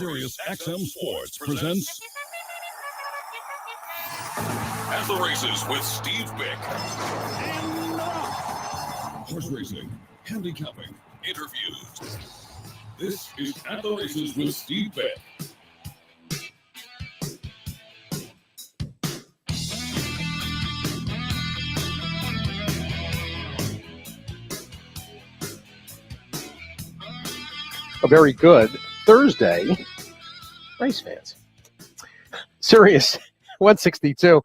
Sirius XM Sports presents At the Races with Steve Byk. Horse racing, handicapping, interviews. This is At the Races with Steve Byk. A very good Thursday, race fans. Sirius 162,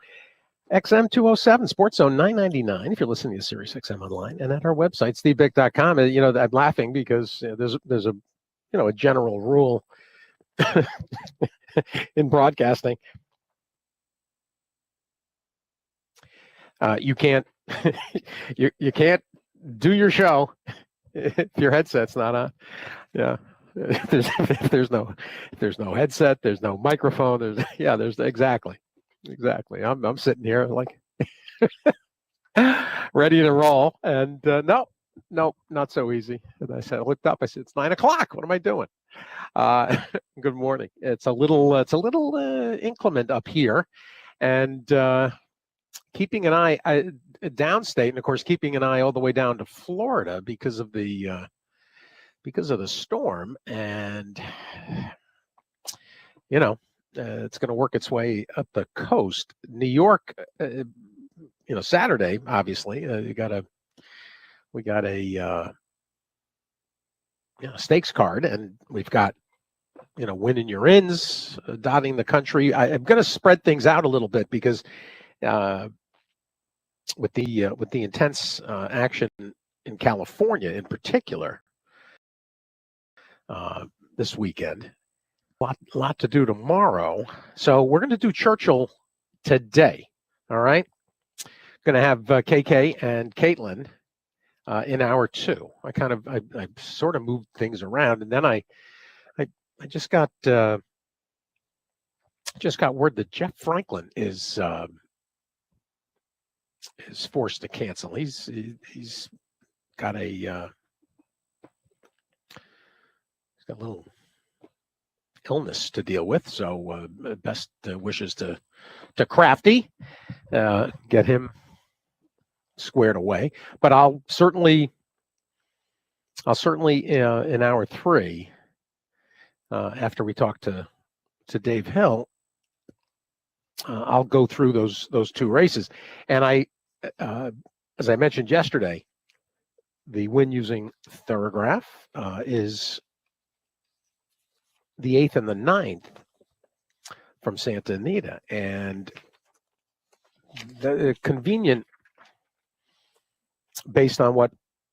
XM 207, Sports Zone 999. If you're listening to Sirius XM online and at our website, stevebyk.com. You know, I'm laughing because there's a general rule in broadcasting. You can't you can't do your show if your headset's not on. Yeah. If there's no headset, there's no microphone, there's exactly. I'm sitting here like ready to roll, and no, not so easy. And I looked up, I said, it's 9:00. What am I doing? Good morning. It's a little inclement up here, and keeping an eye downstate, and of course keeping an eye all the way down to Florida because of the storm, and it's going to work its way up the coast. New York, Saturday, obviously, we got a stakes card, and we've got winning your ins, dotting the country. I'm going to spread things out a little bit because with the intense action in California in particular. This weekend, lot to do tomorrow. So we're going to do Churchill today. All right, going to have KK and Caitlin in hour 2. I sort of moved things around, and then I just got word that Jeff Franklin is forced to cancel. He's got a got a little illness to deal with, so best wishes to Crafty, get him squared away. But I'll certainly in hour 3, after we talk to Dave Hill, I'll go through those 2 races. And I, as I mentioned yesterday, the win using Thorograph is the 8th and the 9th from Santa Anita, and the convenient based on what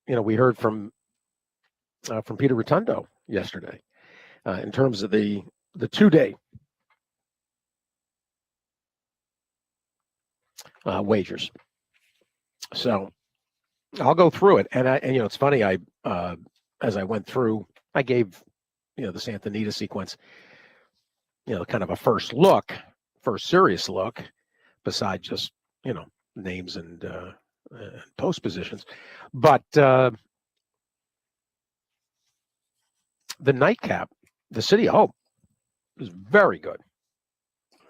we heard from Peter Rotundo yesterday in terms of the 2-day wagers. So I'll go through it, and it's funny. I as I went through, I gave the Santa Anita sequence, kind of a first serious look, besides just, names and post positions. But the nightcap, the City of Hope, is very good,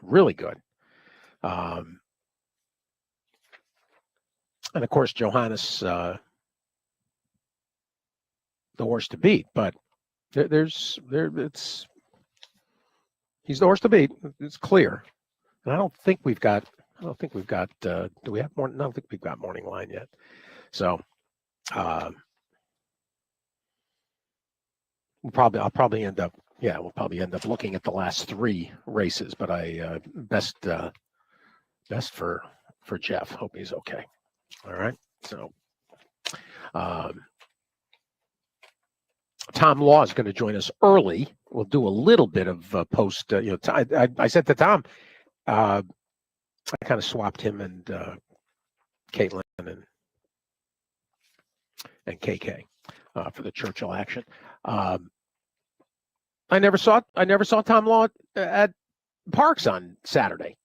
really good. And of course, Johannes, the horse to beat, but he's the horse to beat. It's clear. And I don't think we've got, do we have more? I don't think we've got morning line yet. So, I'll probably end up looking at the last 3 races, but I, best for Jeff. Hope he's okay. All right. So, Tom Law is going to join us early. We'll do a little bit of post. I said to Tom, I kind of swapped him and Caitlin and KK for the Churchill action. I never saw Tom Law at Parks on Saturday.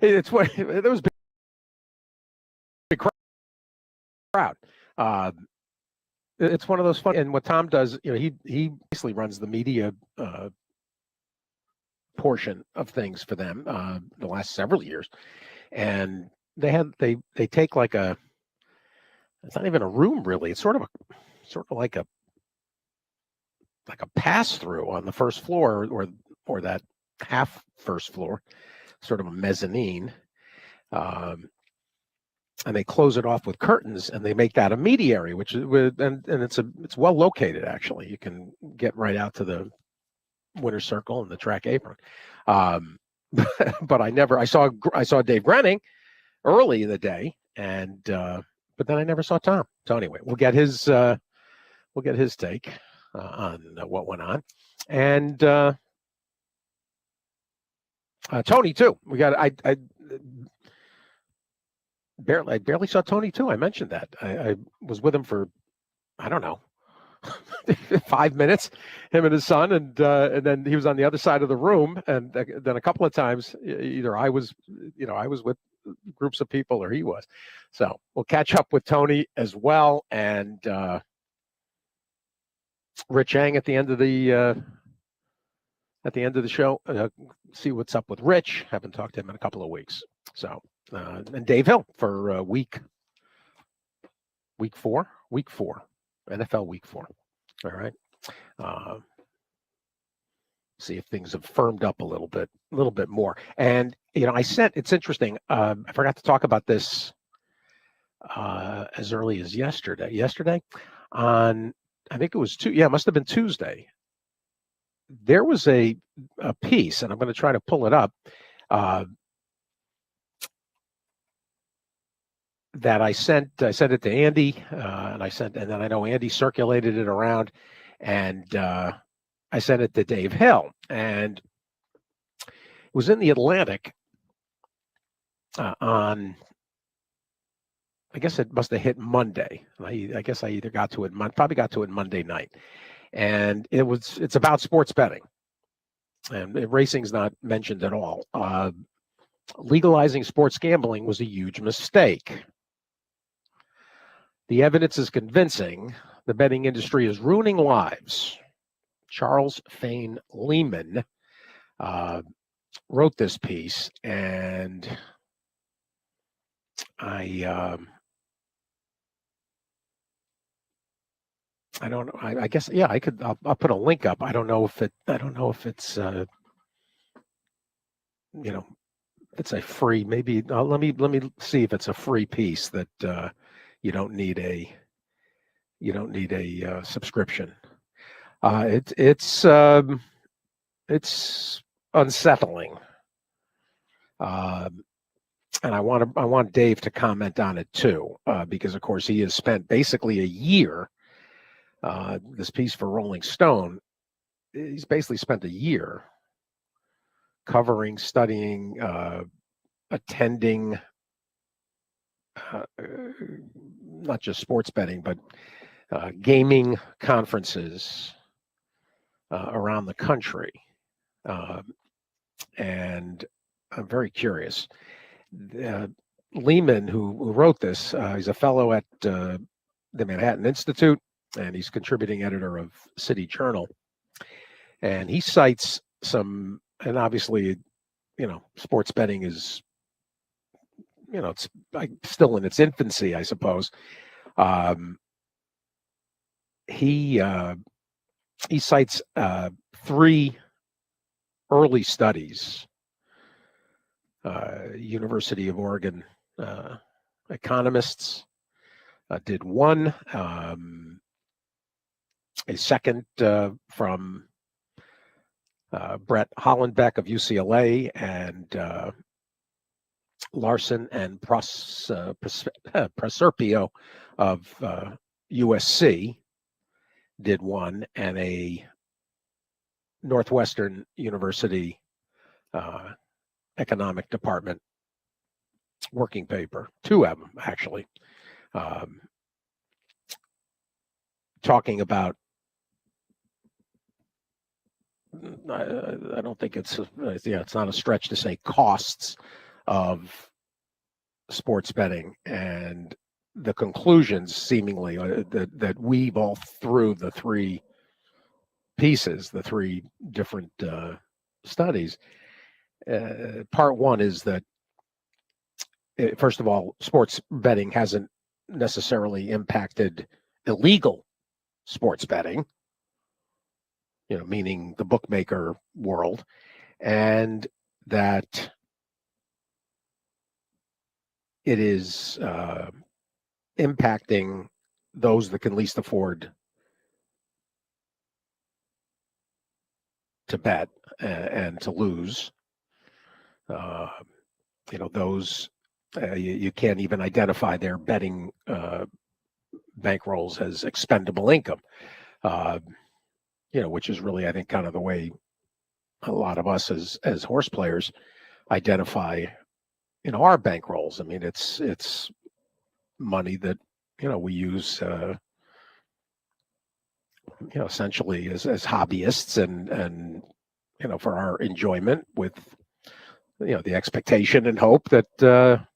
There was a big crowd. it's one of those fun. And what Tom does, he basically runs the media portion of things for them the last several years, and they take like it's not even a room really. It's sort of like a pass through on the first floor or that half first floor, sort of a mezzanine. And they close it off with curtains, and they make that a media area, which is and it's well located actually. You can get right out to the winner's circle and the track apron. But I saw Dave Brenning early in the day, and but then I never saw Tom. So anyway, we'll get his take on what went on, and Tony too. We got I barely saw Tony too. I mentioned that. I was with him for, I don't know, 5 minutes, him and his son, and then he was on the other side of the room, and then a couple of times either I was with groups of people or he was. So we'll catch up with Tony as well, and Rich Yang at the end of the show. See what's up with Rich. Haven't talked to him in a couple of weeks. So. And Dave Hill for week 4, NFL week 4. All right. See if things have firmed up a little bit more. And it's interesting. I forgot to talk about this as early as yesterday. On, I think it was it must have been Tuesday. There was a piece, and I'm going to try to pull it up. That I sent it to Andy, and then I know Andy circulated it around, and I sent it to Dave Hill, and it was in the Atlantic on, I guess it must have hit Monday. I guess I either probably got to it Monday night, and it's about sports betting, and racing's not mentioned at all. Legalizing sports gambling was a huge mistake. The evidence is convincing. The betting industry is ruining lives. Charles Fane Lehman wrote this piece, and I don't know. I guess I could. I'll put a link up. I don't know if it's it's a free. Maybe let me see if it's a free piece that. You don't need a subscription. It's unsettling, and I want Dave to comment on it too, because of course he has spent basically a year. This piece for Rolling Stone, he's basically spent a year covering, studying, attending. Not just sports betting, but gaming conferences around the country. And I'm very curious. Lehman, who wrote this, he's a fellow at the Manhattan Institute, and he's contributing editor of City Journal. And he cites some, and obviously, sports betting is, it's still in its infancy, I suppose. He cites 3 early studies. University of Oregon economists did one. A second from Brett Hollenbeck of UCLA, and Larson and Proserpio of USC did one, and a Northwestern University economic department working paper, 2 of them actually, talking about, I don't think it's not a stretch to say, costs of sports betting, and the conclusions seemingly that weave all through the three pieces, the three different studies. Part one is that, first of all, sports betting hasn't necessarily impacted illegal sports betting, meaning the bookmaker world, and that it is impacting those that can least afford to bet and to lose. Those you can't even identify their betting bankrolls as expendable income, which is really, I think, kind of the way a lot of us as horse players identify, our bankrolls. I mean, it's money that, we use, essentially as hobbyists and, for our enjoyment, with, the expectation and hope that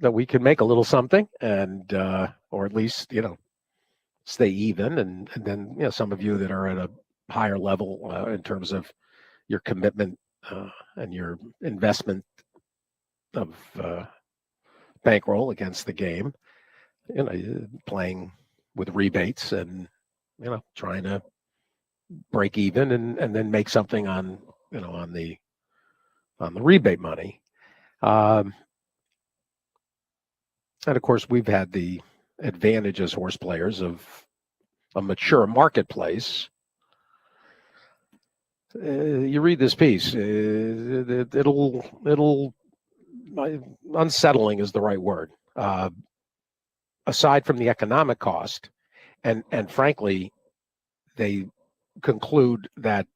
we can make a little something and, or at least, stay even. And then, some of you that are at a higher level in terms of your commitment and your investment of bankroll against the game, playing with rebates and, trying to break even and then make something on the rebate money. And of course, we've had the advantage as horse players of a mature marketplace. You read this piece, it'll unsettling is the right word. Aside from the economic cost, and frankly, they conclude that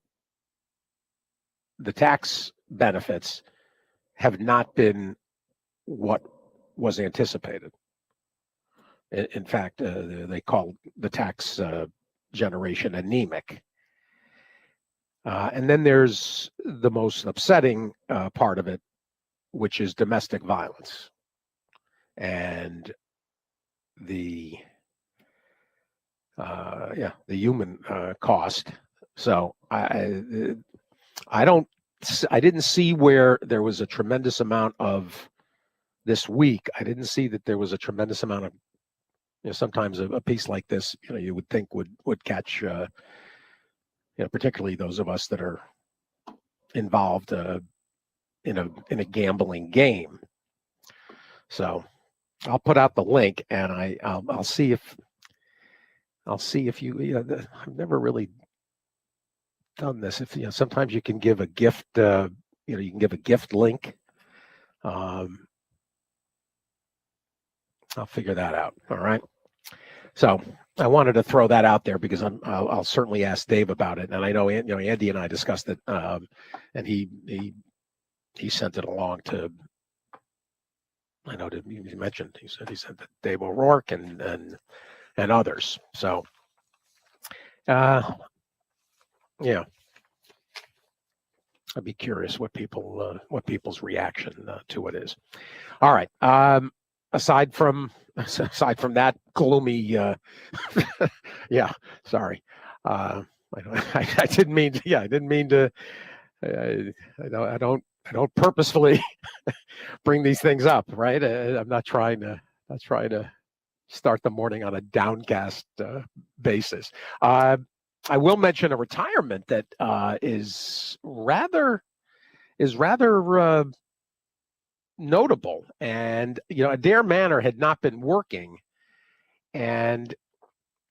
the tax benefits have not been what was anticipated. In fact, they call the tax generation anemic. And then there's the most upsetting part of it, which is domestic violence and the human cost. So I didn't see where there was a tremendous amount of this week. I didn't see that there was a tremendous amount of, sometimes a piece like this, you would think would catch, particularly those of us that are involved in a gambling game. So I'll put out the link, and I'll see if you. I've never really done this. If sometimes you can give a gift. You can give a gift link. I'll figure that out. All right. So I wanted to throw that out there because I'll certainly ask Dave about it, and I know Andy and I discussed it, and he sent it along to. I know that you mentioned he said that Dave O'Rourke and others. So, yeah, I'd be curious what people's reaction to it is. All right. Aside from that gloomy, yeah. Sorry, I didn't mean to. Yeah, I didn't mean to. I don't purposefully bring these things up, right? I'm not trying to start the morning on a downcast basis. I will mention a retirement that is rather notable, and Adair Manor had not been working, and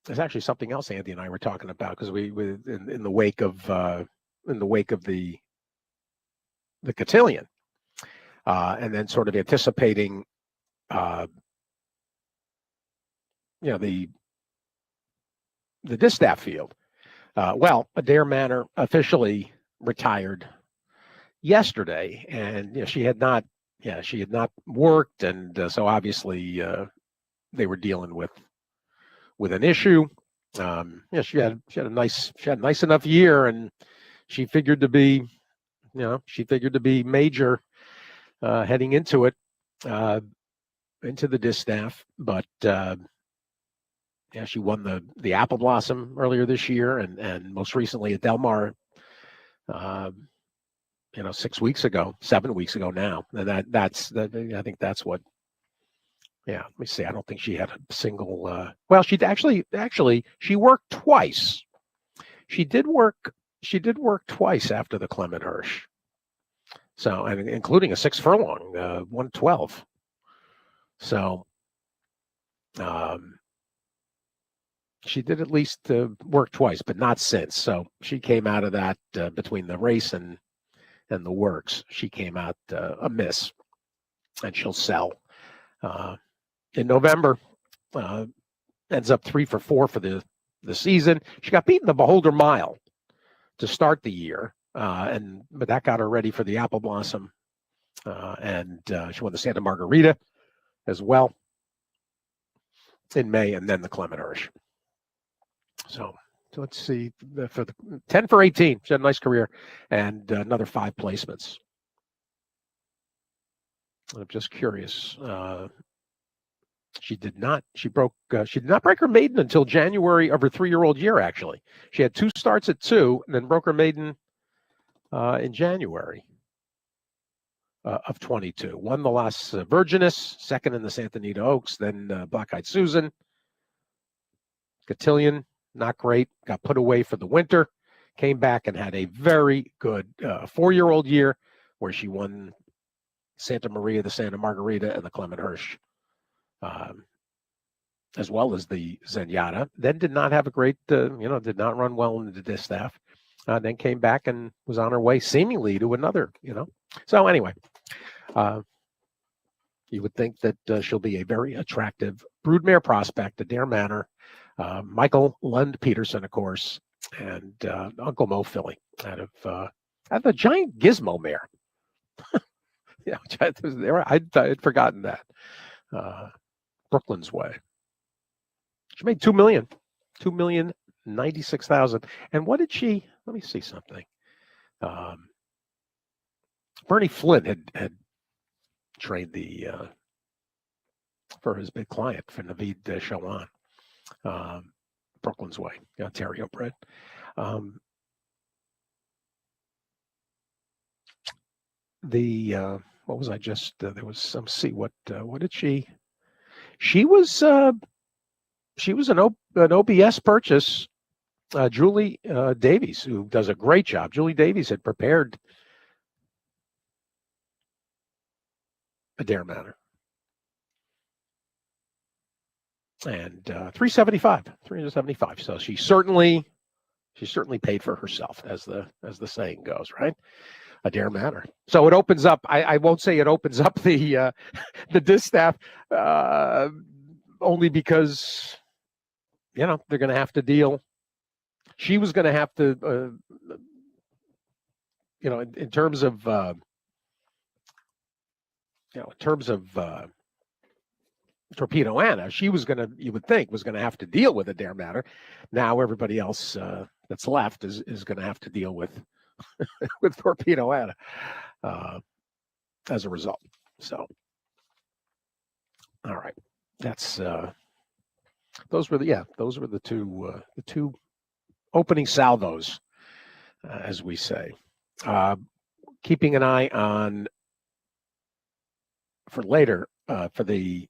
there's actually something else Andy and I were talking about because we in the wake of the cotillion, and then sort of anticipating, the distaff field. Well, Adair Manor officially retired yesterday, and she had not worked, and so obviously they were dealing with an issue. She had a nice enough year, and she figured to be major heading into it. into the distaff, but yeah, she won the Apple Blossom earlier this year, and most recently at Del Mar, 7 weeks ago now. And I think that's what. Yeah, let me see. I don't think she had a single. Well, she actually she worked twice. She did work. She did work twice after the Clement Hirsch. So, and including a 6 furlong, 112. So, she did at least work twice, but not since. So she came out of that between the race and the works. She came out a miss, and she'll sell in November. Ends up 3 for 4 for the season. She got beaten the Beholder Mile to start the year, but that got her ready for the Apple Blossom, and she won the Santa Margarita as well in May, and then the Clement Hirsch. So let's see, for the 10 for 18, she had a nice career, and another 5 placements. I'm just curious. She did not break her maiden until January of her 3-year-old year. Actually, she had 2 starts at 2, and then broke her maiden in January of 22. Won the Las Virginis, second in the Santa Anita Oaks, then Black Eyed Susan. Cotillion, not great. Got put away for the winter. Came back and had a very good 4-year-old year where she won Santa Maria, the Santa Margarita, and the Clement Hirsch, as well as the Zenyatta. Then did not have a great, did not run well in the distaff. Then came back and was on her way seemingly to another, So anyway, you would think that she'll be a very attractive broodmare prospect, Adair Manor. Michael Lund Peterson, of course, and Uncle Mo filly out of the giant Gizmo mare. Yeah, I'd forgotten that. Brooklyn's Way. She made $2,096,000. And what did she? Let me see something. Bernie Flynn had trained for his big client for Naveed Shawan. Brooklyn's Way, Ontario bred. What was I just? There was some. See what did she? She was an OBS purchase. Julie Davies, who does a great job. Julie Davies had prepared Adair Manor. And 375. So she certainly paid for herself, as the saying goes, right? Adair Manor. So it opens up. I won't say it opens up the distaff only because they're going to have to deal. She was going to have to, in terms of Torpedo Anna, she was going to, you would think, was going to have to deal with Adair Manor. Now everybody else that's left is going to have to deal with with Torpedo Anna as a result. So, all right, that's those were the two opening salvos, as we say. Keeping an eye on for later for the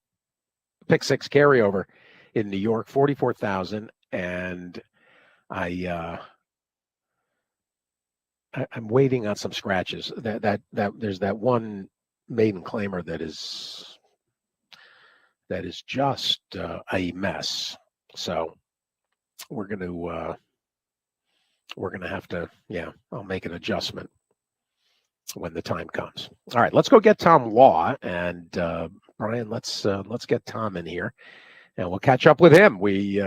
Pick 6 carryover in New York, 44,000, and I'm waiting on some scratches. That there's that one maiden claimer that is just a mess. So we're gonna have to, I'll make an adjustment when the time comes. All right, let's go get Tom Law, and Brian, let's get Tom in here, and we'll catch up with him. We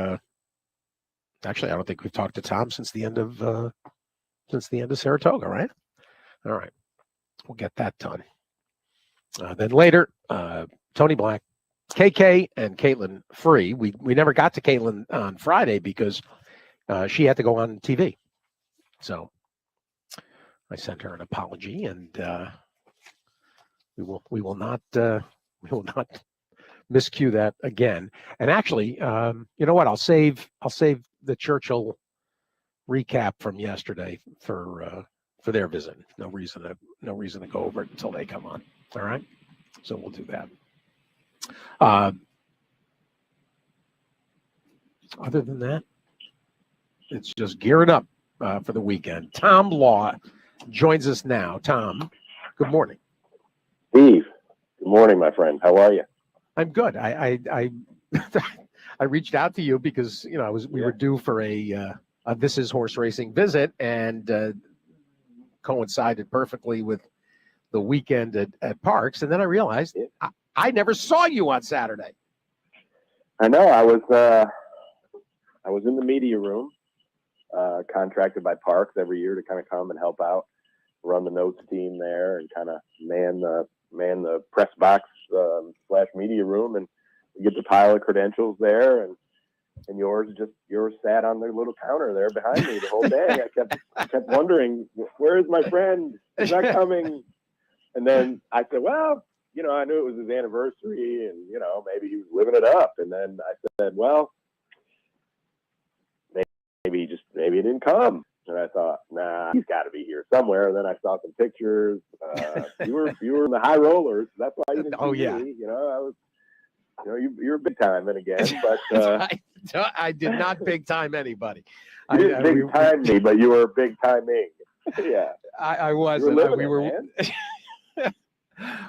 actually, I don't think we've talked to Tom since the end of Saratoga, right? All right, we'll get that done. Then later, Tony Black, KK, and Caitlin Free. We never got to Caitlin on Friday because she had to go on TV, so I sent her an apology, and we will not miscue that again. And actually, you know what? I'll save the Churchill recap from yesterday for their visit. No reason to go over it until they come on. All right, so we'll do that. Other than that, it's just gearing up for the weekend. Tom Law joins us now. Tom, good morning. Steve, good morning, my friend. How are you? I'm good. I I reached out to you because we were due for a This Is Horse Racing visit, and coincided perfectly with the weekend at Parks. And then I realized I never saw you on Saturday. I know. I was in the media room, contracted by Parks every year to kind of come and help out, run the notes team there, and kind of man the press box / media room, and we get the pile of credentials there, and yours sat on the little counter there behind me the whole day. I kept wondering, where is my friend? He's not coming. And then I said, well, I knew it was his anniversary, and maybe he was living it up. And then I said, well, maybe he didn't come. And I thought, nah, he's got to be here somewhere. And then I saw some pictures. You were in the high rollers. That's why you didn't see me. I was. You're big time, and again, but I did not big time anybody. You didn't big time me, but you were big timing. Yeah, I was. We were.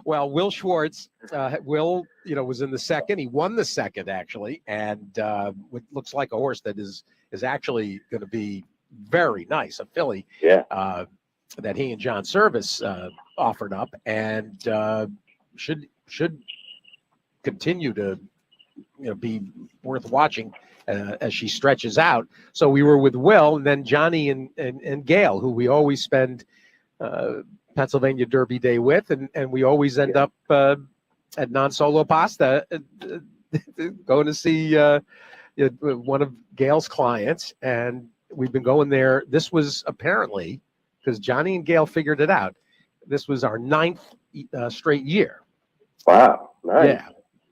Well, Will Schwartz, was in the second. He won the second actually, and it looks like a horse that is actually going to be very nice. A filly. Yeah. That he and John Service offered up, and should continue to be worth watching as she stretches out. So we were with Will, and then Johnny and Gail, who we always spend Pennsylvania Derby Day with, and we always end up at Non Solo Pasta going to see one of Gail's clients, and we've been going there. This was apparently, because Johnny and Gail figured it out, this was our 9th straight year. Wow, nice. Yeah.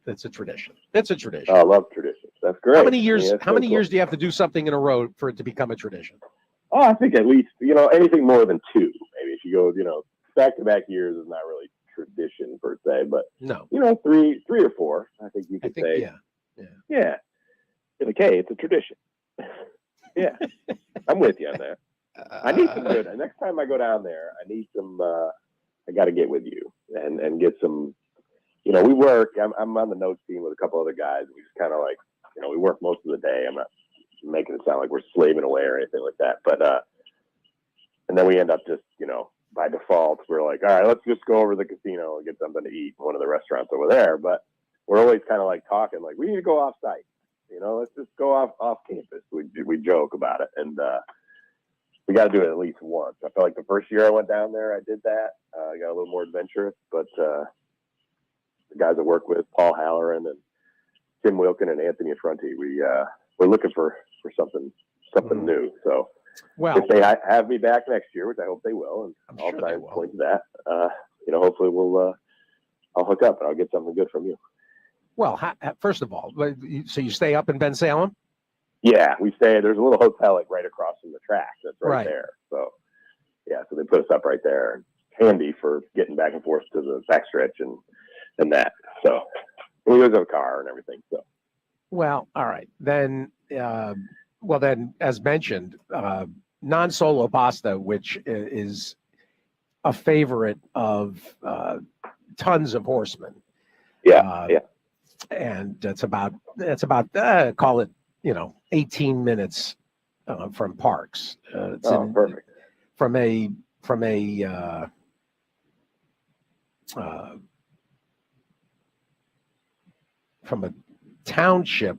It's a tradition. Oh, I love traditions. That's great. How many years? Years do you have to do something in a row for it to become a tradition? Oh, I think at least anything more than 2. Maybe if you go back-to-back years is not really tradition per se, but no, 3 or 4. I think you could say. Yeah. Like, hey, it's a tradition. Yeah, I'm with you on that. I need some good. Next time I go down there, I need some. I got to get with you and get some. We work. I'm on the notes team with a couple other guys. We just kind of we work most of the day. I'm not making it sound like we're slaving away or anything like that. But and then we end up just by default we're like, all right, let's just go over to the casino and get something to eat in one of the restaurants over there. But we're always kind of talking we need to go off site. Let's just go off campus. We joke about it, and we got to do it at least once. I feel like the first year I went down there, I did that. I got a little more adventurous, but the guys I work with, Paul Halloran and Tim Wilkin and Anthony Affronti, we're looking for something new. So if they have me back next year, which I hope they will, and I'll try and point to that. Hopefully I'll hook up and I'll get something good from you. Well, first of all, so you stay up in Ben Salem? Yeah, we stay. There's a little hotel right across from the track. That's right there. So yeah, so they put us up right there, and handy for getting back and forth to the backstretch and that. So we always have a car and everything. So well, all right then. Then, as mentioned, Non Solo Pasta, which is a favorite of tons of horsemen. Yeah. And it's about call it 18 minutes from Parks. Perfect. From a township,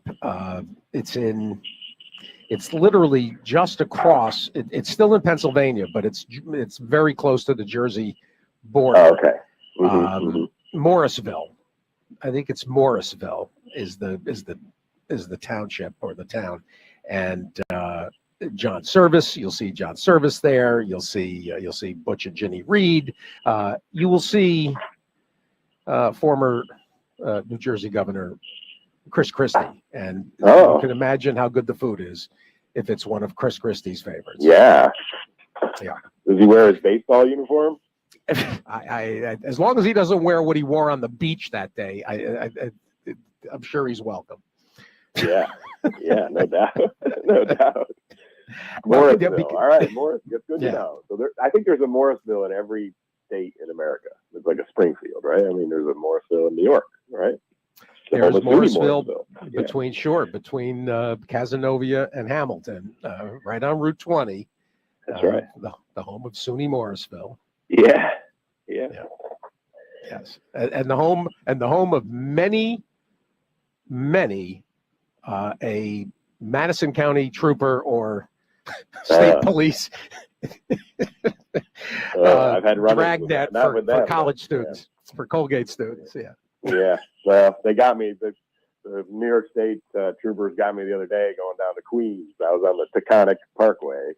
it's literally just across. It's still in Pennsylvania, but it's very close to the Jersey border. Oh, okay. Mm-hmm. Morrisville. I think it's Morrisville is the township or the town, and John Service. You'll see John Service there. You'll see Butch and Ginny Reed. You will see former New Jersey Governor Chris Christie, and you can imagine how good the food is if it's one of Chris Christie's favorites. Yeah. Yeah. Does he wear his baseball uniform? I as long as he doesn't wear what he wore on the beach that day, I'm sure he's welcome. Yeah, no doubt, no doubt. Morrisville, all right, Morris. That's good to know. So I think there's a Morrisville in every state in America. It's like a Springfield, right? I mean, there's a Morrisville in New York, right? There's Morrisville between Cazenovia and Hamilton, right on Route 20. That's right. The home of SUNY Morrisville. Yeah. Yes, and the home of many a Madison County trooper or state police I've had dragnet for college students, for Colgate students. Yeah. Well, they got me. The New York State troopers got me the other day going down to Queens. I was on the Taconic Parkway,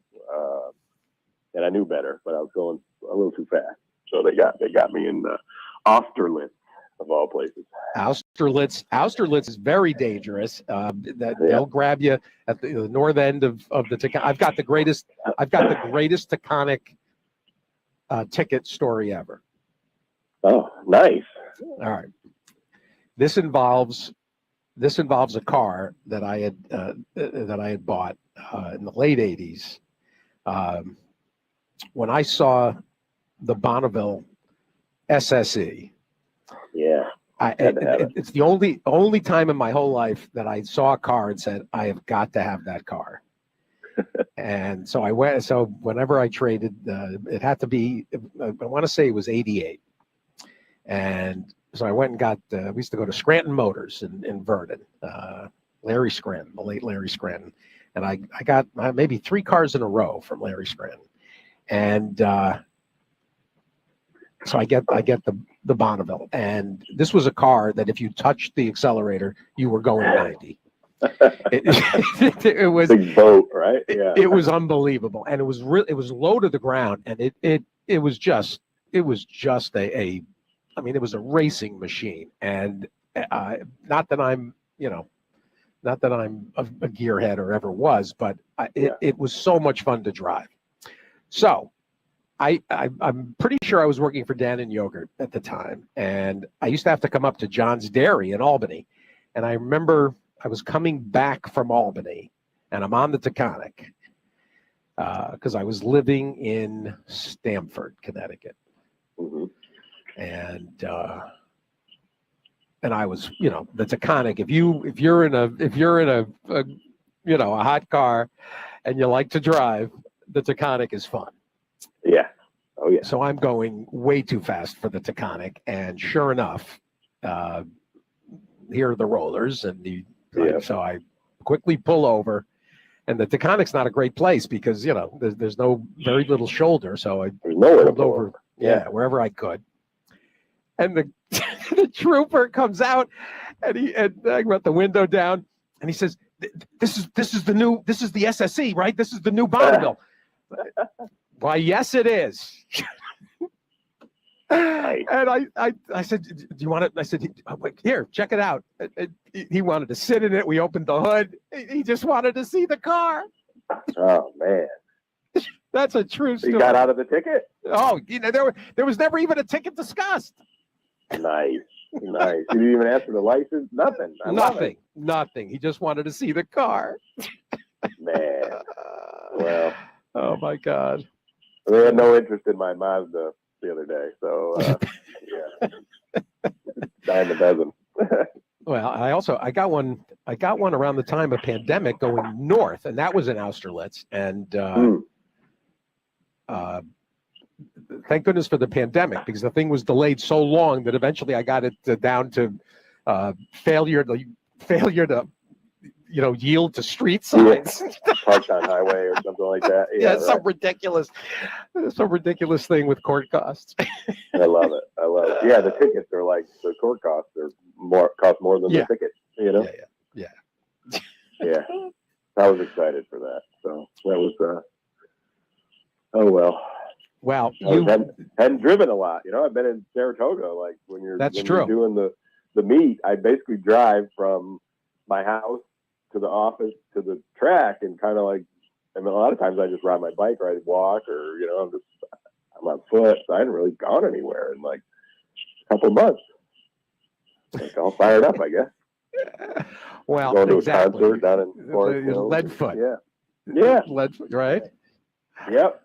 and I knew better, but I was going a little too fast. So they got me in Austerlitz, of all places. Austerlitz is very dangerous. They'll grab you at the north end of the Taconic. I've got the greatest Taconic ticket story ever. Oh, nice. All right. This involves a car that I had bought in the late 80s. When I saw the Bonneville SSE. Yeah. It's the only time in my whole life that I saw a car and said, I have got to have that car. And so I went. So whenever I traded, it had to be, I want to say it was 88. And so I went and got, we used to go to Scranton Motors in Vernon, Larry Scranton, the late Larry Scranton. And I got maybe 3 cars in a row from Larry Scranton. And so I get the Bonneville, and this was a car that if you touched the accelerator, you were going 90. It was big boat, right? Yeah. It was unbelievable, and it was low to the ground, and it was just a it was a racing machine, and not that I'm a gearhead or ever was, but it was so much fun to drive. So I'm pretty sure I was working for Dan and Yogurt at the time, and I used to have to come up to John's Dairy in Albany. And I remember I was coming back from Albany, and I'm on the Taconic because I was living in Stamford, Connecticut. Mm-hmm. And I was, the Taconic. If you're in a hot car and you like to drive, the Taconic is fun. Yeah. Oh, yeah. So I'm going way too fast for the Taconic, and sure enough, here are the rollers, and so I quickly pull over, and the Taconic's not a great place because there's very little shoher, so I pulled over, wherever I could, and the trooper comes out, and I got the window down, and he says, "This is the SSE, right? This is the new Bonneville." Why, yes, it is. Nice. And I said, "Do you want it?" I said, "Here, check it out." He wanted to sit in it. We opened the hood. He just wanted to see the car. Oh, man. That's a true story. You got out of the ticket? Oh, there was never even a ticket discussed. Nice. You didn't even ask for the license? Nothing. Nothing. He just wanted to see the car. Man. Well. Oh, my God. They had no interest in my Mazda the other day, so dying to bezel. Well, I got one around the time of pandemic going north, and that was in Austerlitz, and thank goodness for the pandemic, because the thing was delayed so long that eventually I got it down to failure to yield to street signs. Parked on highway or something like that. Yeah, right. Some ridiculous thing with court costs. I love it. Yeah, the tickets are like, the court costs cost more than the ticket, Yeah. Yeah. I was excited for that. So that was, oh, well. Well, I hadn't driven a lot. I've been in Saratoga, like when you're doing the the meet, I basically drive from my house to the office to the track, and kind of like, I mean, a lot of times I just ride my bike, or I walk, or I'm on foot. So I hadn't really gone anywhere in like a couple months. Like all fired up, I guess. Well, going to exactly. a concert down in Forest Hills. Leadfoot. Yeah. Leadfoot, right? Yep.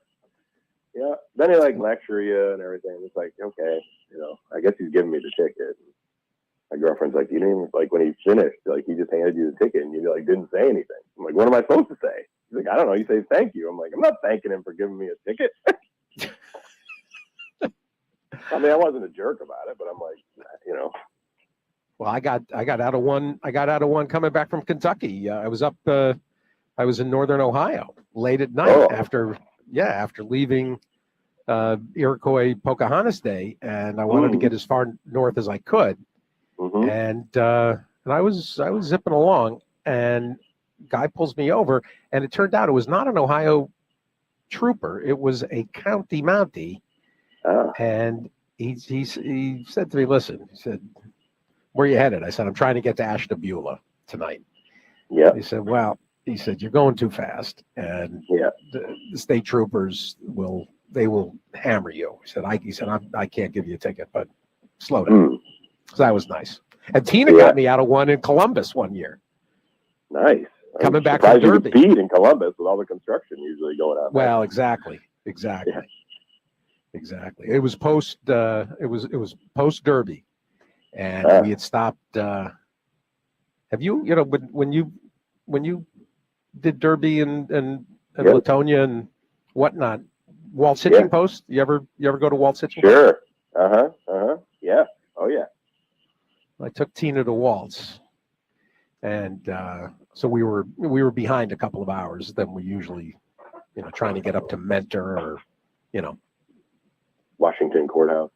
Yeah. Then they like lecture you and everything. It's like, okay, I guess he's giving me the ticket. My girlfriend's like, you didn't even, like, when he finished, like, he just handed you the ticket and you like didn't say anything. I'm like, what am I supposed to say? He's like, I don't know. You say thank you. I'm like, I'm not thanking him for giving me a ticket. I mean, I wasn't a jerk about it, but I'm like, Well, I got out of one. I got out of one coming back from Kentucky. I was up. I was in northern Ohio late at night after leaving Iroquois Pocahontas Day, and I wanted to get as far north as I could. Mm-hmm. And I was zipping along, and guy pulls me over, and it turned out it was not an Ohio trooper; it was a county Mountie. And he said to me, "Listen," he said, "where are you headed?" I said, "I'm trying to get to Ashtabula tonight." Yeah. He said, "Well," he said, "you're going too fast, and the state troopers will hammer you." He said, I can't give you a ticket, but slow down." So that was nice. And Tina got me out of one in Columbus one year. Nice. Coming back from Derby. You could speed in Columbus with all the construction usually going on. Well, exactly. Yeah. Exactly. It was post post Derby, and we had stopped. Have you when you did Derby and Latonia and whatnot, Walt's Hitching Post? You ever go to Walt's Hitching Post? Sure. Yeah. Oh yeah. I took Tina to Walt's, and so we were behind a couple of hours than we usually, trying to get up to Mentor or, Washington Courthouse.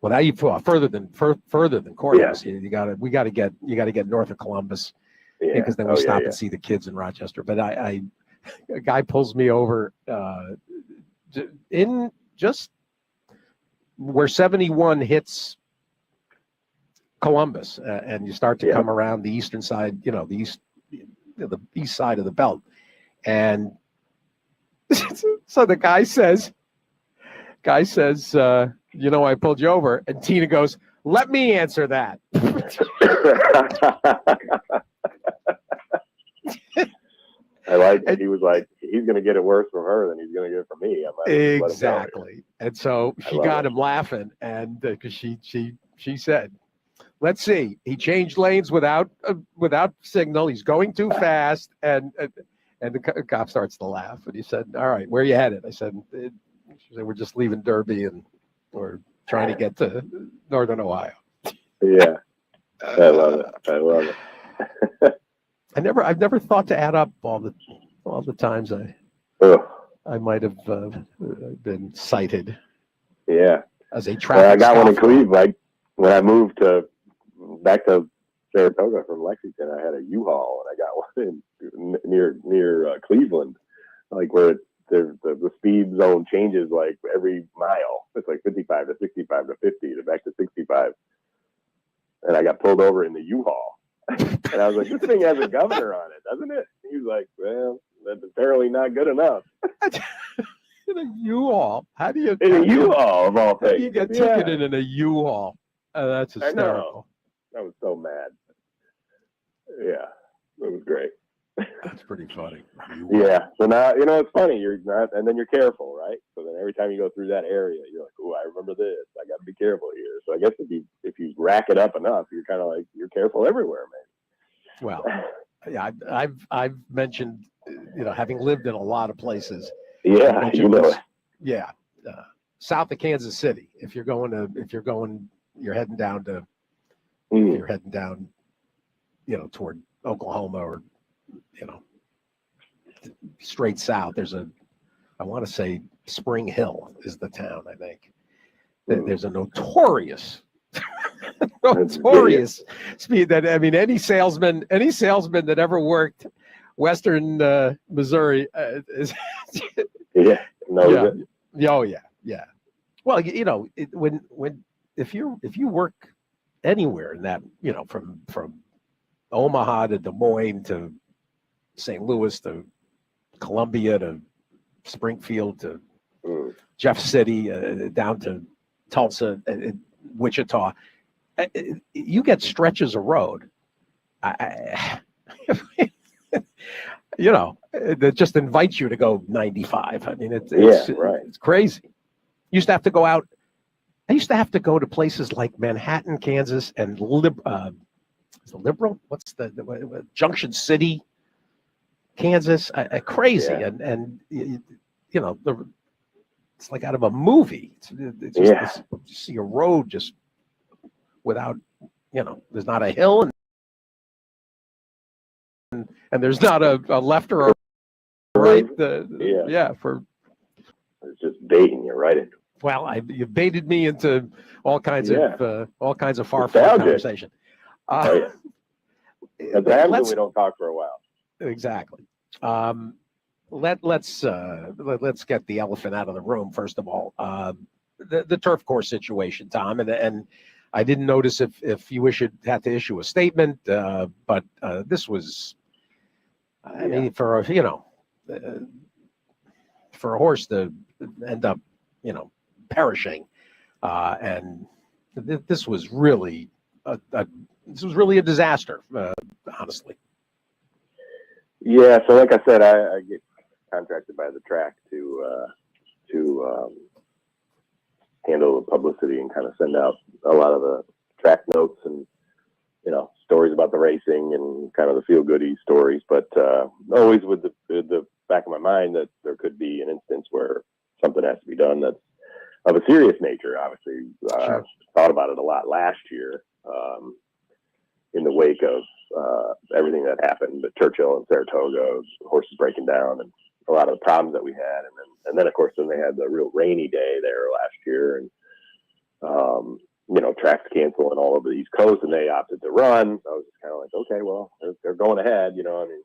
Well, now you further than Courthouse. Yeah. We got to get north of Columbus, because then we stop and see the kids in Rochester. But a guy pulls me over in just where 71 hits Columbus, and you start to come around the eastern side, the east side of the belt, and so the guy says, I pulled you over, and Tina goes, "Let me answer that." I like it. He was like, he's going to get it worse from her than he's going to get it from me. Exactly. And so she got him laughing, and because she said, "Let's see. He changed lanes without signal. He's going too fast." And the cop starts to laugh, and he said, "All right, where are you headed?" I said, she said, "We're just leaving Derby, and we're trying to get to northern Ohio." Yeah, I love it. I've never thought to add up all the times I might have been cited. Yeah, as a traffic. I got one in Cleveland. Like when I moved back to Saratoga from Lexington, I had a U-Haul, and I got one near Cleveland, like where the speed zone changes like every mile. It's like 55 to 65 to 50 to back to 65. And I got pulled over in the U-Haul. And I was like, this thing has a governor on it, doesn't it? He was like, well, that's apparently not good enough. In a U-Haul? How do you... In a U-Haul, of all things. How do you get ticketed in a U-Haul? That's hysterical. I was so mad. Yeah, it was great. That's pretty funny. Yeah. So now, it's funny. You're not, and then you're careful, right? So then every time you go through that area, you're like, oh, I remember this. I got to be careful here. So I guess if you rack it up enough, you're kind of like, you're careful everywhere, man. Well, yeah, I've mentioned, having lived in a lot of places. Yeah, Yeah, south of Kansas City. If you're heading down to, if you're heading down, toward Oklahoma or, straight south. There's I want to say Spring Hill is the town. I think there's a notorious speed that, I mean, any salesman that ever worked Western Missouri is yeah. Oh yeah. Well, when if you work anywhere in that, from Omaha to Des Moines to St. Louis to Columbia to Springfield to Jeff City, down to Tulsa, Wichita. You get stretches of road, that just invites you to go 95. I mean, it's crazy. Used to have to go out. I used to have to go to places like Manhattan, Kansas, and Liberal. What's the Junction City, Kansas? Crazy, and it's like out of a movie. It's just you see a road just without, there's not a hill and there's not a left or a right. It's just baiting you right into. Well, you baited me into all kinds of far-flung conversation. That's what happens when we don't talk for a while. Exactly. Let's get the elephant out of the room first of all. The turf course situation, Tom, and I didn't notice if you had to issue a statement, but this was, I mean, for a horse to end up, perishing, and this was really a disaster, honestly. Yeah, so like I said, I get contracted by the track to handle the publicity and kind of send out a lot of the track notes and stories about the racing and kind of the feel-goody stories, but always with the back of my mind that there could be an instance where something has to be done that's of a serious nature. Obviously, Sure. Thought about it a lot last year in the wake of everything that happened at Churchill and Saratoga, horses breaking down, and a lot of the problems that we had, and then of course they had the real rainy day there last year, and tracks canceling all over the East Coast, and they opted to run. So I was just kind of like, okay, well, they're going ahead, I mean,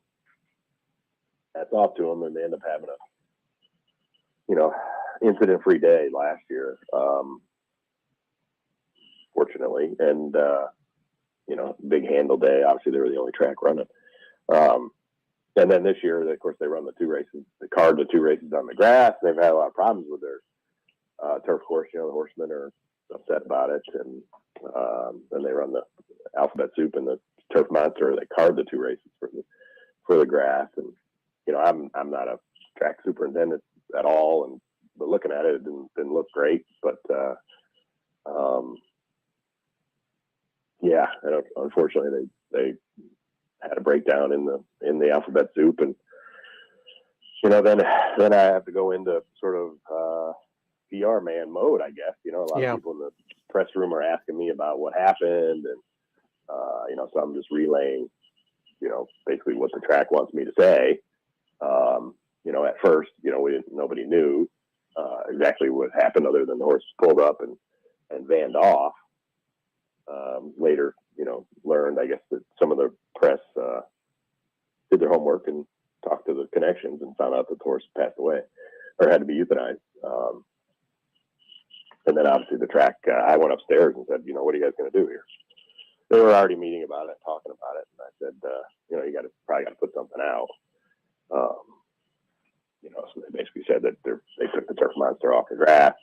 that's off to them, and they end up having a incident-free day last year, fortunately, and big handle day. Obviously, they were the only track running. And then this year, of course, they run the two races, the 2 races on the grass. They've had a lot of problems with their turf course. The horsemen are upset about it, and then they run the Alphabet Soup and the Turf Monster. They carved the 2 races for the grass, and I'm not a track superintendent at all, but looking at it, it didn't look great. But unfortunately, they had a breakdown in the Alphabet Soup, and then I have to go into sort of PR man mode, I guess. A lot of people in the press room are asking me about what happened, and so I'm just relaying, basically what the track wants me to say. At first, nobody knew exactly what happened other than the horse pulled up and vanned off. Later, learned, I guess, that some of the press did their homework and talked to the connections and found out that the horse passed away or had to be euthanized. And then obviously the track, I went upstairs and said, what are you guys going to do here? They were already meeting about it, talking about it. And I said, you probably got to put something out. So they basically said that they took the Turf Monster off the grass.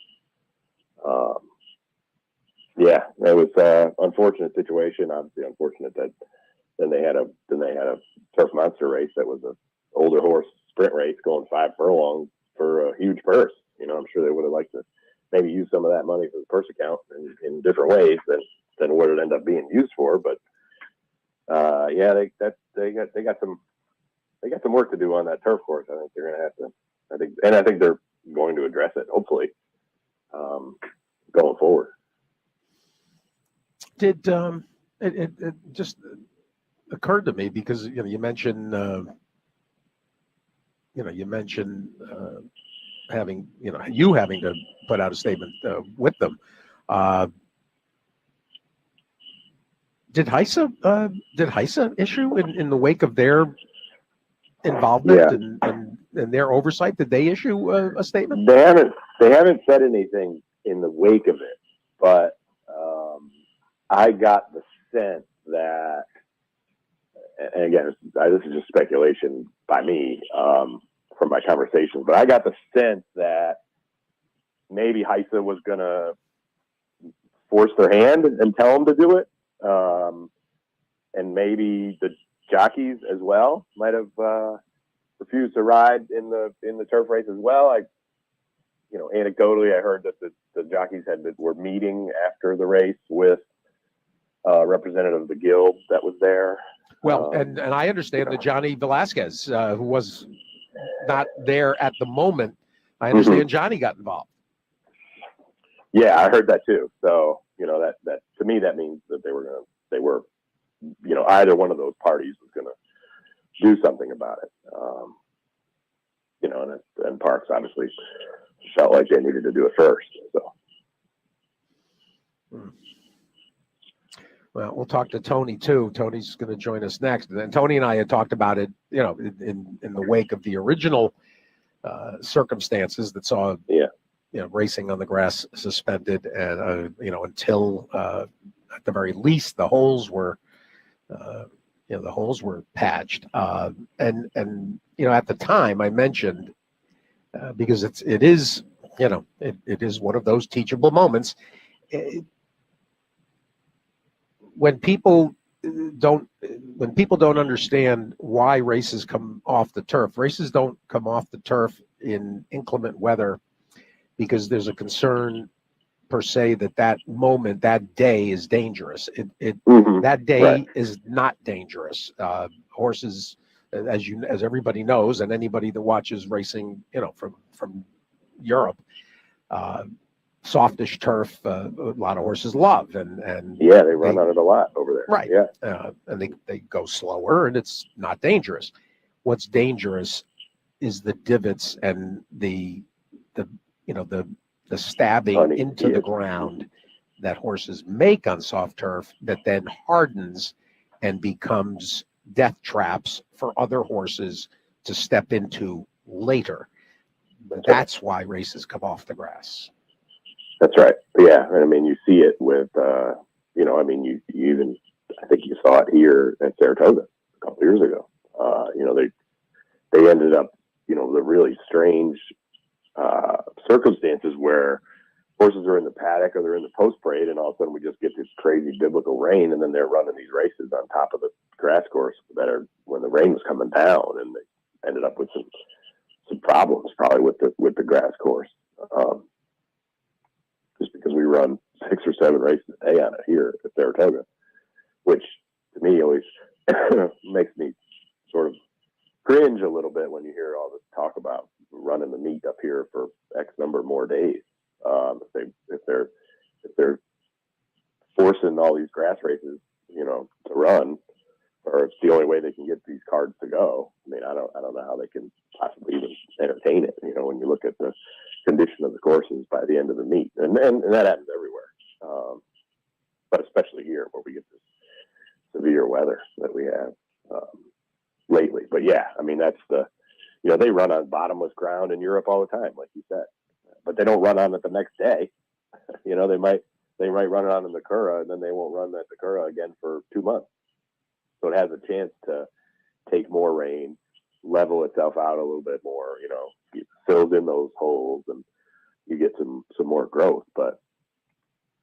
It was an unfortunate situation. Obviously unfortunate that then they had a Turf Monster race that was an older horse sprint race going 5 furlongs for a huge purse. I'm sure they would have liked to maybe use some of that money for the purse account in different ways than what it ended up being used for. But they got some work to do on that turf course. I think they're going to have to. I think they're going to address it, hopefully, going forward. It just occurred to me because you mentioned having to put out a statement with them. Did HISA issue in the wake of their involvement and their oversight? Did they issue a statement? They haven't said anything in the wake of it, but I got the sense that, and again, this is just speculation by me from my conversations, but I got the sense that maybe Heisa was going to force their hand and tell them to do it. And maybe the jockeys as well might have refused to ride in the turf race as well. Anecdotally, I heard that the jockeys were meeting after the race with a representative of the guild that was there. Well, and I understand that Johnny Velasquez, who was not there at the moment, I understand Johnny got involved. Yeah, I heard that too. So, that to me, that means that they were, either one of those parties was going to do something about it. And Parks obviously felt like they needed to do it first. So. Well, we'll talk to Tony too. Tony's going to join us next. And then Tony and I had talked about it, in the wake of the original circumstances that saw, racing on the grass suspended, and until at the very least the holes were patched. And at the time I mentioned, because it is one of those teachable moments. When people don't understand why races come off the turf, races don't come off the turf in inclement weather because there's a concern per se that moment, that day is dangerous. That day is not dangerous. Horses, as everybody knows, and anybody that watches racing, from Europe, softish turf, a lot of horses love, and they run on it a lot over there, right? And they go slower, and it's not dangerous. What's dangerous is the divots and the stabbing into the ground that horses make on soft turf that then hardens and becomes death traps for other horses to step into later. That's why races come off the grass. That's right. Yeah. And I mean, you see it with, you even, I think you saw it here at Saratoga a couple years ago. They ended up, the really strange circumstances where horses are in the paddock or they're in the post parade, and all of a sudden we just get this crazy biblical rain, and then they're running these races on top of the grass course when the rain was coming down, and they ended up with some problems probably with the grass course. Just because we run 6 or 7 races a day on it here at Saratoga, which to me always makes me sort of cringe a little bit when you hear all this talk about running the meet up here for X number more days. If they're forcing all these grass races, to run, or it's the only way they can get these cards to go. I mean, I don't know how they can possibly even entertain it. When you look at the condition of the courses by the end of the meet, and that happens everywhere, but especially here where we get this severe weather that we have lately. But yeah, I mean, that's they run on bottomless ground in Europe all the time, like you said, but they don't run on it the next day. They might run it on in the Curragh, and then they won't run at the Curragh again for 2 months. So it has a chance to take more rain, level itself out a little bit more, get filled in those holes, and you get some more growth. But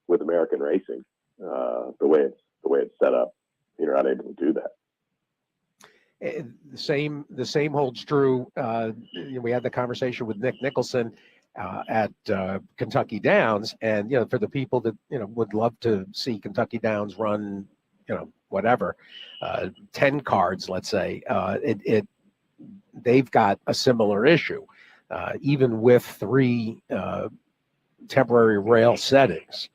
with American racing, the way it's set up, you're not able to do that. The same holds true. We had the conversation with Nick Nicholson at Kentucky Downs, and for the people that would love to see Kentucky Downs run, whatever, 10 cards, let's say, they've got a similar issue, even with 3 temporary rail settings.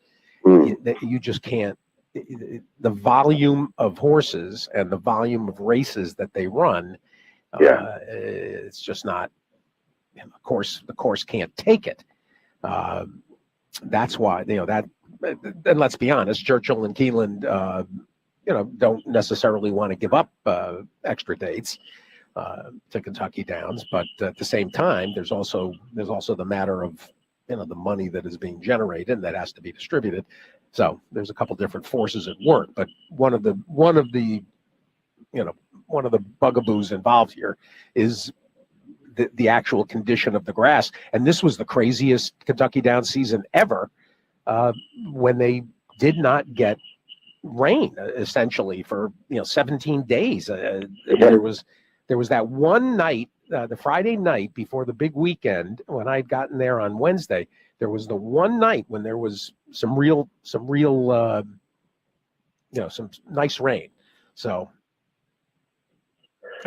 You just can't. The volume of horses and the volume of races that they run, it's just not. Of course, the course can't take it. That's why that. And let's be honest, Churchill and Keeneland, don't necessarily want to give up extra dates to Kentucky Downs, but at the same time, there's also the matter of the money that is being generated and that has to be distributed. So there's a couple different forces at work, but one of the bugaboos involved here is the actual condition of the grass. And this was the craziest Kentucky Downs season ever, when they did not get rain essentially for 17 days. There was that one night, the Friday night before the big weekend, when I'd gotten there on Wednesday. There was the one night when there was some real some nice rain. So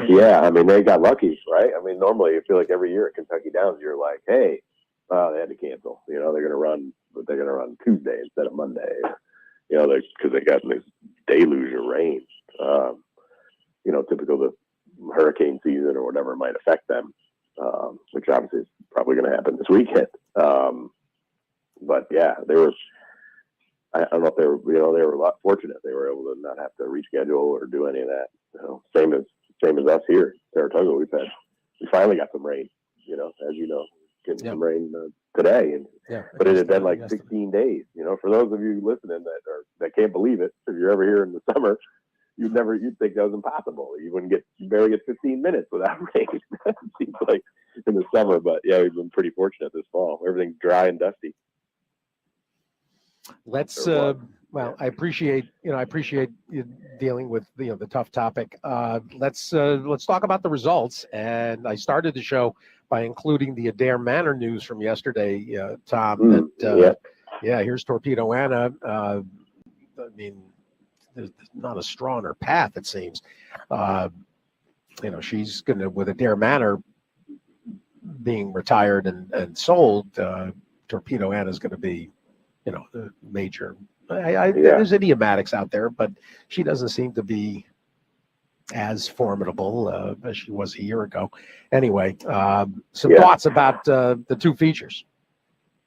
yeah, I mean, they got lucky, right? I mean, normally I feel like every year at Kentucky Downs, you're like, hey, they had to cancel. They're going to run Tuesday instead of Monday. Because they got this deluge of rain. Typical of the hurricane season or whatever might affect them, which obviously is probably going to happen this weekend. But yeah, they were. I don't know if they were. They were a lot fortunate. They were able to not have to reschedule or do any of that. Same as us here, Saratoga. We finally got some rain. As you know, getting some rain today, but it had been like 16 days. For those of you listening that can't believe it, if you're ever here in the summer, you'd think that was impossible. You barely get 15 minutes without rain. It seems like in the summer, but yeah, we've been pretty fortunate this fall. Everything's dry and dusty. Let's I appreciate you dealing with the tough topic. Let's talk about the results. And I started the show by including the Adair Manor news from yesterday, Tom. Here's Torpedo Anna. I mean, there's not a straw in her path, it seems. She's going to, with Adair Manor being retired and sold, Torpedo Anna is going to be, the major. There's idiomatics out there, but she doesn't seem to be as formidable as she was a year ago. Anyway, some thoughts about the two features.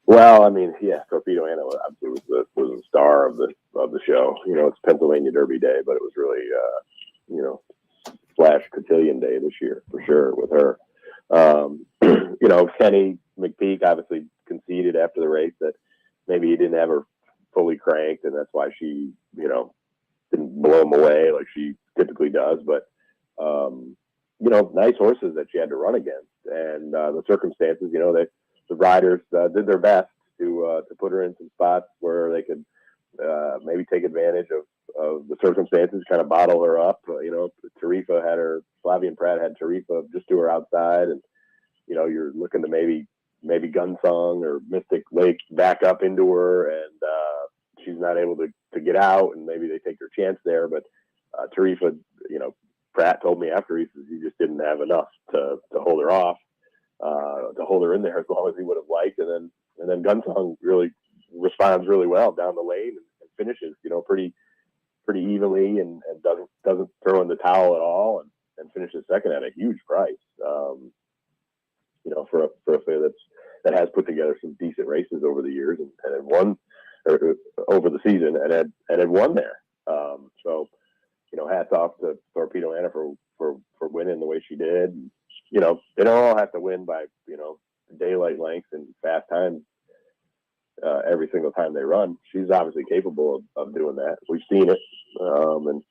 Well, I mean, Torpedo Anna obviously was the star of the show. It's Pennsylvania Derby Day, but it was really Flash Cotillion Day this year for sure with her. Kenny McPeak obviously conceded after the race that maybe he didn't have her fully cranked, and that's why she, didn't blow him away like she typically does. But, nice horses that she had to run against, and the circumstances, the riders did their best to put her in some spots where they could maybe take advantage of the circumstances, kind of bottle her up. Tarifa had her, Flavian Pratt had Tarifa just to her outside, and you're looking to maybe Gunsong or Mystic Lake back up into her, and she's not able to get out, and maybe they take their chance there. But Tarifa, Pratt told me after, he says he just didn't have enough to hold her off, to hold her in there as long as he would have liked. And then Gunsong really responds really well down the lane and finishes, pretty evenly, and doesn't throw in the towel at all, and finishes second at a huge price. For a fair that has put together some decent races over the years and had won over the season and had won there. So hats off to Torpedo Anna for winning the way she did. And, they don't all have to win by daylight lengths and fast times every single time they run. She's obviously capable of doing that. We've seen it, and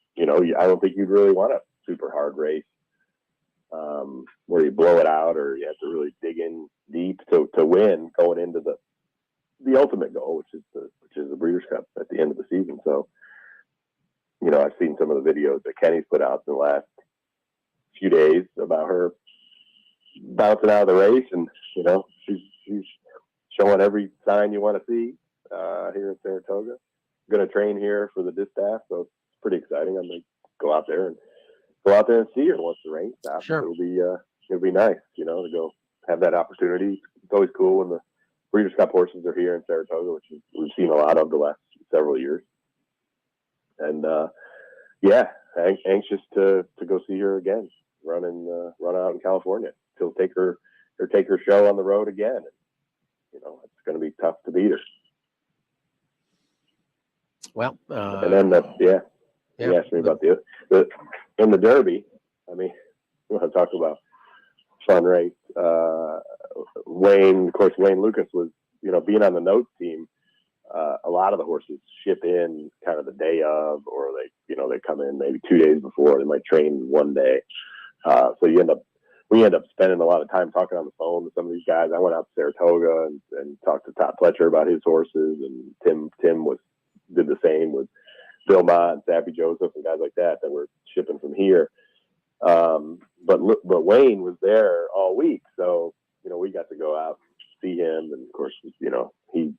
I don't think you'd really want a super hard race where you blow it out, or you have to really dig in deep to win going into the ultimate goal, which is the Breeders' Cup at the end of the season. So, I've seen some of the videos that Kenny's put out in the last few days about her bouncing out of the race, and she's showing every sign you want to see here in Saratoga. I'm going to train here for the distaff, so it's pretty exciting. I'm going to go out there and see her once the rain stops. Sure. It'll be nice, to go have that opportunity. It's always cool when the Breeders' Cup horses are here in Saratoga, which we've seen a lot of the last several years. And anxious to go see her again, run out in California. She'll take her show on the road again. And, it's going to be tough to beat her. Well, and then you asked me about in the Derby. I mean, we want to talk about fun race. Wayne Lucas was, being on the notes team. a lot of the horses ship in kind of the day of, or they come in maybe 2 days before. They might train one day. So we end up spending a lot of time talking on the phone with some of these guys. I went out to Saratoga and talked to Todd Pletcher about his horses, and Tim did the same with Bill Mott and Sappy Joseph and guys like that were shipping from here. But Wayne was there all week, so we got to go out and see him, and of course, he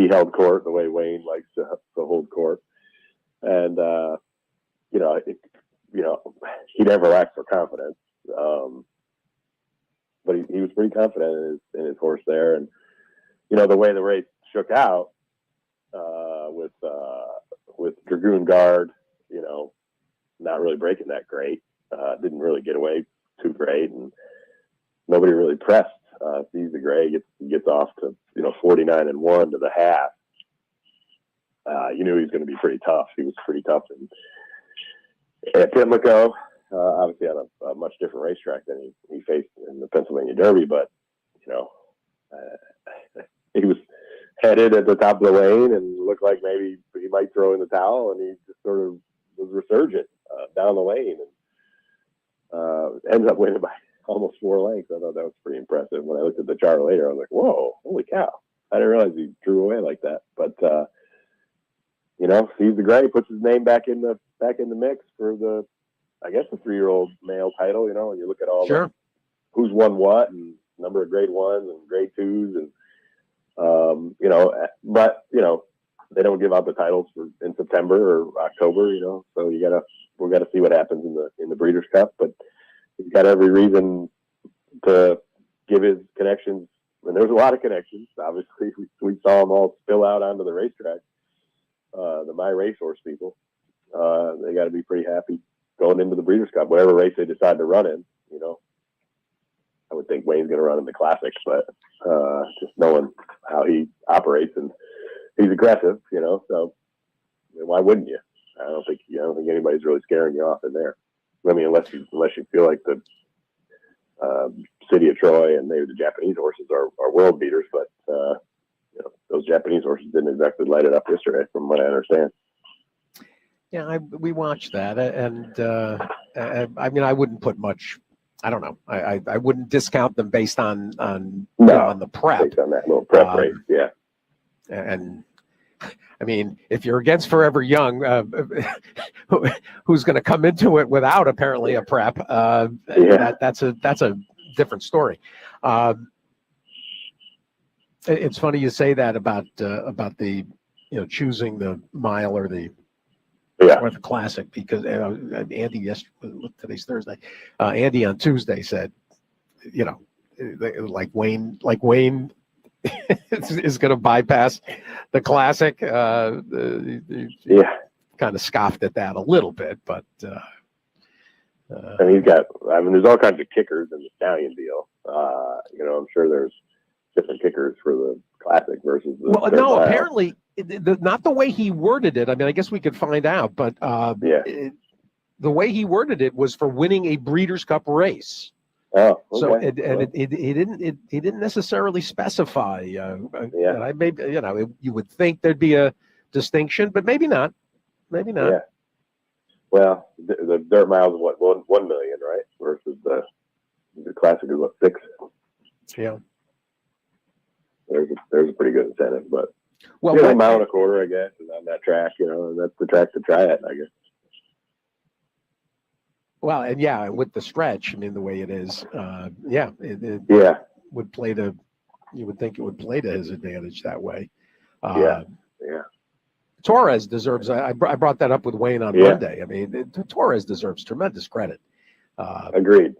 held court the way Wayne likes to hold court, and he never lacked for confidence, but he was pretty confident in his horse there, and the way the race shook out with Dragoon Guard, not really breaking that great, didn't really get away too great, and nobody really pressed. Steve Gray gets off to 49-1 to the half. You knew he was going to be pretty tough. He was pretty tough at Pimlico, obviously on a much different racetrack than he faced in the Pennsylvania Derby, but he was headed at the top of the lane and looked like maybe he might throw in the towel, and he just sort of was resurgent down the lane, and ended up winning by almost 4 lengths. I thought that was pretty impressive. When I looked at the chart later, I was like, whoa, holy cow. I didn't realize he drew away like that. But, Steve Gray puts his name back in the mix for the 3-year-old male title, when you look at all the who's won what and number of grade 1s and grade 2s. And, but, they don't give out the titles in September or October, so we got to see what happens in the Breeders' Cup. But he's got every reason to give his connections, and there's a lot of connections. Obviously, we saw them all spill out onto the racetrack. The My Racehorse people, they got to be pretty happy going into the Breeders' Cup, whatever race they decide to run in. I would think Wayne's going to run in the Classics, but just knowing how he operates, and he's aggressive, so why wouldn't you? I don't think anybody's really scaring you off in there. I mean, unless you feel like the City of Troy and maybe the Japanese horses are world beaters, but those Japanese horses didn't exactly light it up yesterday, from what I understand. Yeah, we watched that, and I mean, I wouldn't put much. I don't know. I wouldn't discount them based on the prep. Based on that little prep race, yeah. And I mean, if you're against Forever Young, who's going to come into it without apparently a prep, that's a different story. It's funny you say that about the choosing the mile or the Classic, because Andy today's Thursday. Andy on Tuesday said, like Wayne is going to bypass the Classic. Kind of scoffed at that a little bit, but and there's all kinds of kickers in the Stallion deal. I'm sure there's different kickers for the Classic versus the apparently not the way he worded it. I mean, I guess we could find out, but the way he worded it was for winning a Breeders' Cup race. Oh, okay. So he didn't necessarily specify. And I maybe you would think there'd be a distinction, but maybe not. Maybe not. Yeah. Well, the dirt miles is what, 1 million, right? Versus the Classic is what, 6. Yeah. There's a pretty good incentive, but a mile and a quarter, I guess, is on that track. And that's the track to try it, I guess. Well, and with the stretch, I mean, the way it is, would play to. You would think it would play to his advantage that way. Torres deserves. I brought that up with Wayne on Monday. I mean, Torres deserves tremendous credit. Agreed.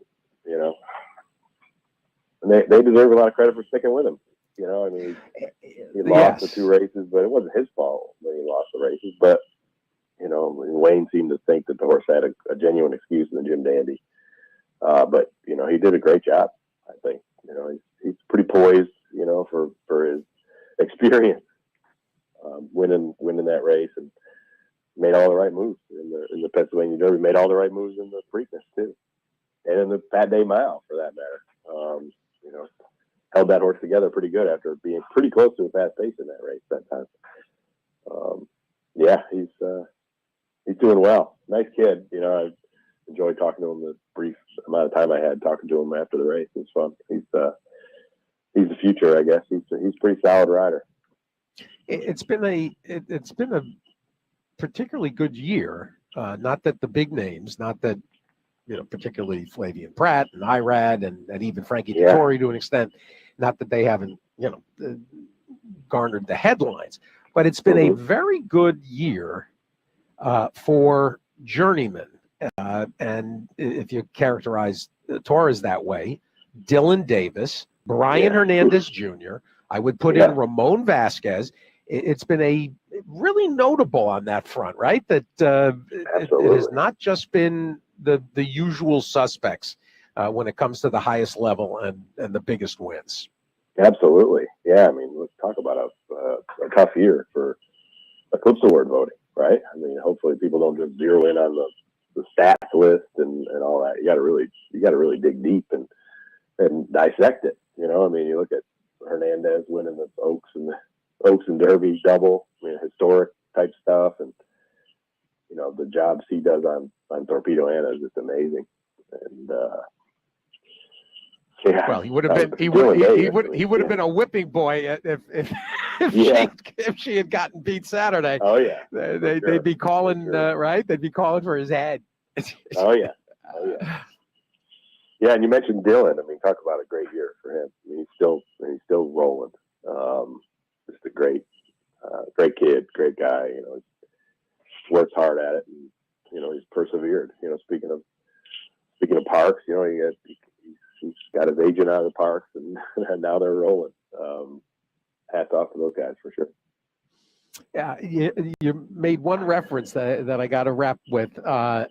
And they deserve a lot of credit for sticking with him. I mean, he lost the 2 races, but it wasn't his fault when he lost the races. But Wayne seemed to think that the horse had a genuine excuse in the Jim Dandy. But he did a great job. I think he's pretty poised. For his experience, winning that race, and made all the right moves in the Pennsylvania Derby. Made all the right moves in the Preakness too, and in the Fat Day Mile for that matter. held that horse together pretty good after being pretty close to a fast pace in that race that time. Yeah, he's doing well. Nice kid. You know, I enjoyed talking to him the brief amount of time I had talking to him after the race. It was fun. He's the future, I guess. He's a pretty solid rider. It's been a particularly good year. Not that the big names, not that, you know, particularly Flavian Pratt and Irad and even Frankie Dettori to an extent, not that they haven't, you know, garnered the headlines, but it's been a very good year for journeymen. And if you characterize Torres that way, Dylan Davis, Brian Hernandez Jr., I would put in Ramon Vasquez. It's been a really notable on that front, right? That it has not just been the usual suspects when it comes to the highest level and the biggest wins. Absolutely. Yeah, I mean, let's talk about a tough year for Eclipse Award voting, right? I mean, hopefully people don't just zero in on the stats list and all that. You got to really dig deep and dissect it. You know, I mean, you look at Hernandez winning the Oaks and Derby double, I mean, historic type stuff, and you know the jobs he does on Torpedo Anna is just amazing. And well, he would have been he would have been a whipping boy if she had gotten beat Saturday. Oh yeah, they'd be calling right. They'd be calling for his head. Oh yeah. Yeah, and you mentioned Dylan. I mean, talk about a great year for him. I mean, he's still rolling. Just a great kid, great guy. You know, he works hard at it, and you know, he's persevered. You know, speaking of Parks, you know, he's got his agent out of the Parks, and now they're rolling. Hats off to those guys for sure. Yeah, you made one reference that I got to wrap with the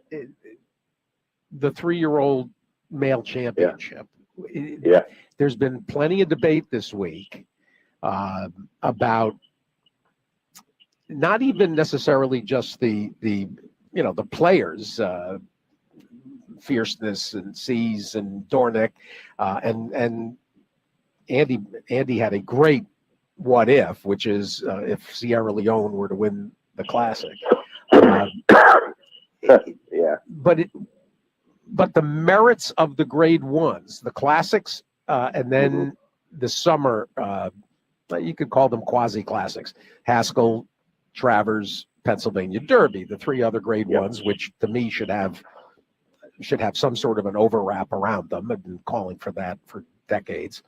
3-year-old male championship. Yeah. There's been plenty of debate this week about not even necessarily just the players, Fierceness and Seas and Dornick, and Andy had a great what if, which is if Sierra Leone were to win the Classic. But the merits of the grade ones, the Classics, and then the summer, you could call them quasi-classics, Haskell, Travers, Pennsylvania Derby, the 3 other grade ones, which to me should have some sort of an overwrap around them. I've been calling for that for decades.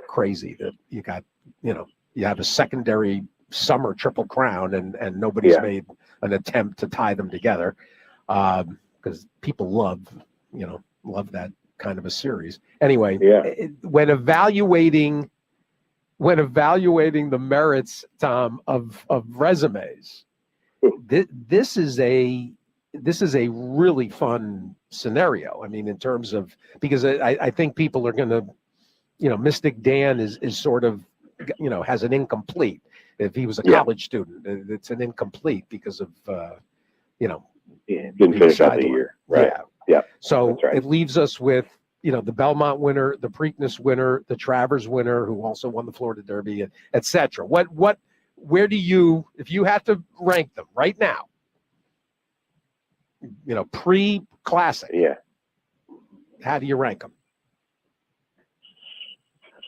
Crazy that you got, you have a secondary summer Triple Crown and nobody's made an attempt to tie them together because people love that kind of a series. Anyway, when evaluating the merits, Tom, of resumes, this is a really fun scenario. I mean, in terms of, because I think people are going to, Mystic Dan is sort of, has an incomplete. If he was a college student, it's an incomplete because of, didn't finish out the year. Right. Yeah. So it leaves us with, the Belmont winner, the Preakness winner, the Travers winner, who also won the Florida Derby, et cetera. Where do you, if you had to rank them right now, pre-Classic, how do you rank them?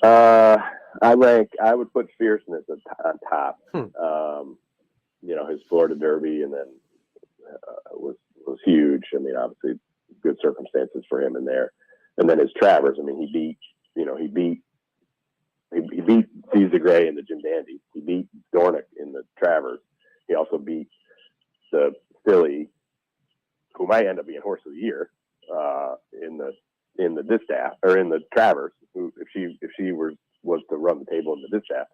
I would put Fierceness on top. His Florida Derby, and then was huge. I mean, obviously good circumstances for him in there. And then his Travers, I mean, he beat Caesar Gray in the Jim Dandy. He beat Dornick in the Travers. He also beat the filly, who might end up being Horse of the Year, in the distaff, or in the Travers, who if she was to run the table in the distaff.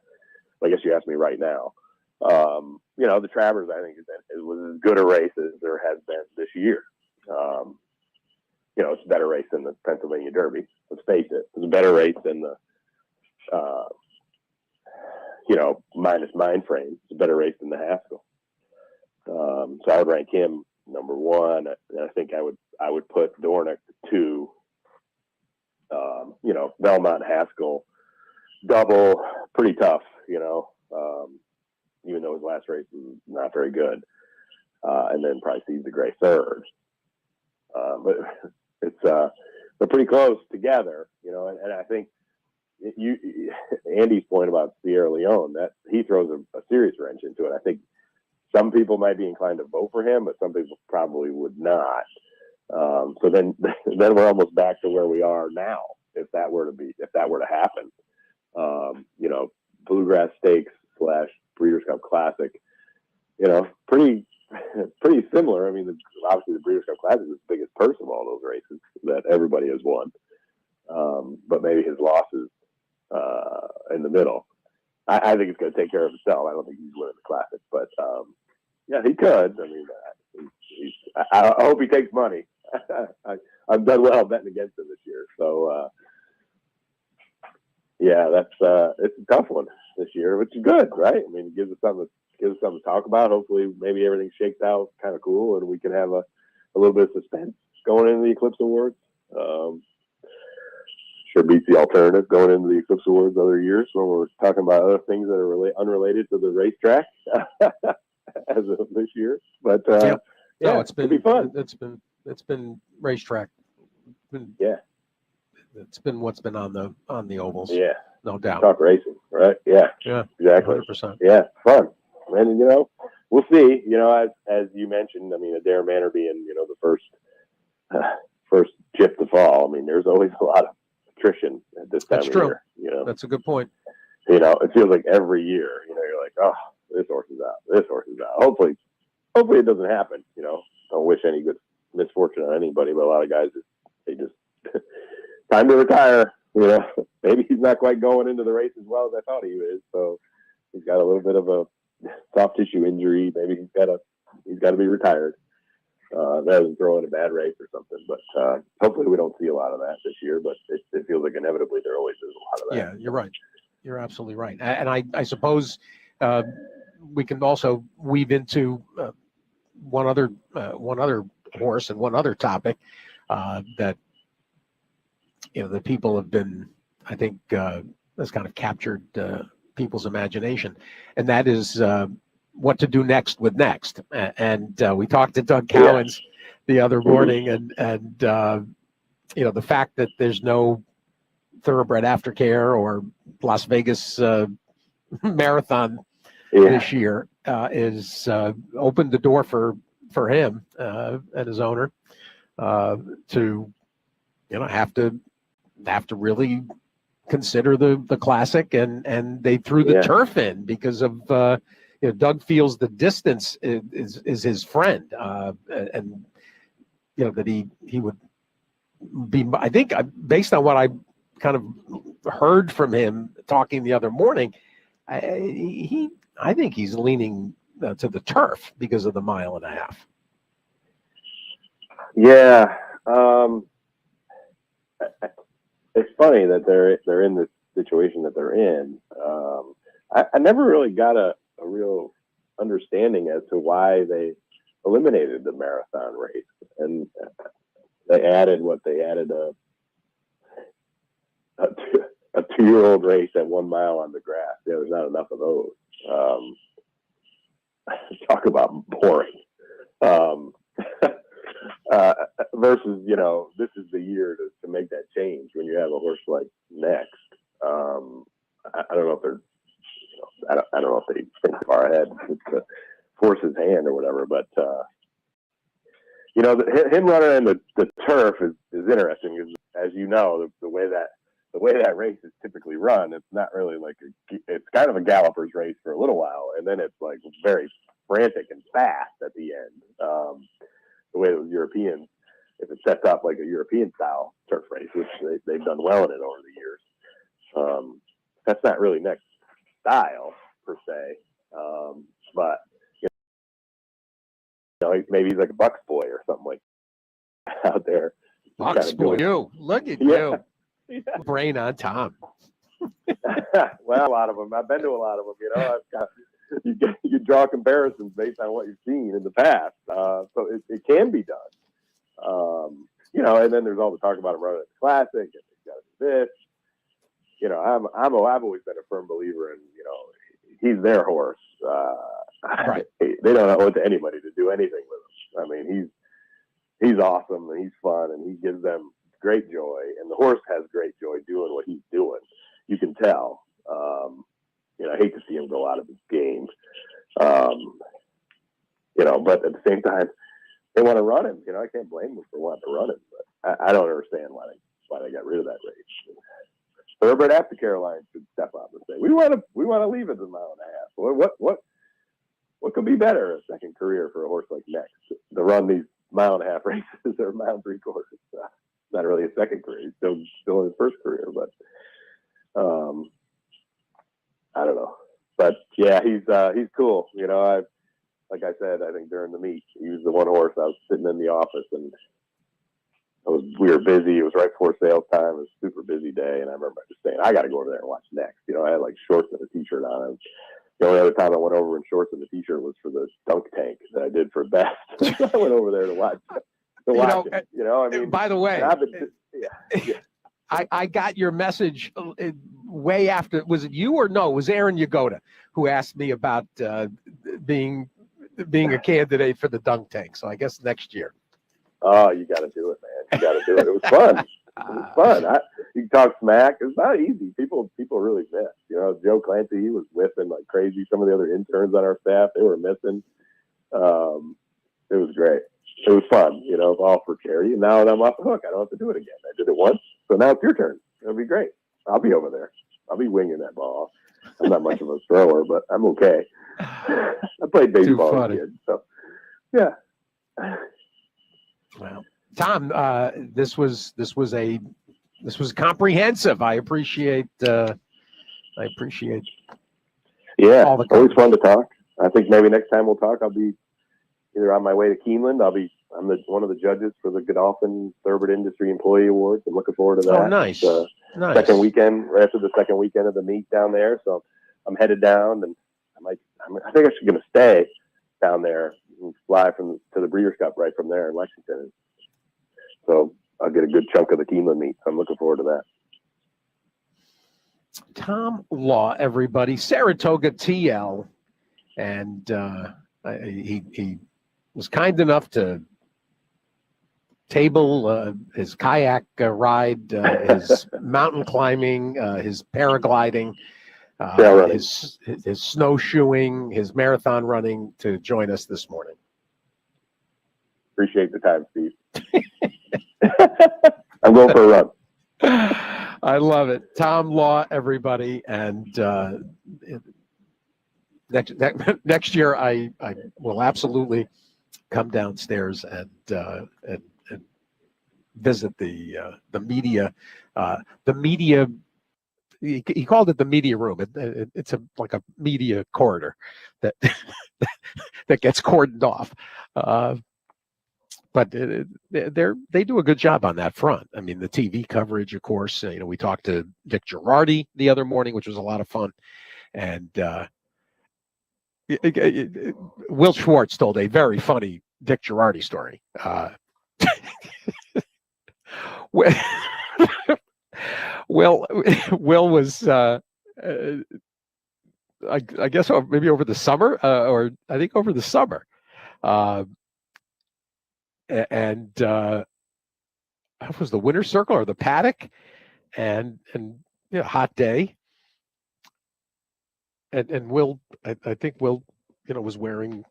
I guess you asked me right now. The Travers, I think, it was as good a race as there has been this year. It's a better race than the Pennsylvania Derby. Let's face it. It's a better race than the, minus mind frame. It's a better race than the Haskell. So I would rank him number 1. And I think I would put Dornick 2. Belmont Haskell double, pretty tough, even though his last race was not very good. And then probably sees the Gray third. But they're pretty close together, and I think Andy's point about Sierra Leone, that he throws a serious wrench into it. I think some people might be inclined to vote for him, but some people probably would not. So then we're almost back to where we are now, if that were to happen. Bluegrass Stakes / Breeders' Cup Classic, pretty similar. I mean, obviously the Breeders' Cup Classic is the biggest purse of all those races that everybody has won. But maybe his losses in the middle. I think it's going to take care of itself. I don't think he's winning the Classic, but yeah, he could. I mean, I hope he takes money. I've done well betting against him this year, so yeah, it's a tough one this year, which is good, right? I mean, it gives us something to talk about. Hopefully, maybe everything shakes out kind of cool, and we can have a little bit of suspense going into the Eclipse Awards. Sure beats the alternative going into the Eclipse Awards other years when we're talking about other things that are unrelated to the racetrack as of this year. But no, it's been fun. It's been racetrack. It's been what's been on the ovals. Yeah, no doubt. Talk racing, right? Yeah, exactly. 100%. Yeah, fun. And we'll see. As you mentioned, I mean, Adair Manor being the first chip to fall. I mean, there's always a lot of attrition at this time of year. That's a good point. It feels like every year, you're like, oh, this horse is out. This horse is out. Hopefully it doesn't happen. Don't wish any good misfortune on anybody, but a lot of guys, they just time to retire. Maybe he's not quite going into the race as well as I thought he is. So he's got a little bit of a soft tissue injury. Maybe he's got to be retired rather than throw in a bad race or something. But hopefully we don't see a lot of that this year. But it feels like inevitably there always is a lot of that. Yeah, you're right. You're absolutely right. And I suppose we can also weave into one other horse and one other topic that the people have been, I think, has kind of captured people's imagination, and that is what to do next with Next. And we talked to Doug Cowens the other morning, and the fact that there's no Thoroughbred Aftercare or Las Vegas Marathon this year is opened the door for him and his owner to have to really consider the Classic, and they threw the turf in because of Doug feels the distance is his friend, and that he would be, I think, based on what I kind of heard from him talking the other morning, I think he's leaning to the turf because of the 1.5 miles. Yeah. It's funny that they're in this situation that they're in. I never really got a real understanding as to why they eliminated the marathon race, and they added a 2-year-old race at 1 mile on the grass. There's not enough of those. Talk about boring. Versus, this is the year to make that change when you have a horse like Next. I don't know if they're, I don't know if they think far ahead to force his hand or whatever, but him running in the turf is interesting. Because, as you know, the way that race is typically run, it's not really it's kind of a galloper's race for a little while, and then it's like very frantic and fast at the end. The way those Europeans, if it's set up like a European style turf race, which they've done well in it over the years. That's not really Next style per se, but maybe he's like a Bucks boy or something like that out there. Bucks boy, look at you, brain on Tom. Well, a lot of them. I've been to a lot of them. You draw comparisons based on what you've seen in the past, so it can be done. And then there's all the talk about him running at the Classic, and he's got to be this. I've always been a firm believer in, he's their horse. Right. They don't owe it to anybody to do anything with him. I mean, he's awesome and he's fun and he gives them great joy, and the horse has great joy doing what he's doing. You can tell. I hate to see him go out of his game. But at the same time, they want to run him. I can't blame them for wanting to run him, but I don't understand why they got rid of that race. Herbert after Caroline should step up and say, we want to leave it at a mile and a half. What could be better a second career for a horse like Next to run these mile and a half races or mile and 3/4? Not really a second career. He's still in his first career, but I don't know. But yeah, he's cool. Like I said, I think during the meet, he was the one horse. I was sitting in the office and we were busy. It was right before sales time. It was a super busy day, and I remember just saying, I got to go over there and watch Next. I had like shorts and a t-shirt on. The only other time I went over in shorts and a t-shirt was for the dunk tank that I did for Best. I went over there to watch. By the way, I got your message way after. Was it you or no? It was Aaron Yagoda who asked me about being a candidate for the dunk tank. So I guess next year. Oh, you got to do it, man. You got to do it. It was fun. It was fun. You talk smack. It's not easy. People really miss. Joe Clancy, he was whipping like crazy. Some of the other interns on our staff, they were missing. It was great. It was fun. All for charity. And now I'm off the hook. I don't have to do it again. I did it once, so now it's your turn. It'll be great. I'll be over there. I'll be winging that ball. I'm not much of a thrower, but I'm okay. I played baseball as a kid, so yeah. Well, Tom, this was comprehensive. I appreciate. Yeah, always fun to talk. I think maybe next time we'll talk, I'll be either on my way to Keeneland. I'm one of the judges for the Godolphin Thoroughbred Industry Employee Awards. I'm looking forward to that. Oh, nice. Nice. Second weekend, right after the second weekend of the meet down there. So I'm headed down, and I think I'm going to stay down there and fly to the Breeders' Cup right from there in Lexington. So I'll get a good chunk of the Keeneland meet. So I'm looking forward to that. Tom Law, everybody, Saratoga TL, and he was kind enough to table his kayak ride, his mountain climbing, his paragliding, his snowshoeing, his marathon running to join us this morning. Appreciate the time, Steve. I'm going for a run. I love it. Tom Law, everybody. And next year, I will absolutely come downstairs and visit the media. The media. He called it the media room. It's like a media corridor that that gets cordoned off. But they do a good job on that front. I mean, the TV coverage, of course. We talked to Dick Girardi the other morning, which was a lot of fun, and Will Schwartz told a very funny Dick Girardi story. Will was I guess maybe over the summer, or I think over the summer. And that was the winner's circle or the paddock, and hot day. And Will, I think Will, was wearing,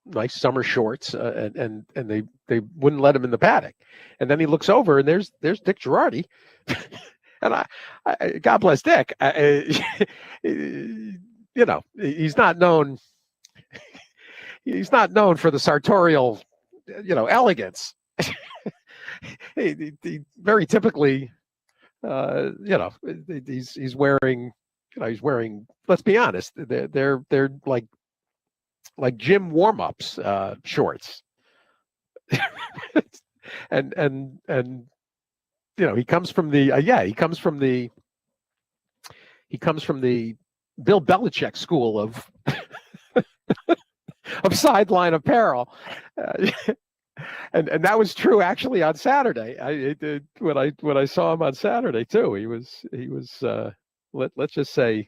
nice summer shorts, and they wouldn't let him in the paddock. And then he looks over, and there's Dick Girardi, and I God bless Dick. He's not known. He's not known for the sartorial, elegance. he very typically, he's wearing. He's wearing. Let's be honest. They're like gym warm-ups shorts. and he comes from the Bill Belichick school of sideline apparel. And that was true actually on Saturday. When I saw him on Saturday too. He was let's just say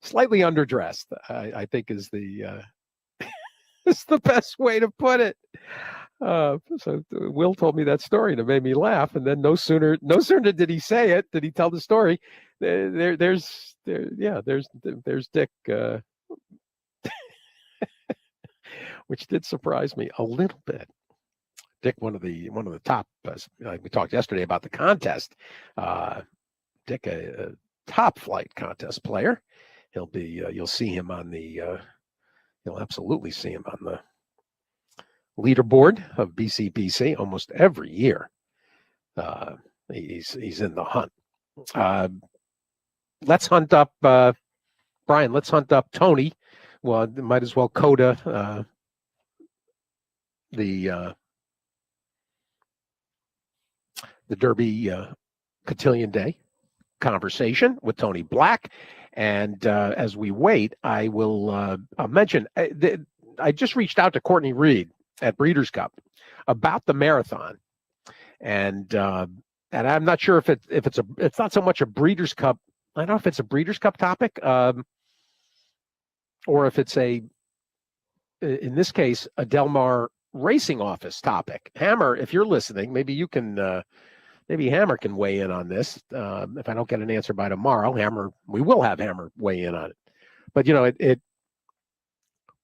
slightly underdressed. I think is the is the best way to put it. So Will told me that story and it made me laugh. And then no sooner did he say it, did he tell the story? There's Dick, which did surprise me a little bit. Dick, one of the top. We talked yesterday about the contest. Dick, a top flight contest player. He'll be. You'll see him on the. You'll absolutely see him on the leaderboard of BCBC almost every year. He's in the hunt. Let's hunt up Brian. Let's hunt up Tony. Well, might as well coda the Derby Cotillion Day conversation with Tony Black. And as we wait, I will mention I just reached out to Courtney Reed at Breeders' Cup about the marathon, and I'm not sure if it's not so much a Breeders' Cup. I don't know if it's a Breeders' Cup topic, or if it's in this case, a Del Mar Racing Office topic. Hammer, if you're listening, maybe you can. Maybe Hammer can weigh in on this. If I don't get an answer by tomorrow, we will have Hammer weigh in on it. But it.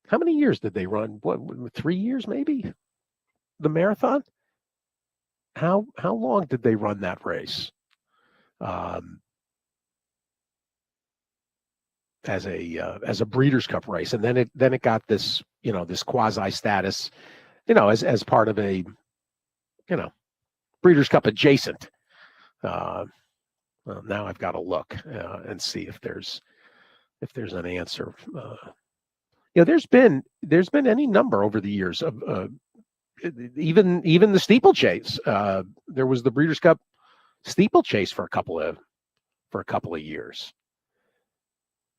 How many years did they run? What, 3 years maybe? The marathon? How long did they run that race? As a Breeders' Cup race, and then it got this this quasi status, as part of a Breeders' Cup adjacent. Well, now I've got to look and see if there's an answer. There's been any number over the years of even the steeplechase. There was the Breeders' Cup steeplechase for a couple of years.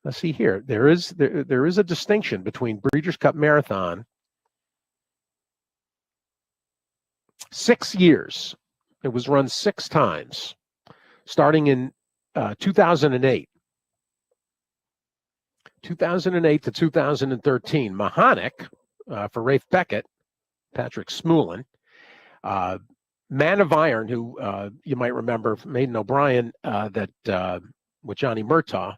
Let's see here. There is a distinction between Breeders' Cup Marathon. 6 years. It was run 6 times, starting in 2008. 2008 to 2013. Mahonic for Rafe Beckett, Patrick Smoolin. Man of Iron, who you might remember from Maiden O'Brien, that with Johnny Murtaugh.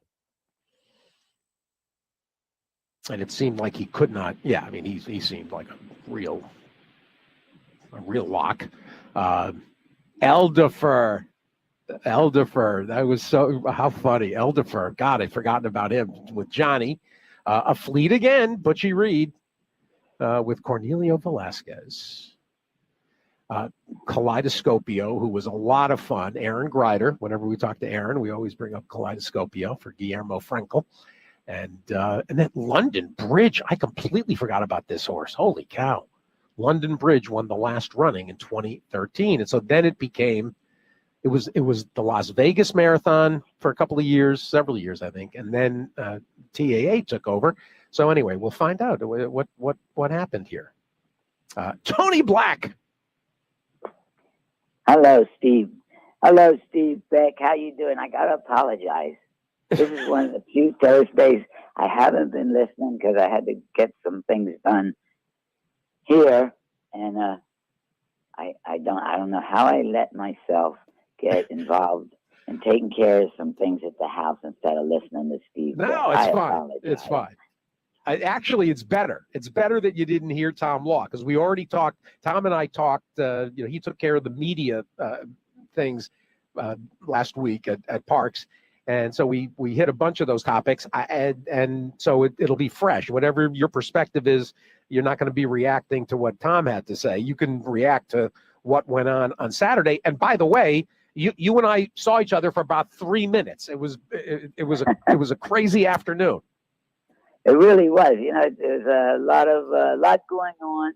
And it seemed like he could not. Yeah, I mean, he seemed like a real lock. Eldefer. That was how funny. Eldefer. God, I'd forgotten about him with Johnny. A fleet again, Butchie Reed with Cornelio Velasquez. Kaleidoscopio, who was a lot of fun. Aaron Greider. Whenever we talk to Aaron, we always bring up Kaleidoscopio for Guillermo Frankel. And then London Bridge. I completely forgot about this horse. Holy cow. London Bridge won the last running in 2013. And so then it was the Las Vegas Marathon for a couple of years, several years, I think. And then TAA took over. So anyway, we'll find out what happened here. Tony Black. Hello, Steve. Hello, Steve Byk. How you doing? I got to apologize. This is one of the few Thursdays I haven't been listening because I had to get some things done here, and I don't know how I let myself get involved in taking care of some things at the house instead of listening to Steve. No, it's fine. It's fine. Actually, it's better. It's better that you didn't hear Tom Law because we already talked. Tom and I talked. He took care of the media things last week at Parks. And so we hit a bunch of those topics, and so it'll be fresh. Whatever your perspective is, you're not going to be reacting to what Tom had to say. You can react to what went on Saturday. And by the way, you and I saw each other for about 3 minutes. It was a crazy afternoon. It really was. There's a lot going on.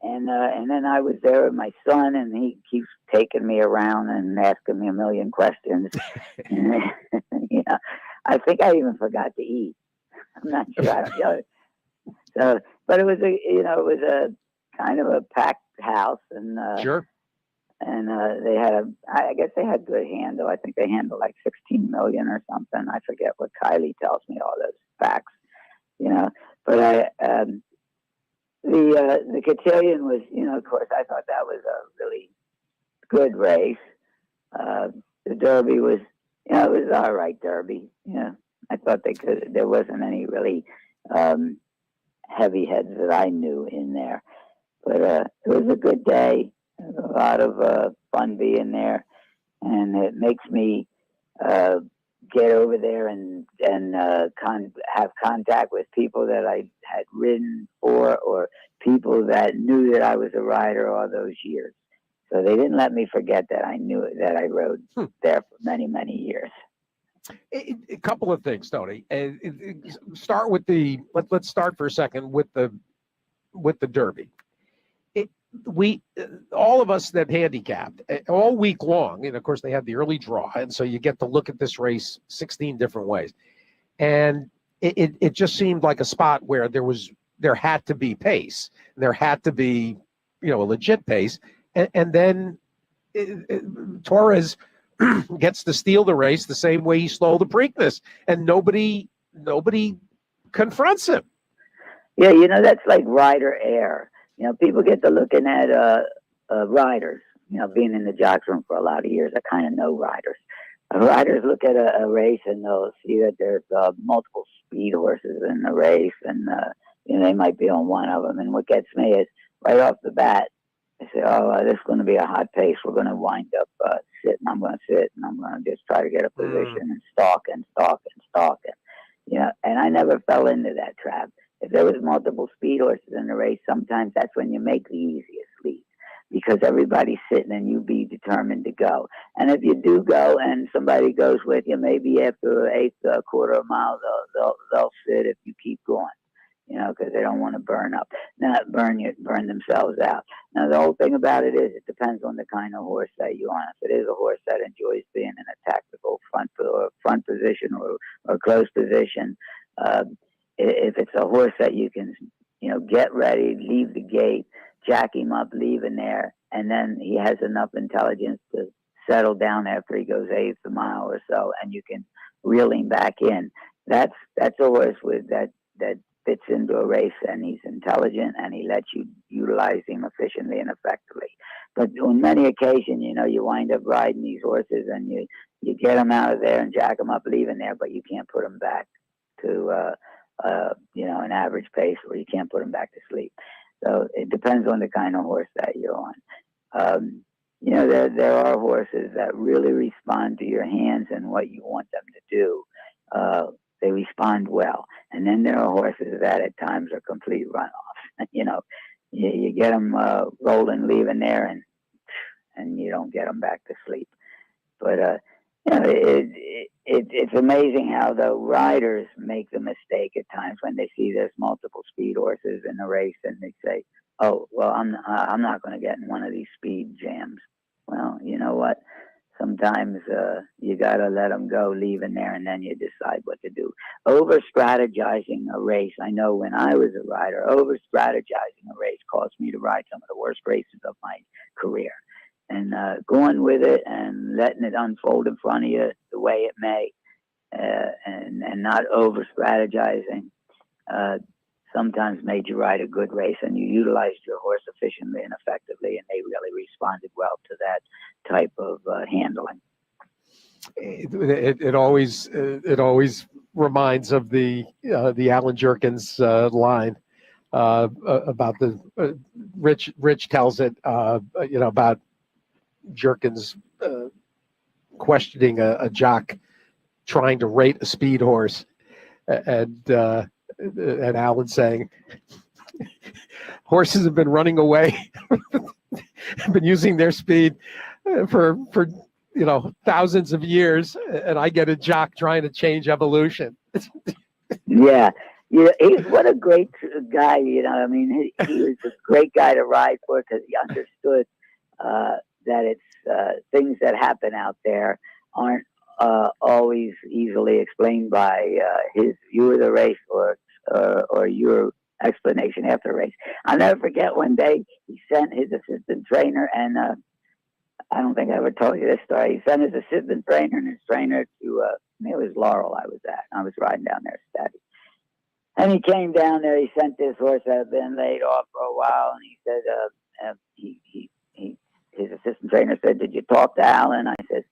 And then I was there with my son, and he keeps taking me around and asking me a million questions. I think I even forgot to eat. I'm not sure. So, but it was kind of a packed house, and sure. And they had I guess they had good handle. I think they handled like 16 million or something. I forget what Kylie tells me all those facts, But the cotillion was, of course, I thought that was a really good race. The Derby was, it was all right Derby. I thought there wasn't any really heavy heads that I knew in there, but it was a good day. There's a lot of fun being there, and it makes me get over there and have contact with people that I had ridden for, or people that knew that I was a rider all those years. So they didn't let me forget that I knew that I rode there for many, many years. A couple of things, Tony. Start with let's start for a second with the Derby. All of us that handicapped all week long, and of course they had the early draw, and so you get to look at this race 16 different ways, and it just seemed like a spot where there had to be pace, there had to be a legit pace, and then Torres gets to steal the race the same way he stole the Preakness, and nobody confronts him. Yeah, that's like rider air. People get to looking at riders. Being in the jocks room for a lot of years, I kind of know riders. Riders look at a race and they'll see that there's multiple speed horses in the race, and they might be on one of them. And what gets me is right off the bat, I say, this is going to be a hot pace. We're going to wind up sitting. I'm going to sit, and I'm going to just try to get a position and stalk. And I never fell into that trap. If there was multiple speed horses in the race, sometimes that's when you make the easiest lead, because everybody's sitting and you be determined to go. And if you do go and somebody goes with you, maybe after the eighth quarter of a mile, they'll sit if you keep going, because they don't want to burn themselves out. Now, the whole thing about it is it depends on the kind of horse that you're on. If it is a horse that enjoys being in a tactical front position or close position, if it's a horse that you can, get ready, leave the gate, jack him up, leave him there, and then he has enough intelligence to settle down after he goes eighth a mile or so, and you can reel him back in. That's a horse that fits into a race, and he's intelligent, and he lets you utilize him efficiently and effectively. But on many occasions, you wind up riding these horses, and you get them out of there and jack them up, leave him there, but you can't put them back to an average pace, where you can't put them back to sleep. So it depends on the kind of horse that you're on. There are horses that really respond to your hands and what you want them to do. They respond well. And then there are horses that at times are complete runoffs. You get them rolling, leaving there, and you don't get them back to sleep. But it's amazing how the riders make the mistake at times when they see there's multiple speed horses in a race, and they say, "Oh, well, I'm not going to get in one of these speed jams." Well, you know what? Sometimes you got to let them go, leave in there, and then you decide what to do. Over-strategizing a race. I know when I was a rider, over-strategizing a race caused me to ride some of the worst races of my career. And going with it and letting it unfold in front of you the way it may, and not over-strategizing, sometimes made you ride a good race, and you utilized your horse efficiently and effectively, and they really responded well to that type of handling. It always reminds of the Alan Jerkins line about the Rich tells it about Jerkins questioning a jock trying to rate a speed horse, and Alan saying, horses have been running away, have been using their speed for thousands of years, and I get a jock trying to change evolution. Yeah, what a great guy. He was a great guy to ride for, because he understood that it's things that happen out there aren't always easily explained by his view of the race or your explanation after the race. I'll never forget one day he sent his assistant trainer, and I don't think I ever told you this story. He sent his assistant trainer and his trainer to, it was Laurel I was at. I was riding down there steady. And he came down there. He sent this horse that had been laid off for a while, and he said, his assistant trainer said, "Did you talk to Alan?" I said,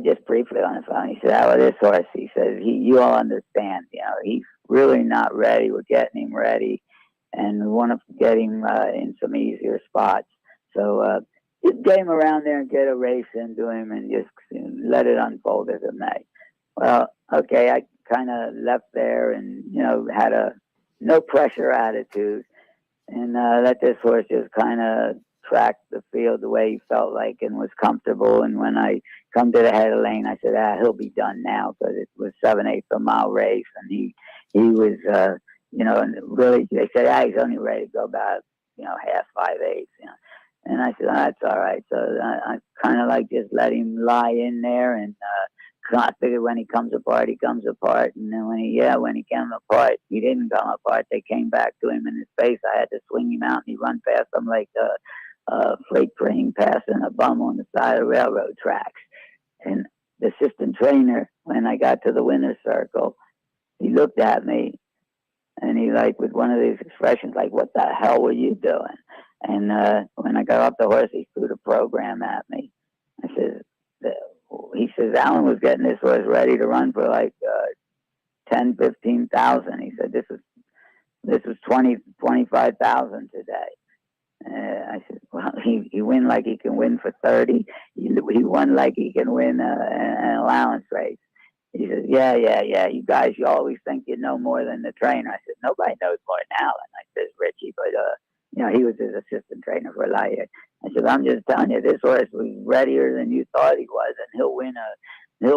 just briefly on the phone. He said, "Oh, this horse," he says, "you all understand, he's really not ready. We're getting him ready, and we want to get him in some easier spots. So just get him around there and get a race into him and just let it unfold as it may." Well, okay, I kind of left there and, had a no pressure attitude and let this horse just kind of track the field the way he felt like and was comfortable. And when I come to the head of the lane, I said, he'll be done now, because it was 7/8 of a mile race. And he was, and really, they said, he's only ready to go about, half 5/8, And I said, that's all right. So I kind of like just let him lie in there, and I figured when he comes apart, he comes apart. And then when he came apart, he didn't come apart. They came back to him in his face. I had to swing him out, and he run past them like a freight train passing a bum on the side of railroad tracks. And the assistant trainer, when I got to the winner's circle, he looked at me, and he, like, with one of these expressions, like, "What the hell were you doing?" And when I got off the horse, he threw the program at me. He says, "Alan was getting this horse ready to run for like 10, 15,000. He said, this was 20, 25,000 today." I said, "Well, he win like he can win for 30. He won like he can win an allowance race." He says, yeah. You guys, you always think you know more than the trainer." I said, "Nobody knows more than Alan." I said, "Richie, but he was his assistant trainer for a lot of years." I said, "I'm just telling you, this horse was readier than you thought he was, and he'll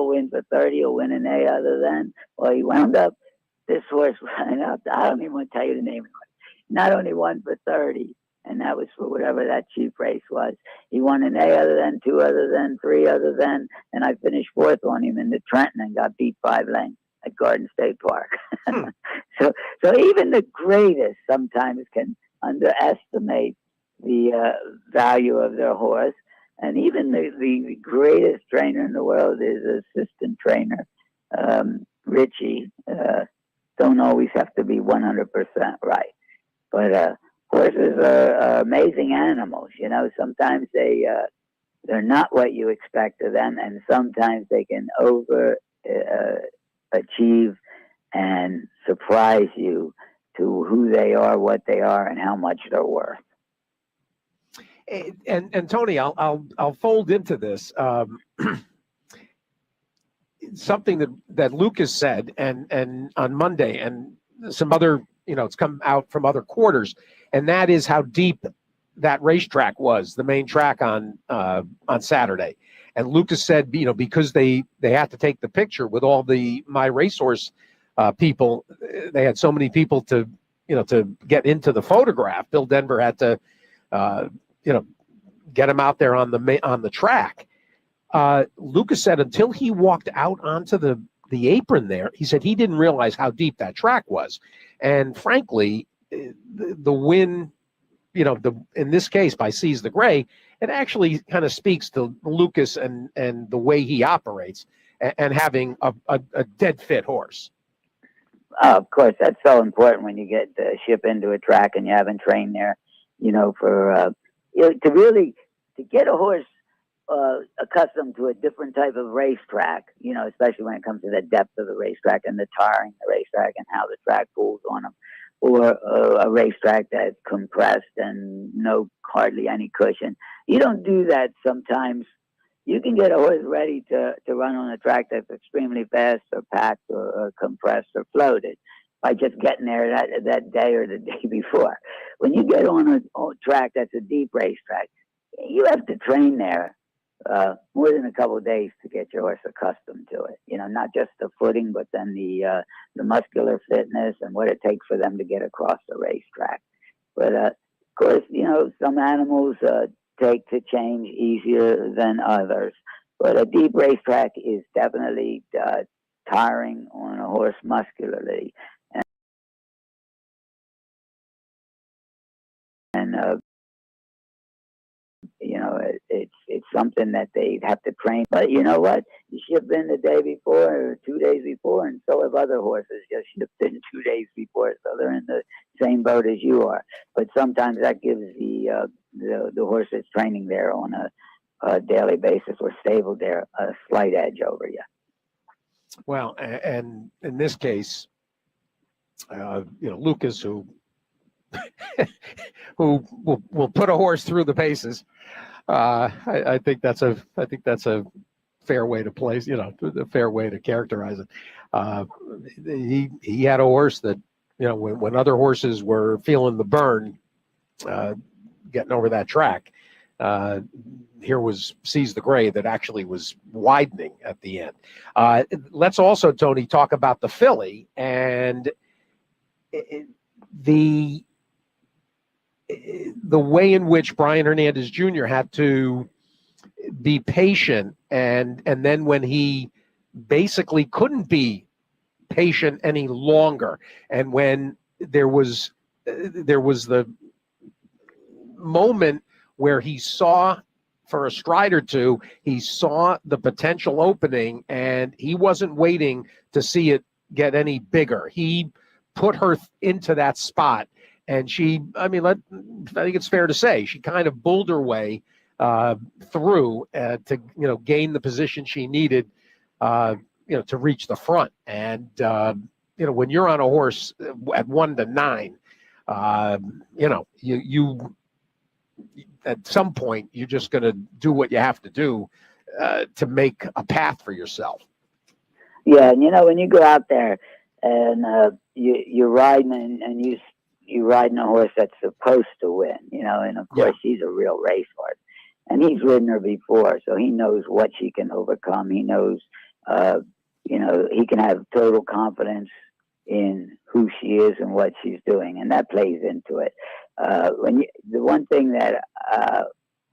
win for 30. He'll win an A other than." Well, he wound up. This horse wound up. I don't even want to tell you the name of it. Not only won for 30, and that was for whatever that cheap race was. He won an A other than, 2 other than, 3 other than, and I finished 4th on him in the Trenton and got beat 5 lengths at Garden State Park. So even the greatest sometimes can underestimate the value of their horse. And even the greatest trainer in the world is assistant trainer. Richie don't always have to be 100% right. But horses are amazing animals. Sometimes they're not what you expect of them, and sometimes they can achieve and surprise you to who they are, what they are, and how much they're worth. And Tony, I'll fold into this something that Lucas said, and on Monday, and some other, it's come out from other quarters, and that is how deep that racetrack was, the main track on Saturday. And Lucas said, because they had to take the picture with all the My Racehorse people, they had so many people to get into the photograph. Bill Denver had to get him out there on the track. Lucas said until he walked out onto the apron there, he said he didn't realize how deep that track was. And frankly, the win, in this case by Seize the Gray, it actually kind of speaks to Lucas and the way he operates and having a dead fit horse. Of course, that's so important when you get the ship into a track and you haven't trained there, for to get a horse accustomed to a different type of racetrack, especially when it comes to the depth of the racetrack and the tiring of the racetrack and how the track pulls on them, or a racetrack that's compressed and hardly any cushion. You don't do that sometimes. You can get a horse ready to run on a track that's extremely fast or packed or compressed or floated by just getting there that day or the day before. When you get on a track that's a deep racetrack, you have to train there more than a couple of days to get your horse accustomed to it. Not just the footing, but then the muscular fitness and what it takes for them to get across the racetrack. But of course, some animals take to change easier than others. But a deep racetrack is definitely tiring on a horse muscularly. you know, it's something that they have to train. But you know what? You shipped in the day before or 2 days before, and so have other horses just shipped in 2 days before, so they're in the same boat as you are. But sometimes that gives the horse that's training there on a daily basis or stable there a slight edge over you. Well, and in this case, you know, Lucas, who who will put a horse through the paces. I think that's a fair way to place, you know, a fair way to characterize it. He had a horse that, you know, when other horses were feeling the burn, getting over that track, here was Seize the Gray that actually was widening at the end. Let's also, Tony, talk about the filly and the way in which Brian Hernandez Jr. had to be patient, and then when he basically couldn't be patient any longer, and when there was the moment where he saw, for a stride or two, he saw the potential opening, and he wasn't waiting to see it get any bigger. He put her into that spot, and she, I mean, I think it's fair to say, she kind of bulled her way through to, you know, gain the position she needed, you know, to reach the front. And, you know, when you're on a horse at 1-9, you know, you at some point, you're just going to do what you have to do to make a path for yourself. Yeah, and you know, when you go out there and you're riding and you're riding a horse that's supposed to win, you know, and of course she's a real racehorse, and he's ridden her before, so he knows what she can overcome. He knows, you know, he can have total confidence in who she is and what she's doing, and that plays into it. The one thing that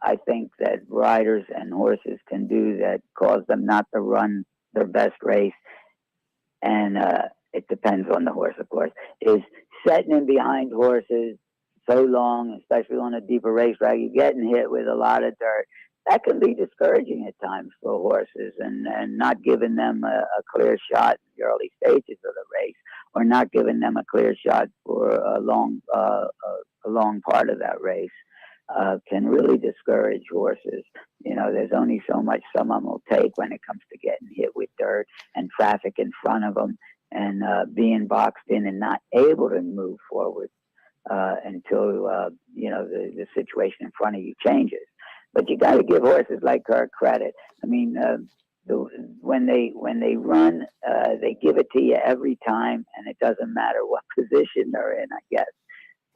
I think that riders and horses can do that cause them not to run their best race, and it depends on the horse, of course, is setting in behind horses so long, especially on a deeper racetrack. You're getting hit with a lot of dirt. That can be discouraging at times for horses, and not giving them a clear shot in the early stages of the race, or not giving them a clear shot for a long part of that race can really discourage horses. You know, there's only so much some of them will take when it comes to getting hit with dirt and traffic in front of them, and being boxed in and not able to move forward until you know, the situation in front of you changes. But you got to give horses like her credit. I mean, when they run, they give it to you every time, and it doesn't matter what position they're in, I guess,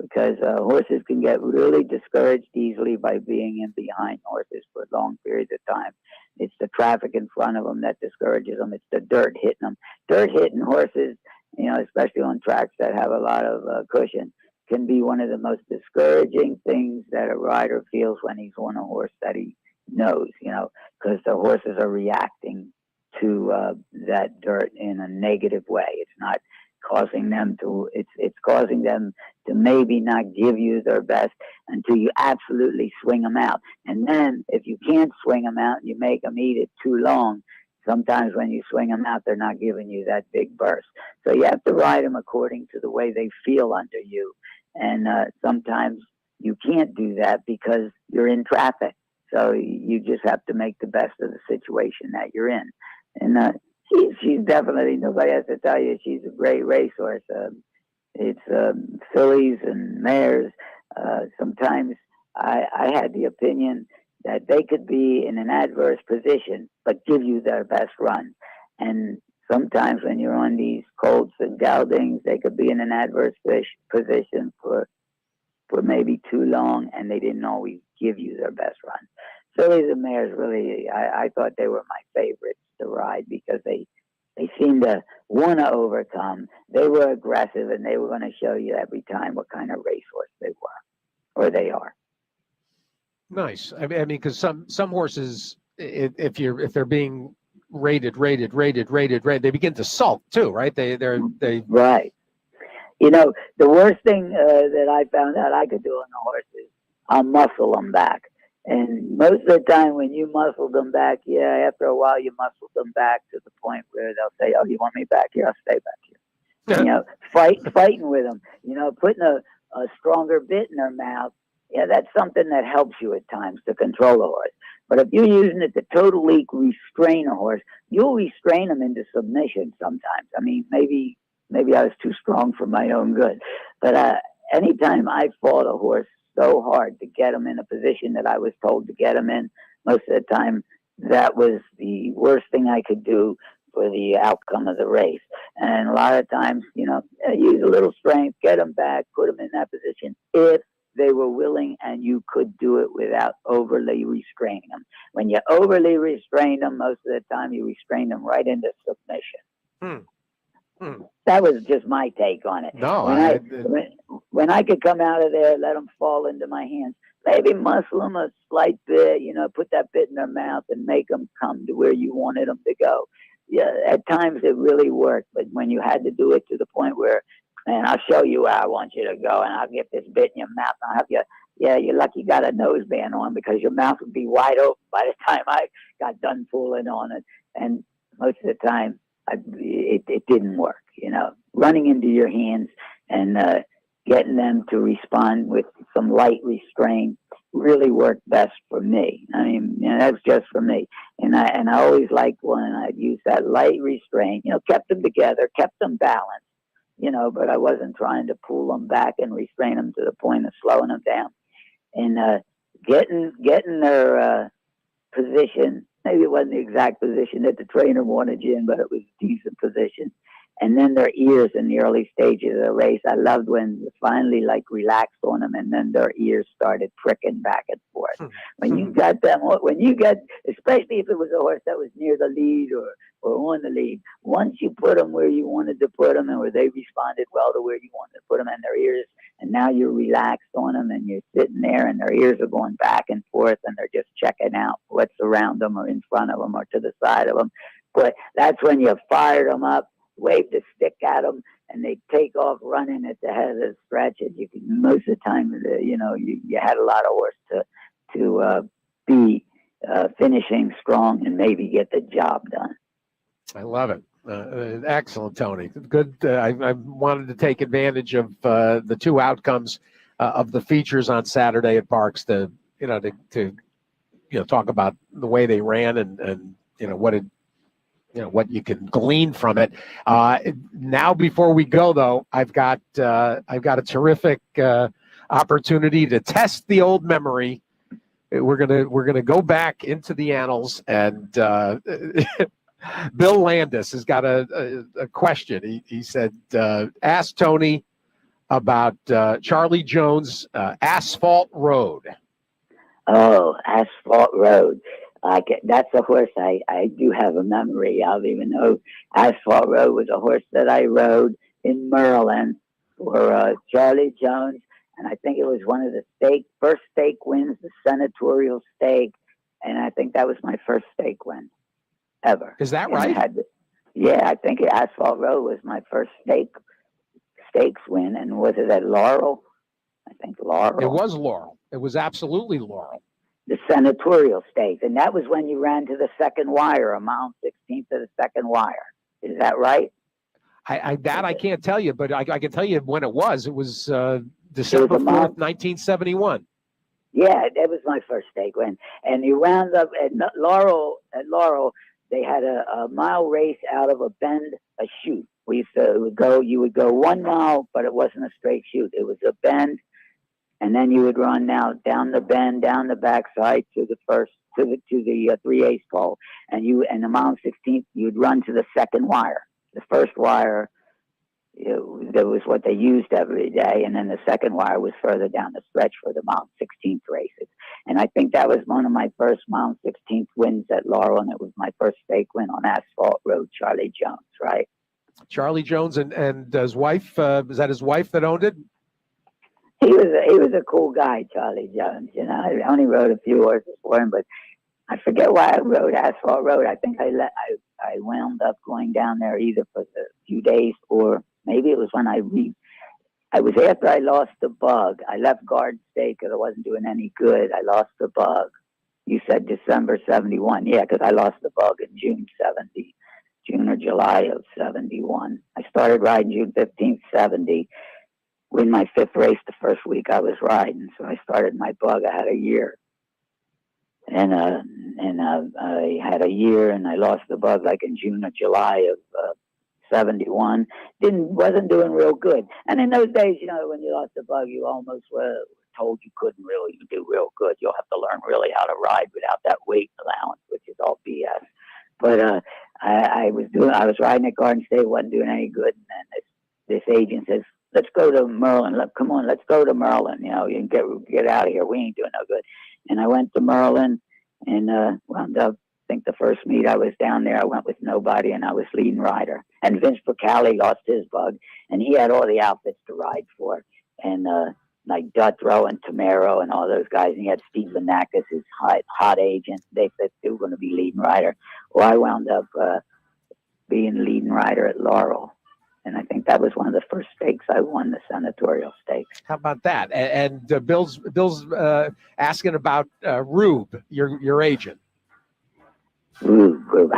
because horses can get really discouraged easily by being in behind horses for long periods of time. It's the traffic in front of them that discourages them. It's the dirt hitting them. Dirt hitting horses, you know, especially on tracks that have a lot of cushion, can be one of the most discouraging things that a rider feels when he's on a horse that he knows, you know, because the horses are reacting to that dirt in a negative way. It's not causing them to, it's causing them to maybe not give you their best until you absolutely swing them out. And then if you can't swing them out and you make them eat it too long, sometimes when you swing them out, they're not giving you that big burst. So you have to ride them according to the way they feel under you. And sometimes you can't do that because you're in traffic. So you just have to make the best of the situation that you're in. And she's definitely, nobody has to tell you, she's a great racehorse. It's fillies and mares. Sometimes I had the opinion that they could be in an adverse position, but give you their best run. And sometimes when you're on these colts and geldings, they could be in an adverse position for maybe too long, and they didn't always give you their best run. Fillies and mares, really, I thought they were my favorites to ride because they seemed to want to overcome. They were aggressive, and they were going to show you every time what kind of racehorse they were, or they are. Nice. I mean, because some horses, if they're being rated, they begin to sulk too, right? They right. You know, the worst thing that I found out I could do on a horse I'll muscle them back. And most of the time when you muscle them back, yeah, after a while you muscle them back to the point where they'll say, oh, you want me back here? I'll stay back here. You know, fighting with them, you know, putting a stronger bit in their mouth. Yeah, that's something that helps you at times to control a horse. But if you're using it to totally restrain a horse, you'll restrain them into submission sometimes. I mean, maybe I was too strong for my own good. But anytime I fought a horse so hard to get him in a position that I was told to get him in, most of the time that was the worst thing I could do for the outcome of the race. And a lot of times, you know, use a little strength, get them back, put them in that position if they were willing and you could do it without overly restraining them. When you overly restrain them, most of the time you restrain them right into submission. That was just my take on it. No, when I could come out of there, let them fall into my hands, maybe muscle them a slight bit, you know, put that bit in their mouth and make them come to where you wanted them to go. Yeah, at times it really worked, but when you had to do it to the point where, man, I'll show you where I want you to go, and I'll get this bit in your mouth. I'll have you, yeah, you're lucky you got a noseband on because your mouth would be wide open by the time I got done fooling on it. And most of the time, it didn't work, you know. Running into your hands and getting them to respond with some light restraint really worked best for me. I mean, you know, that's just for me. And I always liked when I'd use that light restraint, you know, kept them together, kept them balanced, you know, but I wasn't trying to pull them back and restrain them to the point of slowing them down. And getting their position, maybe it wasn't the exact position that the trainer wanted you in, but it was a decent position. And then their ears in the early stages of the race, I loved when you finally like relaxed on them and then their ears started pricking back and forth. When you got them, especially if it was a horse that was near the lead or on the lead, once you put them where you wanted to put them and where they responded well to where you wanted to put them in their ears, and now you're relaxed on them and you're sitting there and their ears are going back and forth and they're just checking out what's around them or in front of them or to the side of them. But that's when you fired them up, wave the stick at them, and they take off running at the head of the stretch. And you can, most of the time, you know, you had a lot of horse to be finishing strong and maybe get the job done. I love it. Excellent, Tony. Good. I wanted to take advantage of the two outcomes of the features on Saturday at Parks to talk about the way they ran and what you can glean from it. Now, before we go though, I've got a terrific opportunity to test the old memory. We're gonna go back into the annals, and Bill Landis has got a question. He said, ask Tony about Charlie Jones' Asphalt Road. Oh, Asphalt Road. That's a horse I do have a memory of, even though Asphalt Road was a horse that I rode in Maryland for Charlie Jones. And I think it was one of the first stake wins, the senatorial stake. And I think that was my first stake win ever. Is that right? Yeah, I think Asphalt Road was my first stakes win. And was it at Laurel? I think Laurel. It was Laurel. It was absolutely Laurel. The senatorial stakes. And that was when you ran to the second wire, a mile 16th to the second wire. Is that right? I can't tell you, but I can tell you when it was. It was December 4th, 1971. Yeah, that was my first stake win. And you wound up at Laurel. At Laurel, they had a mile race out of a bend, a chute. You would go 1 mile, but it wasn't a straight chute. It was a bend. And then you would run now down the bend, down the backside to the 3/8 pole, and the mile 16th you'd run to the second wire. The first wire, that was what they used every day, and then the second wire was further down the stretch for the mile 16th races. And I think that was one of my first mile 16th wins at Laurel, and it was my first stake win on Asphalt Road. Charlie Jones, right? Charlie Jones and his wife. Was that his wife that owned it? He was a cool guy, Charlie Jones. You know, I only rode a few horses for him, but I forget why I rode Asphalt Road. I think I wound up going down there either for a few days or maybe it was when I I was after I lost the bug. I left Garden State because I wasn't doing any good. I lost the bug. You said December 71. Yeah, because I lost the bug in June or July of 71. I started riding June 15th, 70. Win my 5th race the first week I was riding. So I started my bug. I had a year. And I had a year, and I lost the bug like in June or July of 71. Wasn't doing real good. And in those days, when you lost the bug, you almost were told you couldn't really do real good. You'll have to learn really how to ride without that weight allowance, which is all BS. But I was riding at Garden State, wasn't doing any good. And then this agent says, "Let's go to Merlin. Come on, let's go to Merlin. You can get out of here. We ain't doing no good." And I went to Merlin and wound up. I think the first meet I was down there, I went with nobody, and I was leading rider. And Vince Picali lost his bug, and he had all the outfits to ride for. And like Dutrow and Tamero and all those guys. And he had Steve Byk, his hot agent. They said they were going to be leading rider. Well, I wound up being leading rider at Laurel. And I think that was one of the first stakes I won, the senatorial stakes. How about that? And Bill's asking about Rube, your agent. Rube. Who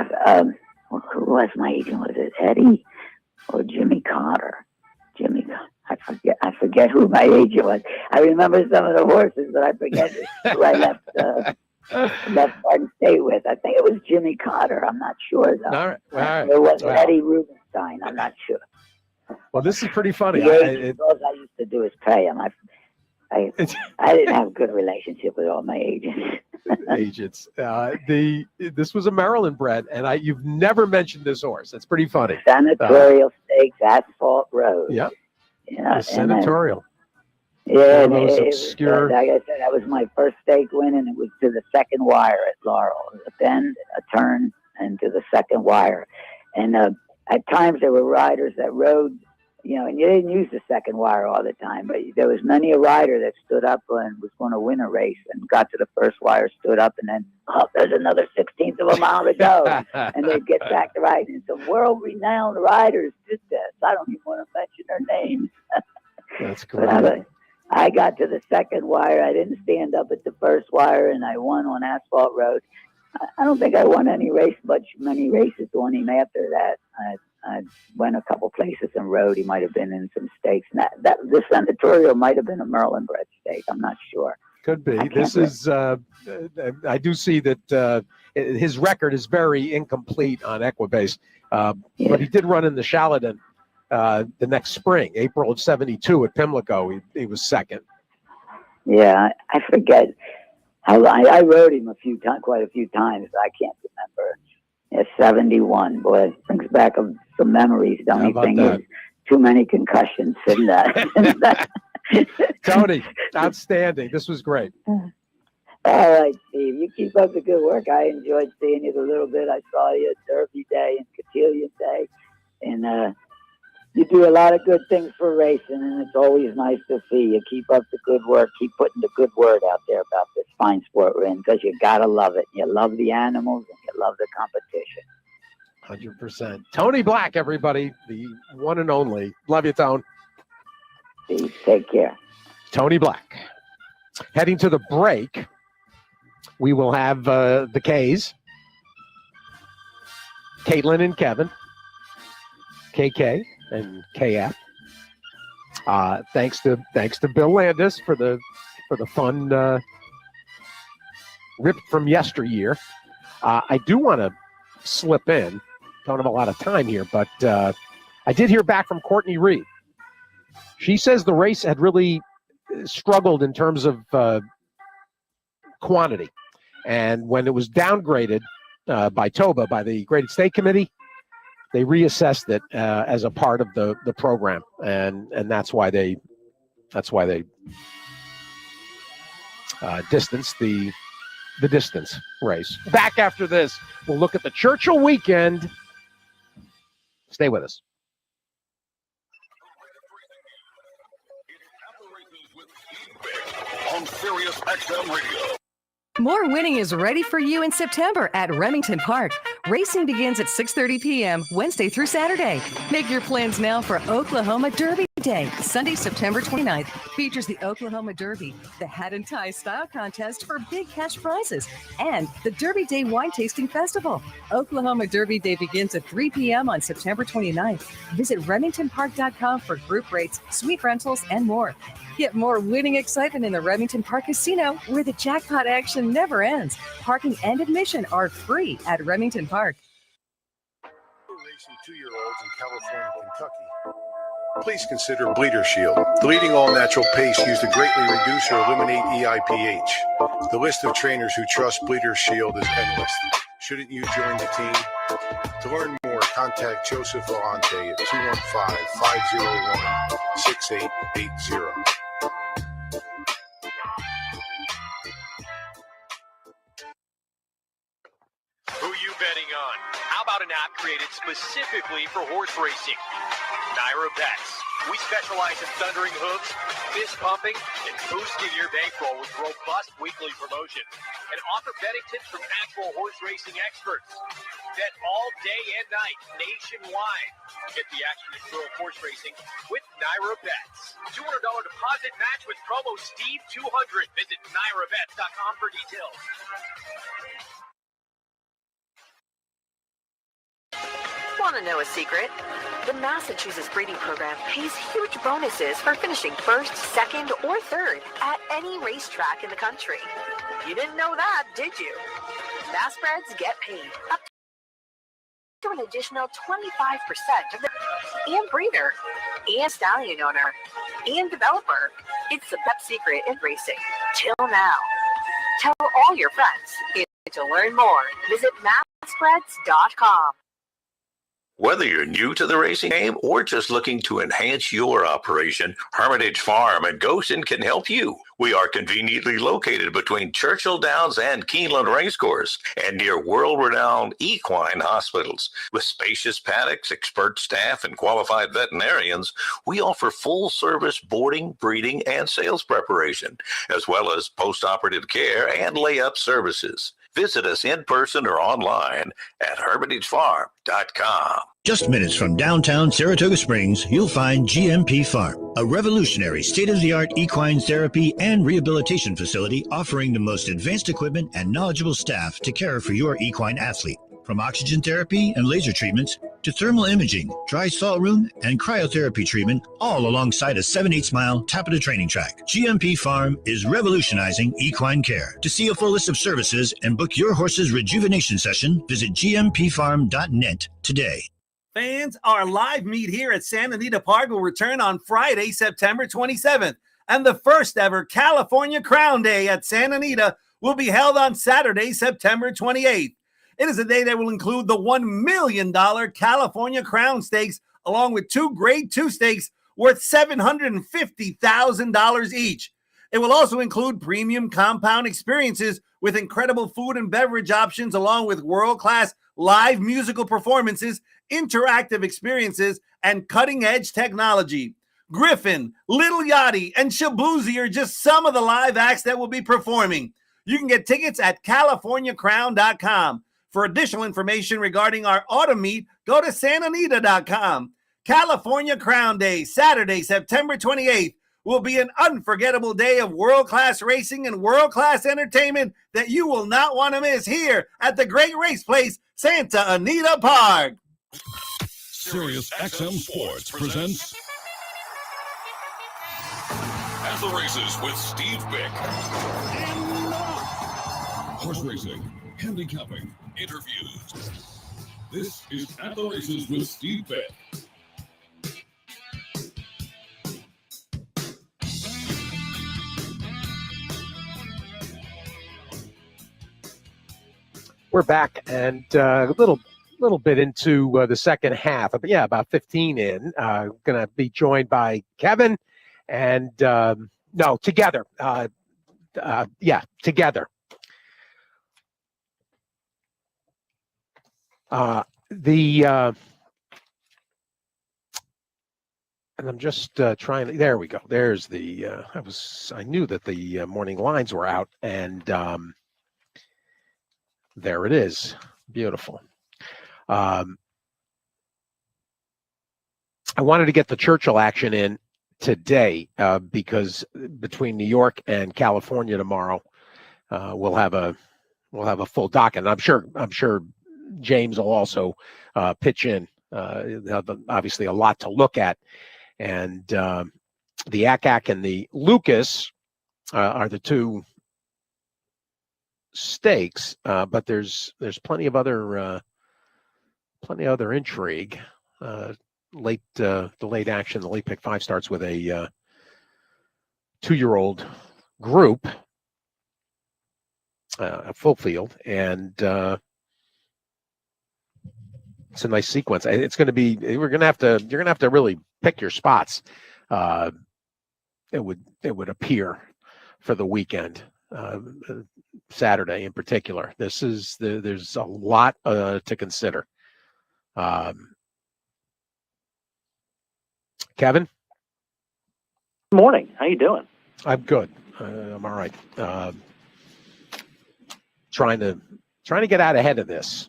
was my agent? Was it Eddie or Jimmy Cotter? I forget who my agent was. I remember some of the horses, but I forget who I left Garden State with. I think it was Jimmy Cotter. I'm not sure though. All right. It was Eddie Rubenstein. I'm not sure. Well, this is pretty funny. All I used to do is pay him. I didn't have a good relationship with all my agents. This was a Maryland bred, and you've never mentioned this horse. That's pretty funny. Senatorial Stakes, Asphalt Road. Yep. The senatorial. Yeah, those obscure. Like I said, that was my first stake win, and it was to the second wire at Laurel. A bend, a turn, and to the second wire. And at times there were riders that rode, and you didn't use the second wire all the time, but there was many a rider that stood up and was going to win a race and got to the first wire, stood up, and then, there's another 16th of a mile to go. And they'd get back to riding. And some world-renowned riders did this. I don't even want to mention their names. That's great. But I got to the second wire. I didn't stand up at the first wire, and I won on Asphalt Road. I don't think I won many races on him after that. I went a couple places and rode. He might have been in some stakes. And the senatorial might have been a Merlin bred stake. I'm not sure. Could be. This is. I do see that his record is very incomplete on Equibase, but he did run in the Shaladin the next spring, April of '72 at Pimlico. He was second. Yeah, I forget. I rode him quite a few times. I can't remember. Yeah, 71. Boy, it brings back some memories. The only thing is too many concussions in that. Tony, outstanding. This was great. All right, Steve. You keep up the good work. I enjoyed seeing you a little bit. I saw you at Derby Day and Cotillion Day. And you do a lot of good things for racing, and it's always nice to see you. Keep up the good work. Keep putting the good word out there about this fine sport we're in, because you got to love it. You love the animals, and you love the competition. 100%. Tony Black, everybody, the one and only. Love you, Tone. Steve, take care. Tony Black. Heading to the break, we will have the Ks, Caitlin and Kevin, KK and KF. Thanks to Bill Landis for the fun rip from yesteryear. I do want to slip in. Don't have a lot of time here, but I did hear back from Courtney Reed. She says the race had really struggled in terms of quantity, and when it was downgraded by TOBA, by the Graded Stake Committee, they reassessed it as a part of the program, and that's why they distanced the distance race. Back after this, we'll look at the Churchill weekend. Stay with us. On Sirius XM Radio. More winning is ready for you in September at Remington Park. Racing begins at 6:30 p.m. Wednesday through Saturday. Make your plans now for Oklahoma Derby Day, Sunday, September 29th, features the Oklahoma Derby, the Hat and Tie Style Contest for big cash prizes, and the Derby Day Wine Tasting Festival. Oklahoma Derby Day begins at 3 p.m. on September 29th. Visit RemingtonPark.com for group rates, suite rentals, and more. Get more winning excitement in the Remington Park Casino, where the jackpot action never ends. Parking and admission are free at Remington Park. Racing 2-year-olds in California, Kentucky. Please consider Bleeder Shield, the leading all-natural paste used to greatly reduce or eliminate EIPH. The list of trainers who trust Bleeder Shield is endless. Shouldn't you join the team? To learn more, contact Joseph Volante at 215-501-6880. Who you betting on? How about an app created specifically for horse racing? Naira Bets. We specialize in thundering hooves, fist pumping, and boosting your bankroll with robust weekly promotions, and offer betting tips from actual horse racing experts. Bet all day and night, nationwide. Get the action in thrill horse racing with Naira Bets. $200 deposit match with promo Steve200. Visit NairaBets.com for details. Want to know a secret? The Massachusetts breeding program pays huge bonuses for finishing first, second, or third at any racetrack in the country. You didn't know that, did you? Massbreds get paid up to an additional 25% of the and breeder, and stallion owner, and developer. It's the best secret in racing. Till now. Tell all your friends. And to learn more, visit massbreds.com. Whether you're new to the racing game or just looking to enhance your operation, Hermitage Farm and Goshen can help you. We are conveniently located between Churchill Downs and Keeneland Racecourse and near world-renowned equine hospitals. With spacious paddocks, expert staff, and qualified veterinarians, we offer full-service boarding, breeding, and sales preparation, as well as post-operative care and layup services. Visit us in person or online at hermitagefarm.com. Just minutes from downtown Saratoga Springs, you'll find GMP Farm, a revolutionary state-of-the-art equine therapy and rehabilitation facility offering the most advanced equipment and knowledgeable staff to care for your equine athlete. From oxygen therapy and laser treatments to thermal imaging, dry salt room, and cryotherapy treatment, all alongside a 7/8-mile Tapeta training track. GMP Farm is revolutionizing equine care. To see a full list of services and book your horse's rejuvenation session, visit gmpfarm.net today. Fans, our live meet here at Santa Anita Park will return on Friday, September 27th. And the first ever California Crown Day at Santa Anita will be held on Saturday, September 28th. It is a day that will include the $1 million California Crown Stakes, along with 2 Grade 2 stakes worth $750,000 each. It will also include premium compound experiences with incredible food and beverage options, along with world-class live musical performances, interactive experiences, and cutting-edge technology. Griffin, Little Yachty, and Shabuzi are just some of the live acts that will be performing. You can get tickets at CaliforniaCrown.com. For additional information regarding our autumn meet, go to santanita.com. California Crown Day, Saturday, September 28th, will be an unforgettable day of world-class racing and world-class entertainment that you will not want to miss here at the Great Race Place, Santa Anita Park. Sirius XM Sports presents At the Races with Steve Byk. Horse racing, handicapping, interviews. This is At the Races with Steve Byk. We're back and a little bit into the second half, but yeah, about 15 in. Going to be joined by Kevin and together. Together. And I'm just trying. There we go. There's the. I knew that the morning lines were out, and there it is. Beautiful. I wanted to get the Churchill action in today because between New York and California tomorrow, we'll have a full docket. And I'm sure James will also pitch in. Obviously, a lot to look at, and the ACAC and the Lucas are the two stakes, but there's plenty of other intrigue. The late action, the late pick 5 starts with a 2-year-old group, a full field, and it's a nice sequence. It's going to be. You're going to have to really pick your spots. It would appear for the weekend, Saturday in particular. There's a lot to consider. Kevin? Good morning. How you doing? I'm good. I'm all right. Trying to get out ahead of this.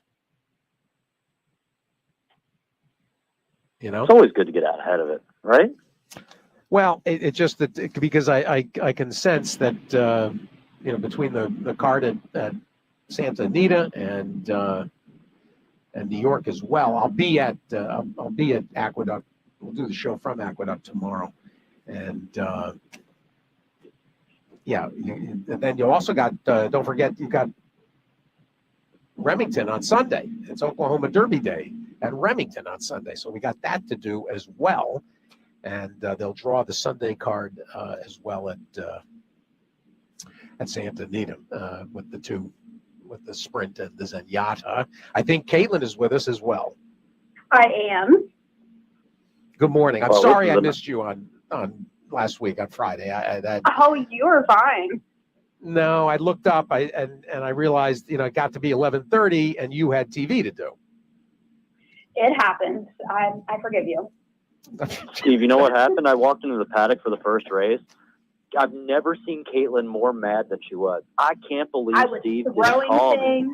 You know, it's always good to get out ahead of it, right? Well, it just that because I can sense that between the card at Santa Anita and New York as well. I'll be at Aqueduct. We'll do the show from Aqueduct tomorrow, and and then you also got don't forget you've got Remington on Sunday. It's Oklahoma Derby Day at Remington on Sunday, so we got that to do as well. And they'll draw the Sunday card as well at Santa Anita with the Sprint and the Zenyatta. I think Caitlin is with us as well. I am. Good morning. I'm sorry I missed you on last week on Friday. You were fine. No, I looked up and I realized it got to be 11:30 and you had TV to do. It happens. I forgive you. Steve, you know what happened? I walked into the paddock for the first race. I've never seen Caitlin more mad than she was. I can't believe Steve didn't call me.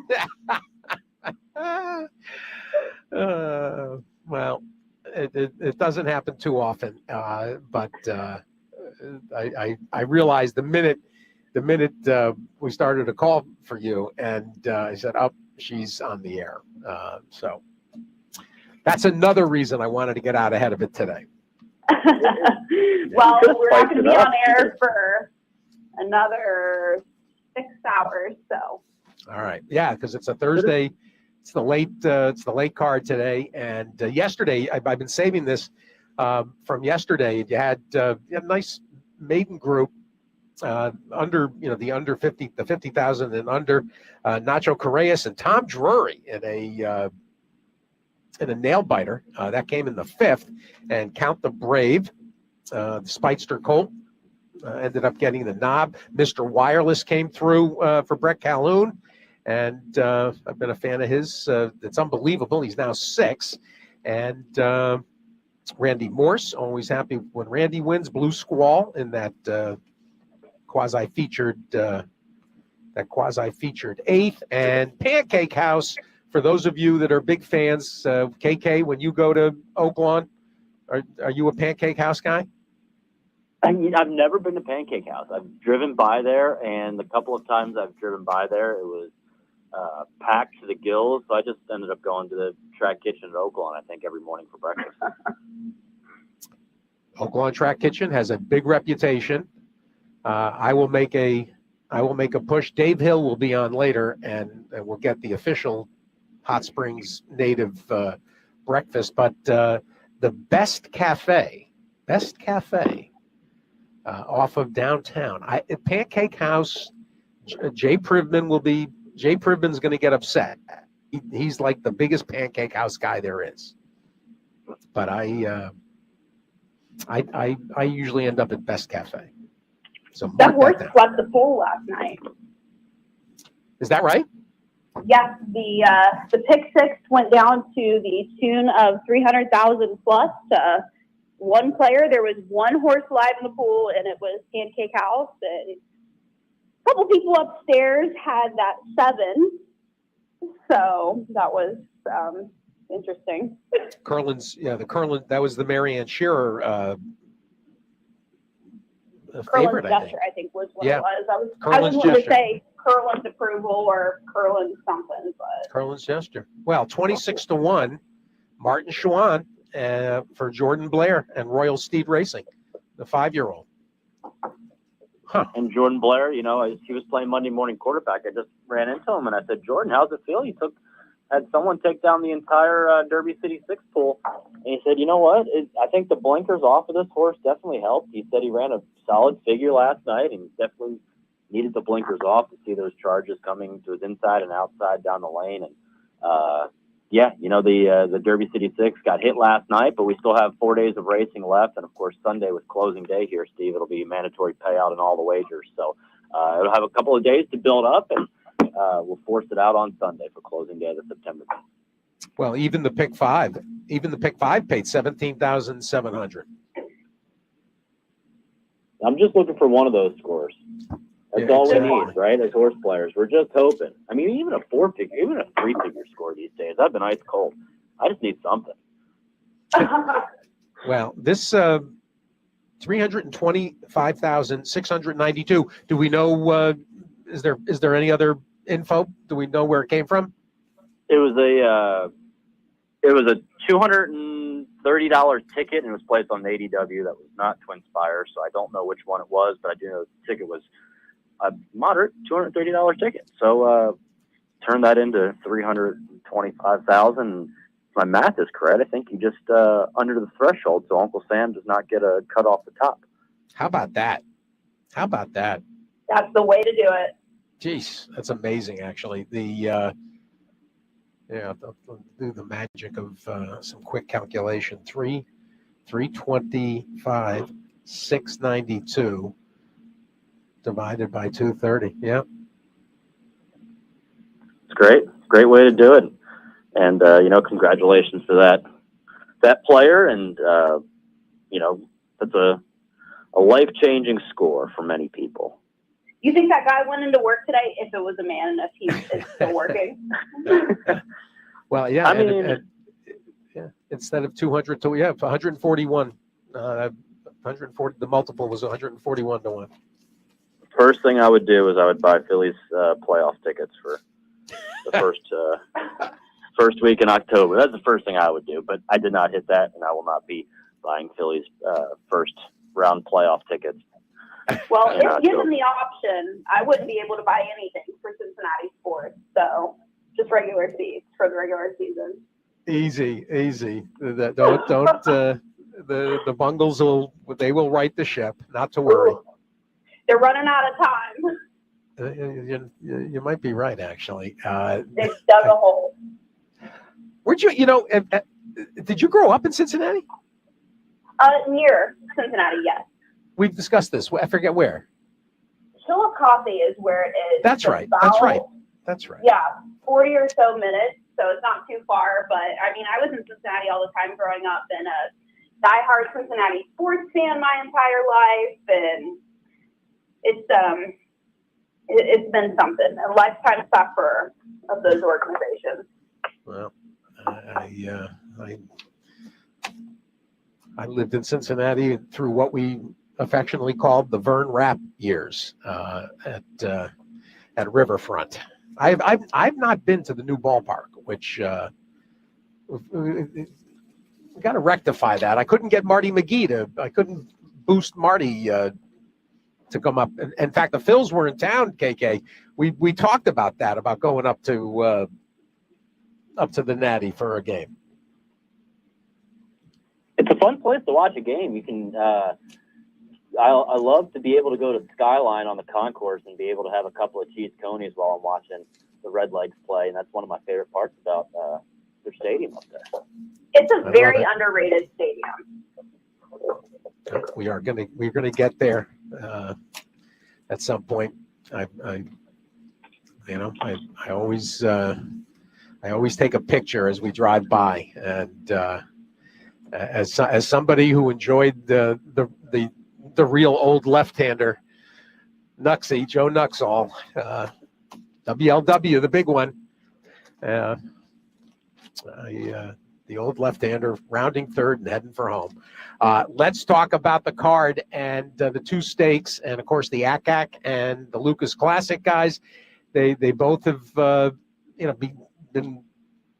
Well, it doesn't happen too often, but I realized the minute we started a call for you, and I said, "Oh, she's on the air." So that's another reason I wanted to get out ahead of it today. Well, we're not going to be on air for another 6 hours, so. All right, yeah, because it's a Thursday. It's the late card today, and yesterday I've been saving this from yesterday. You had a nice maiden group under the under 50, the 50,000 and under. Nacho Correas and Tom Drury in a nail biter that came in the 5th, and Count the Brave, the Speedster Colt, ended up getting the knob. Mr. Wireless came through for Brett Calhoun. And I've been a fan of his. It's unbelievable. He's now 6. And Randy Morse, always happy when Randy wins. Blue Squall in that quasi-featured 8th. And Pancake House, for those of you that are big fans, KK, when you go to Oaklawn, are you a Pancake House guy? I mean, I've never been to Pancake House. I've driven by there, and the couple of times I've driven by there, it was packed to the gills. So I just ended up going to the Track Kitchen at Oaklawn, I think, every morning for breakfast. Oaklawn Track Kitchen has a big reputation. I will make a push. Dave Hill will be on later, and we'll get the official Hot Springs native breakfast. But the best cafe off of downtown. Pancake House. Jay Privman's going to get upset. He's like the biggest Pancake House guy there is. But I usually end up at Best Cafe. So that horse swept the pool last night. Is that right? Yes, the pick 6 went down to the tune of 300,000 plus. One player, there was one horse live in the pool, and it was Pancake House. And a couple people upstairs had that 7, so that was interesting. Curlin's, the Curlin, that was the Marianne Shearer favorite, gesture, I think was what Yeah. it was. I was Curlin's going to gesture. say Curlin's approval or Curlin's something, but Curlin's gesture. Well, 26-1, Martin Schwann for Jordan Blair and Royal Steed Racing, the 5-year-old. Huh. And Jordan Blair, he was playing Monday morning quarterback. I just ran into him and I said, Jordan, how's it feel? You had someone take down the entire Derby City 6 pool. And he said, you know what? I think the blinkers off of this horse definitely helped. He said he ran a solid figure last night and definitely needed the blinkers off to see those charges coming to his inside and outside down the lane. And the Derby City 6 got hit last night, but we still have 4 days of racing left. And of course, Sunday with closing day here, Steve, it'll be mandatory payout in all the wagers. So it'll have a couple of days to build up, and we'll force it out on Sunday for closing day of the September. Well, even the pick five paid $17,700. I'm just looking for one of those scores. That's all we need, right? As horse players, we're just hoping. I mean, even a 4-figure, even a 3-figure score these days, I've been ice cold. I just need something. Well, this 325,692. Do we know? Is there any other info? Do we know where it came from? It was a $230 ticket, and it was placed on the ADW. That was not Twin Spire, so I don't know which one it was, but I do know the ticket was a moderate $230 ticket. So turn that into $325,000. If my math is correct, I think you just under the threshold, so Uncle Sam does not get a cut off the top. How about that? that's the way to do it. Jeez, that's amazing. Actually, I'll do the magic of some quick calculation. 325, 692 divided by 230. Yeah. It's great. Great way to do it. And, congratulations for that player. And, that's a life-changing score for many people. You think that guy went into work today if it was a man and if he is still working? Well, yeah. I mean, instead of 200 to 141. 140. The multiple was 141 to 1. First thing I would do is I would buy Phillies playoff tickets for the first week in October. That's the first thing I would do, but I did not hit that, and I will not be buying Phillies first round playoff tickets. Well, if given the option, I wouldn't be able to buy anything for Cincinnati sports. So just regular seats for the regular season. Easy. The Bungles will right the ship. Not to worry. They're running out of time. You might be right, actually. They've dug a hole. Where'd did you grow up in Cincinnati? Near Cincinnati, yes. We've discussed this. I forget where. Chillicothe is where it is. That's right. Yeah, 40 or so minutes, so it's not too far. But I mean, I was in Cincinnati all the time growing up, and a diehard Cincinnati sports fan my entire life, and it's been something, a lifetime sufferer of those organizations. Well, I lived in Cincinnati through what we affectionately called the Vern Rapp years at Riverfront. I've not been to the new ballpark, which we got to rectify that. I couldn't get Marty McGee I couldn't boost Marty to come up. In fact, the Phils were in town, KK. We talked about that, about going up to the Natty for a game. It's a fun place to watch a game. You can. I love to be able to go to Skyline on the concourse and be able to have a couple of cheese conies while I'm watching the Redlegs play, and that's one of my favorite parts about their stadium up there. It's a very underrated stadium. We're gonna get there at some point. I always take a picture as we drive by, and as somebody who enjoyed the real old left-hander, Nuxie, Joe Nuxall, WLW, the big one. The old left-hander rounding third and heading for home. Let's talk about the card and the two stakes, and of course the ACAC and the Lucas Classic guys. They both have been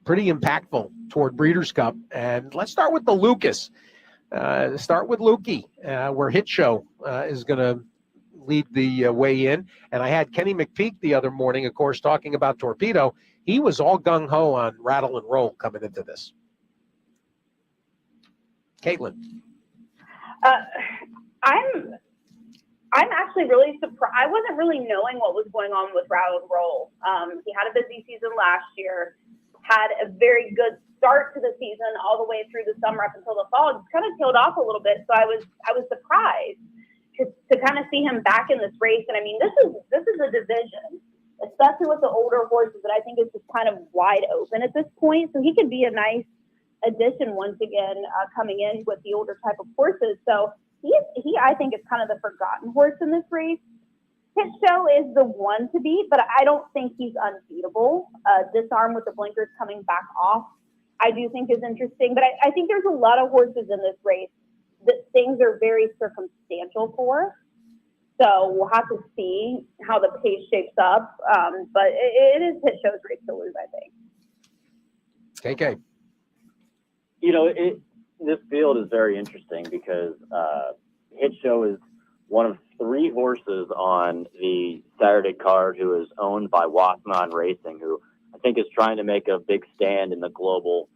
pretty impactful toward Breeders' Cup. And let's start with the Lucas. Start with Lukey, where Hit Show is going to lead the way in. And I had Kenny McPeak the other morning, of course, talking about Torpedo. He was all gung-ho on Rattle and Roll coming into this. Caitlin. I'm actually really surprised. I wasn't really knowing what was going on with Rattle and Roll. He had a busy season last year, had a very good start to the season all the way through the summer up until the fall. It's kind of tailed off a little bit, so I was surprised to kind of see him back in this race. And I mean, this is a division, especially with the older horses, that I think is just kind of wide open at this point. So he could be a nice addition once again, coming in with the older type of horses. So he I think is kind of the forgotten horse in this race. Hit Show is the one to beat, but I don't think he's unbeatable. Disarm with the blinkers coming back off, I do think is interesting. But I think there's a lot of horses in this race that things are very circumstantial for. So we'll have to see how the pace shapes up. But it is Hit Show's race to lose, I think. KK. This field is very interesting because Hit Show is one of 3 horses on the Saturday card who is owned by Wasserman Racing, who I think is trying to make a big stand in the global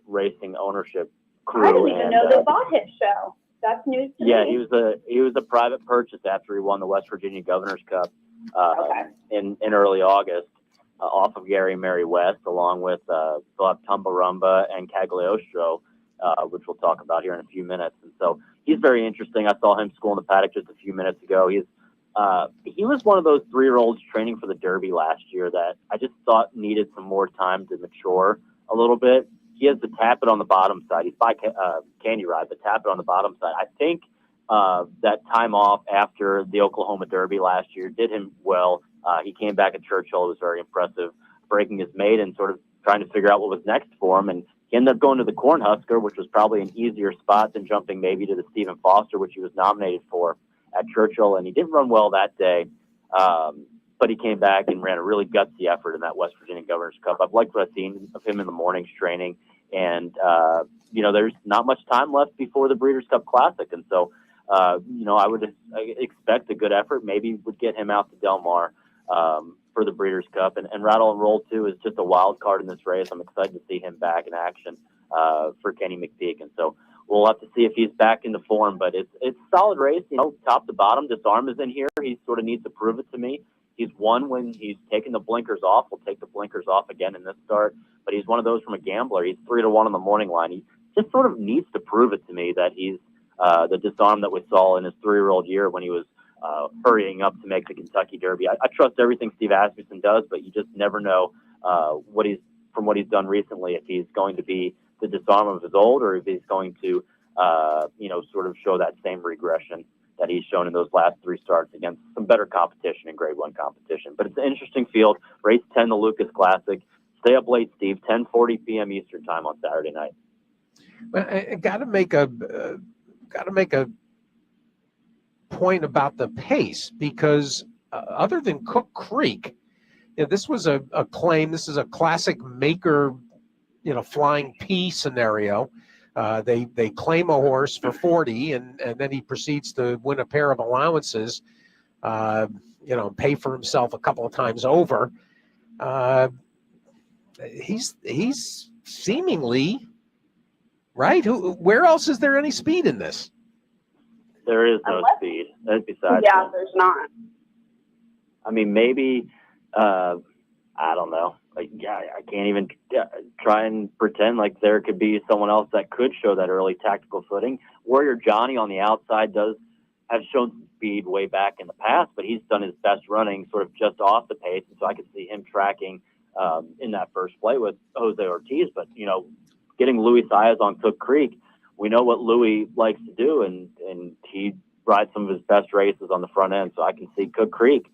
racing ownership crew. I didn't even know they bought Hit Show. That's news to me. Yeah, he was a private purchase after he won the West Virginia Governor's Cup in early August. Off of Gary Mary West, along with Philip Tumbarumba and Cagliostro, which we'll talk about here in a few minutes. And so he's very interesting. I saw him school in the paddock just a few minutes ago. He was one of those 3-year-olds training for the Derby last year that I just thought needed some more time to mature a little bit. He has the tappet on the bottom side. He's by Candy Ride, but tappet on the bottom side. I think that time off after the Oklahoma Derby last year did him well. He came back at Churchill. It was very impressive, breaking his mate and sort of trying to figure out what was next for him. And he ended up going to the Cornhusker, which was probably an easier spot than jumping maybe to the Stephen Foster, which he was nominated for at Churchill. And he didn't run well that day, but he came back and ran a really gutsy effort in that West Virginia Governor's Cup. I've liked what I've seen of him in the mornings training. And, there's not much time left before the Breeders' Cup Classic. And so, I would expect a good effort. Maybe would get him out to Del Mar for the Breeders' Cup. And Rattle and Roll, too, is just a wild card in this race. I'm excited to see him back in action for Kenny McPeak. And so we'll have to see if he's back into form. But it's a solid race, top to bottom. Disarm is in here. He sort of needs to prove it to me. He's won when he's taken the blinkers off. We'll take the blinkers off again in this start. But he's one of those from a gambler. He's 3-1 on the morning line. He just sort of needs to prove it to me that he's the Disarm that we saw in his 3-year-old year when he was hurrying up to make the Kentucky Derby. I trust everything Steve Asmussen does, but you just never know what he's done recently, if he's going to be the Disarm of his old, or if he's going to sort of show that same regression that he's shown in those last 3 starts against some better competition in Grade 1 competition. But it's an interesting field. Race 10, the Lucas Classic. Stay up late, Steve. 10:40 p.m. Eastern time on Saturday night. Well, I got to make a point about the pace, because other than Cook Creek, this was a claim. This is a classic maker, flying P scenario. They claim a horse for 40, and then he proceeds to win a pair of allowances, pay for himself a couple of times over. He's seemingly right. Where else is there any speed in this? There is no speed. Besides, there's not. I mean, maybe I don't know. I can't even try and pretend like there could be someone else that could show that early tactical footing. Warrior Johnny on the outside does have shown some speed way back in the past, but he's done his best running sort of just off the pace, and so I could see him tracking in that first play with Jose Ortiz. But getting Louis Saez on Cook Creek, we know what Louis likes to do, and he rides some of his best races on the front end. So I can see Cook Creek,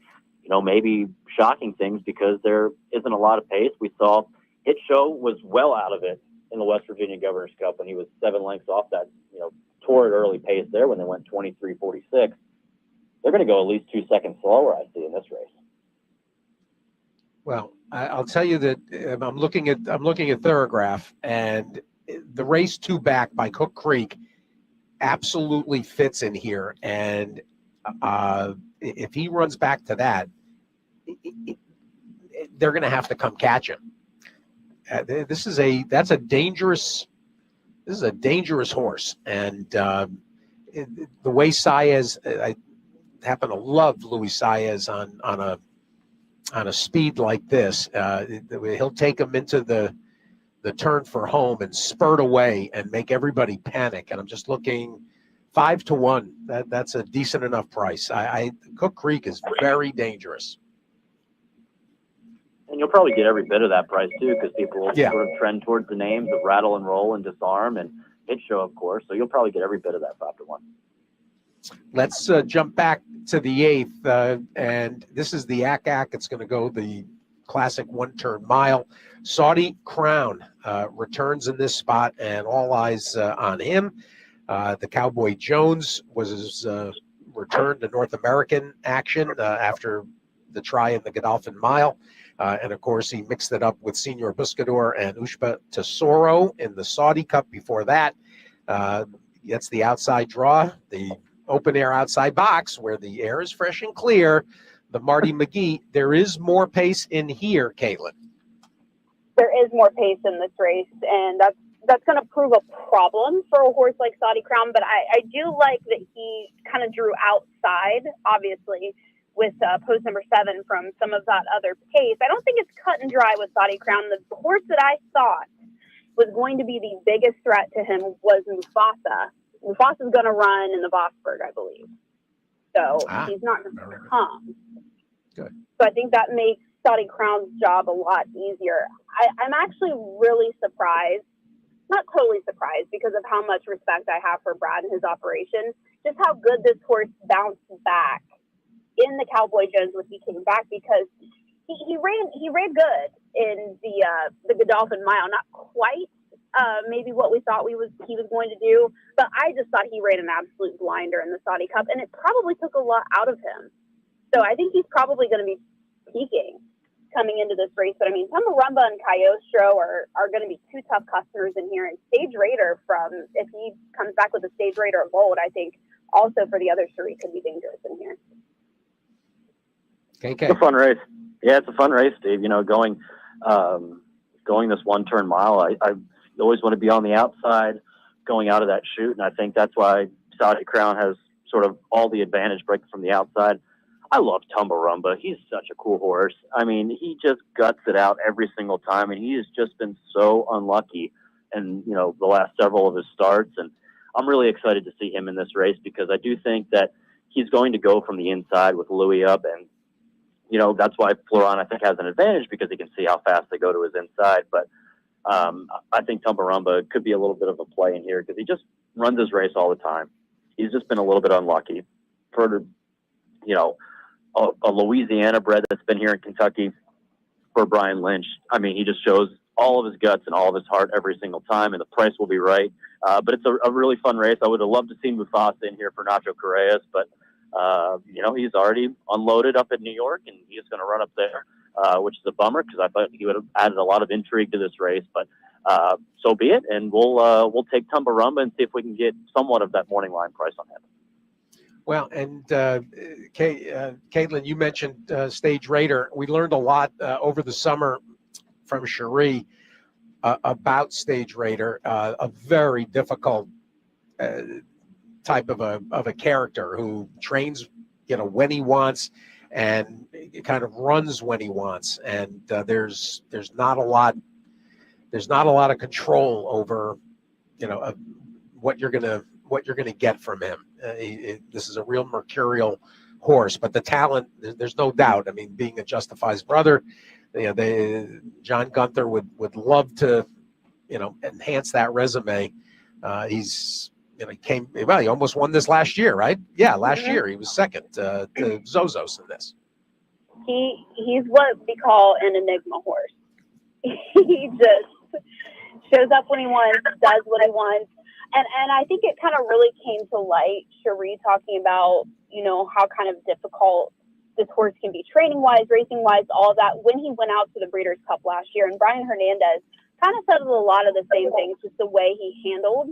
maybe shocking things because there isn't a lot of pace. We saw Hit Show was well out of it in the West Virginia Governor's Cup when he was 7 lengths off that, torrid early pace there when they went 23:46. They're going to go at least 2 seconds slower, I see, in this race. Well, I'll tell you that I'm looking at Thorograph, and the race 2 back by Cook Creek absolutely fits in here. And if he runs back to that, they're going to have to come catch him. This is a dangerous horse, and the way Saez, I happen to love Luis Saez on a speed like this. He'll take him into the turn for home and spurt away and make everybody panic. And I'm just looking 5-1. That's a decent enough price. Cook Creek is very dangerous. And you'll probably get every bit of that price too, because people will sort of trend towards the names of Rattle and Roll and Disarm and Hit Show, of course. So you'll probably get every bit of that 5-1. Let's jump back to the 8th, and this is the ACAC. It's going to go the classic 1-turn mile. Saudi Crown returns in this spot, and all eyes on him. The Cowboy Jones was his return to North American action after the try in the Godolphin Mile. And, of course, he mixed it up with Senor Buscador and Ushba Tesoro in the Saudi Cup before that. Gets the outside draw, the open-air outside box where the air is fresh and clear, the Marty McGee. There is more pace in here, Caitlin. There is more pace in this race, and that's going to prove a problem for a horse like Saudi Crown, but I do like that he kind of drew outside, obviously, with post number 7 from some of that other pace. I don't think it's cut and dry with Saudi Crown. The horse that I thought was going to be the biggest threat to him was Mufasa. Mufasa's going to run in the Vosburg, I believe. So he's not going to come. Good. So I think that makes Saudi Crown's job a lot easier. I'm actually really surprised, not totally surprised because of how much respect I have for Brad and his operation, just how good this horse bounced back in the Cowboy Jones when he came back, because he ran good in the Godolphin Mile. Not quite maybe what we thought he was going to do, but I just thought he ran an absolute blinder in the Saudi Cup, and it probably took a lot out of him. So I think he's probably going to be peaking coming into this race. But I mean, Tumbarumba and Cagliostro are going to be 2 tough customers in here, and Stage Raider, if he comes back with a Stage Raider of gold, I think also for the other 3 could be dangerous in here. Okay. It's a fun race. Yeah, it's a fun race, Steve. Going this 1-turn mile, I always want to be on the outside going out of that chute, and I think that's why Saudi Crown has sort of all the advantage breaking from the outside. I love Tumbarumba. He's such a cool horse. I mean, he just guts it out every single time, and he has just been so unlucky in, the last several of his starts, and I'm really excited to see him in this race because I do think that he's going to go from the inside with Louis up, and that's why Floron, I think, has an advantage because he can see how fast they go to his inside. But I think Tumbarumba could be a little bit of a play in here because he just runs his race all the time. He's just been a little bit unlucky. For, a Louisiana bred that's been here in Kentucky for Brian Lynch, I mean, he just shows all of his guts and all of his heart every single time, and the price will be right. But it's a really fun race. I would have loved to see Mufasa in here for Nacho Correas, but he's already unloaded up in New York, and he's going to run up there, which is a bummer because I thought he would have added a lot of intrigue to this race. But so be it, and we'll take Tumbarumba and see if we can get somewhat of that morning line price on him. Well, and Caitlin, you mentioned Stage Raider. We learned a lot over the summer from Cherie about Stage Raider, a very difficult type of a character who trains, when he wants and kind of runs when he wants. And there's not a lot of control over, what you're gonna get from him. This is a real mercurial horse, but the talent, there's no doubt. I mean, being a Justify's brother, John Gunther would love to, enhance that resume. He almost won this last year, right? Yeah, last year he was second to Zozos in this. He's what we call an enigma horse. He just shows up when he wants, does what he wants. And I think it kind of really came to light, Cherie talking about, you know, how kind of difficult this horse can be training-wise, racing-wise, all of that, when he went out to the Breeders' Cup last year. And Brian Hernandez kind of said a lot of the same things, just the way he handled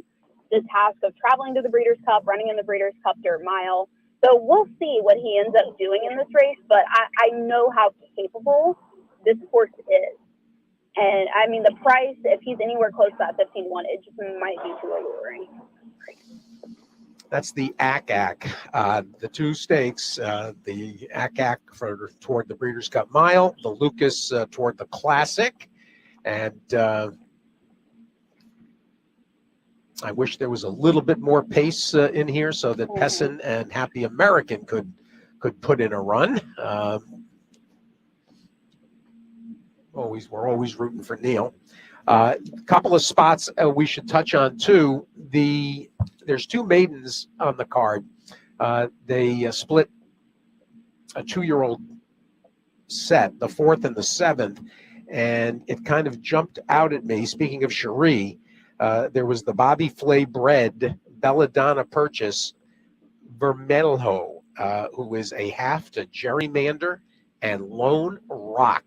the task of traveling to the Breeders' Cup, running in the Breeders' Cup dirt mile. So we'll see what he ends up doing in this race, but I know how capable this horse is. And I mean, the price, if he's anywhere close to that 15-1, it just might be too alluring. That's the ACAC. The two stakes, the ACAC toward the Breeders' Cup Mile, the Lucas toward the Classic. And I wish there was a little bit more pace in here so that Pessin and Happy American could put in a run. We're always rooting for Neil. A couple of spots we should touch on too. There's two maidens on the card. They split a 2-year-old set, the 4th and the 7th, and it kind of jumped out at me. Speaking of Cherie, there was the Bobby Flay bred Belladonna Purchase Vermelho, who is a half to Gerrymander and Lone Rock.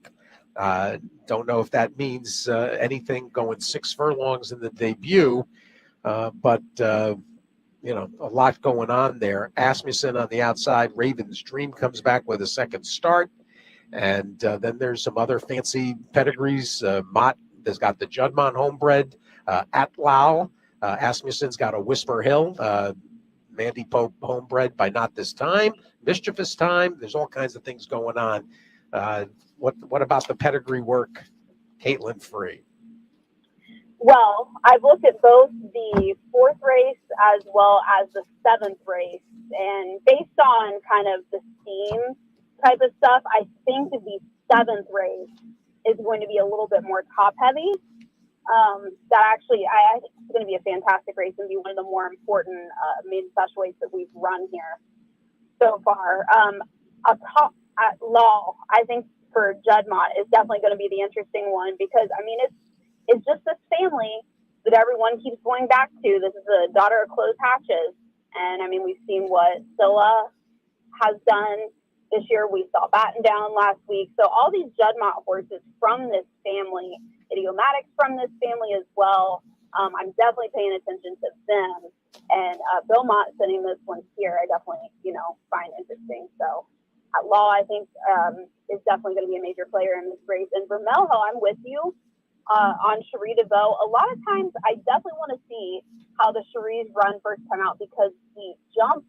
Don't know if that means anything going 6 furlongs in the debut, but you know, a lot going on there. Asmussen on the outside. Raven's Dream comes back with a second start. And then there's some other fancy pedigrees. Mott has got the Juddmonte homebred. Atlau. Asmussen's got a Whisper Hill. Mandy Pope homebred by Not This Time. Mischievous Time. There's all kinds of things going on. What about the pedigree work, Caitlin Free? Well, I've looked at both the 4th race as well as the 7th race, and based on kind of the steam type of stuff, I think the 7th race is going to be a little bit more top heavy. That actually, I think it's going to be a fantastic race and be one of the more important main special weights that we've run here so far. At Law, I think for Juddmonte is definitely going to be the interesting one because, I mean, it's just this family that everyone keeps going back to. This is the daughter of closed hatches. And, I mean, we've seen what Scylla has done this year. We saw Batten Down last week. So all these Juddmonte horses from this family, Idiomatics from this family as well. I'm definitely paying attention to them. And Bill Mott sending this one here, I definitely, find interesting. So at Law, I think, is definitely going to be a major player in this race. And Vermelho, I'm with you on Cherie DeVoe. A lot of times, I definitely want to see how the Cheries run first time out because the jump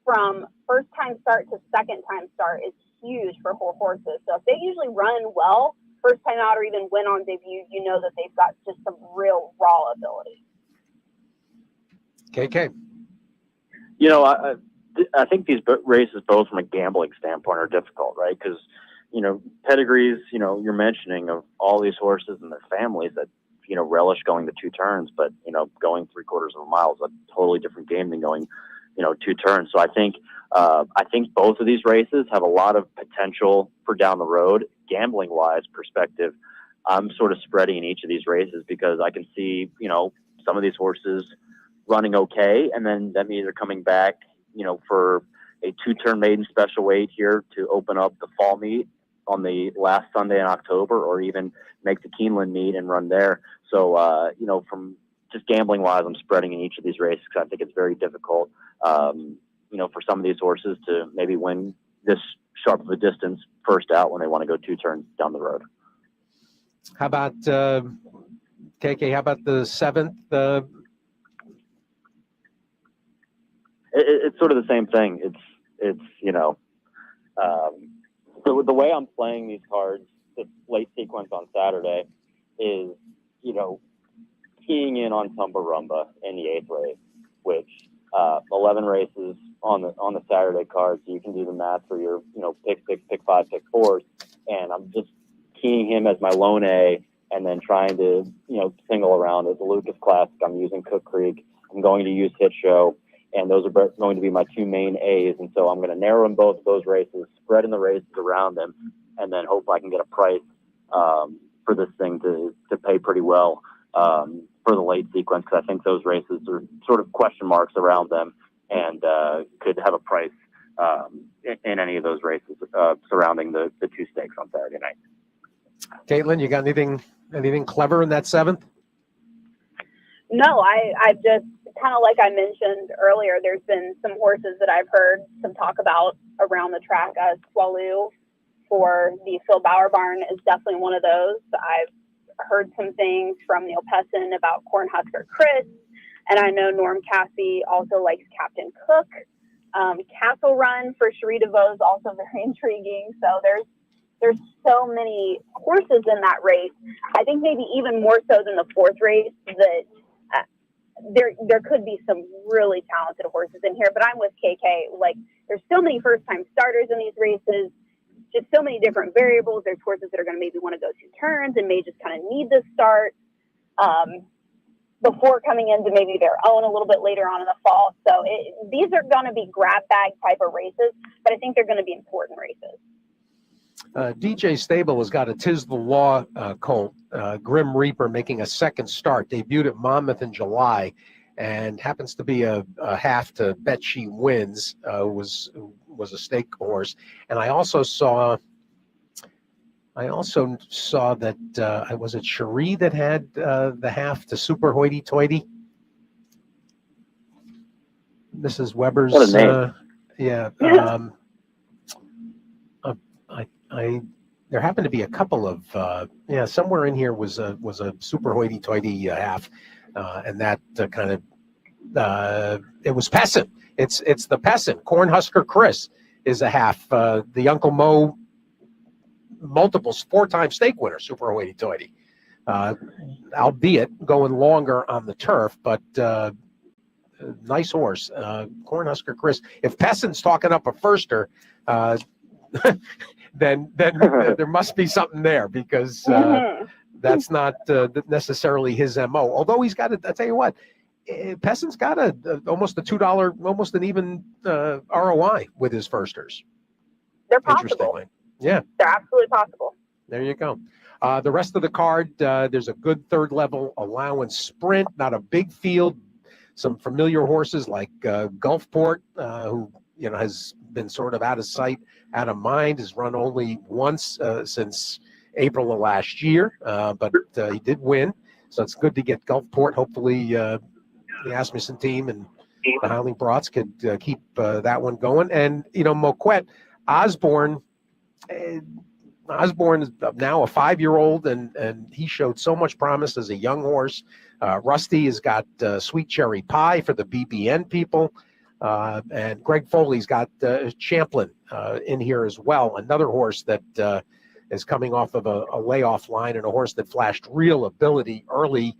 from first time start to second time start is huge for whole horses. So if they usually run well first time out or even win on debut, you know that they've got just some real raw ability. KK. I think these races, both from a gambling standpoint, are difficult, right? Because, pedigrees, you're mentioning of all these horses and their families that, relish going the 2 turns, but, going 3/4 of a mile is a totally different game than going, 2 turns. So I think both of these races have a lot of potential for down the road, gambling wise perspective. I'm sort of spreading in each of these races because I can see, some of these horses running okay, and then them either coming back, for a 2-turn maiden special weight here to open up the fall meet on the last Sunday in October, or even make the Keeneland meet and run there. So, from just gambling wise, I'm spreading in each of these races because I think it's very difficult, for some of these horses to maybe win this sharp of a distance first out when they want to go 2 turns down the road. How about KK? How about the 7th? It's sort of the same thing. It's the way I'm playing these cards, the late sequence on Saturday, is keying in on Tumbarumba in the 8th race, which 11 races on the Saturday card, so you can do the math for your pick 6, pick 5, pick 4s, and I'm just keying him as my lone A, and then trying to single around it. The Lucas Classic, I'm using Cook Creek. I'm going to use Hit Show. And those are going to be my 2 main A's. And so I'm going to narrow in both of those races, spread in the races around them, and then hope I can get a price for this thing to pay pretty well. for the late sequence, because I think those races are sort of question marks around them and could have a price in any of those races surrounding the two stakes on Saturday night. Caitlin, you got anything clever in that seventh? No, I just kind of like I mentioned earlier, there's been some horses that I've heard some talk about around the track. Swaloo for the Phil Bauer barn is definitely one of those. I've heard some things from Neil Pessin about Cornhusker Chris, and I know Norm Cassie also likes Captain Cook. Castle Run for Cherie DeVoe is also very intriguing. So there's so many horses in that race. I think maybe even more so than the fourth race that there could be some really talented horses in here. But I'm with KK. Like, there's so many first-time starters in these races, just so many different variables. There's horses that are going to maybe want to go 2 turns and may just kind of need the start before coming into maybe their own a little bit later on in the fall. So these are going to be grab bag type of races, but I think they're going to be important races. DJ Stable has got a Tis the Law colt, Grim Reaper, making a second start. Debuted at Monmouth in July and happens to be a half to Bet She Wins, was a stake horse. And I also saw that was it Cherie that had the half to Super Hoity Toity? Mrs. Weber's. What a name. Yeah. There happened to be a couple of somewhere in here was a Super Hoity Toity half, and that kind of it was Pessin. It's the Pessin. Cornhusker Chris is a half. The Uncle Mo multiples 4-time stake winner, Super Hoity Toity, albeit going longer on the turf, but nice horse. Cornhusker Chris. If Pessin's talking up a firster, then there must be something there, because that's not necessarily his MO. Although he's got I tell you what, Pessin's got almost a $2, almost an even ROI with his firsters. They're possible. Interestingly. Yeah. They're absolutely possible. There you go. The rest of the card, there's a good third level allowance sprint, not a big field. Some familiar horses like Gulfport, who has been sort of out of sight, out of mind, has run only once since April of last year, but he did win. So it's good to get Gulfport. Hopefully the Asmussen team and the Howling Brats could keep that one going. And, Moquette, Osborne is now a 5-year-old, and he showed so much promise as a young horse. Rusty has got Sweet Cherry Pie for the BBN people. And Greg Foley's got Champlin in here as well, another horse that is coming off of a layoff line, and a horse that flashed real ability early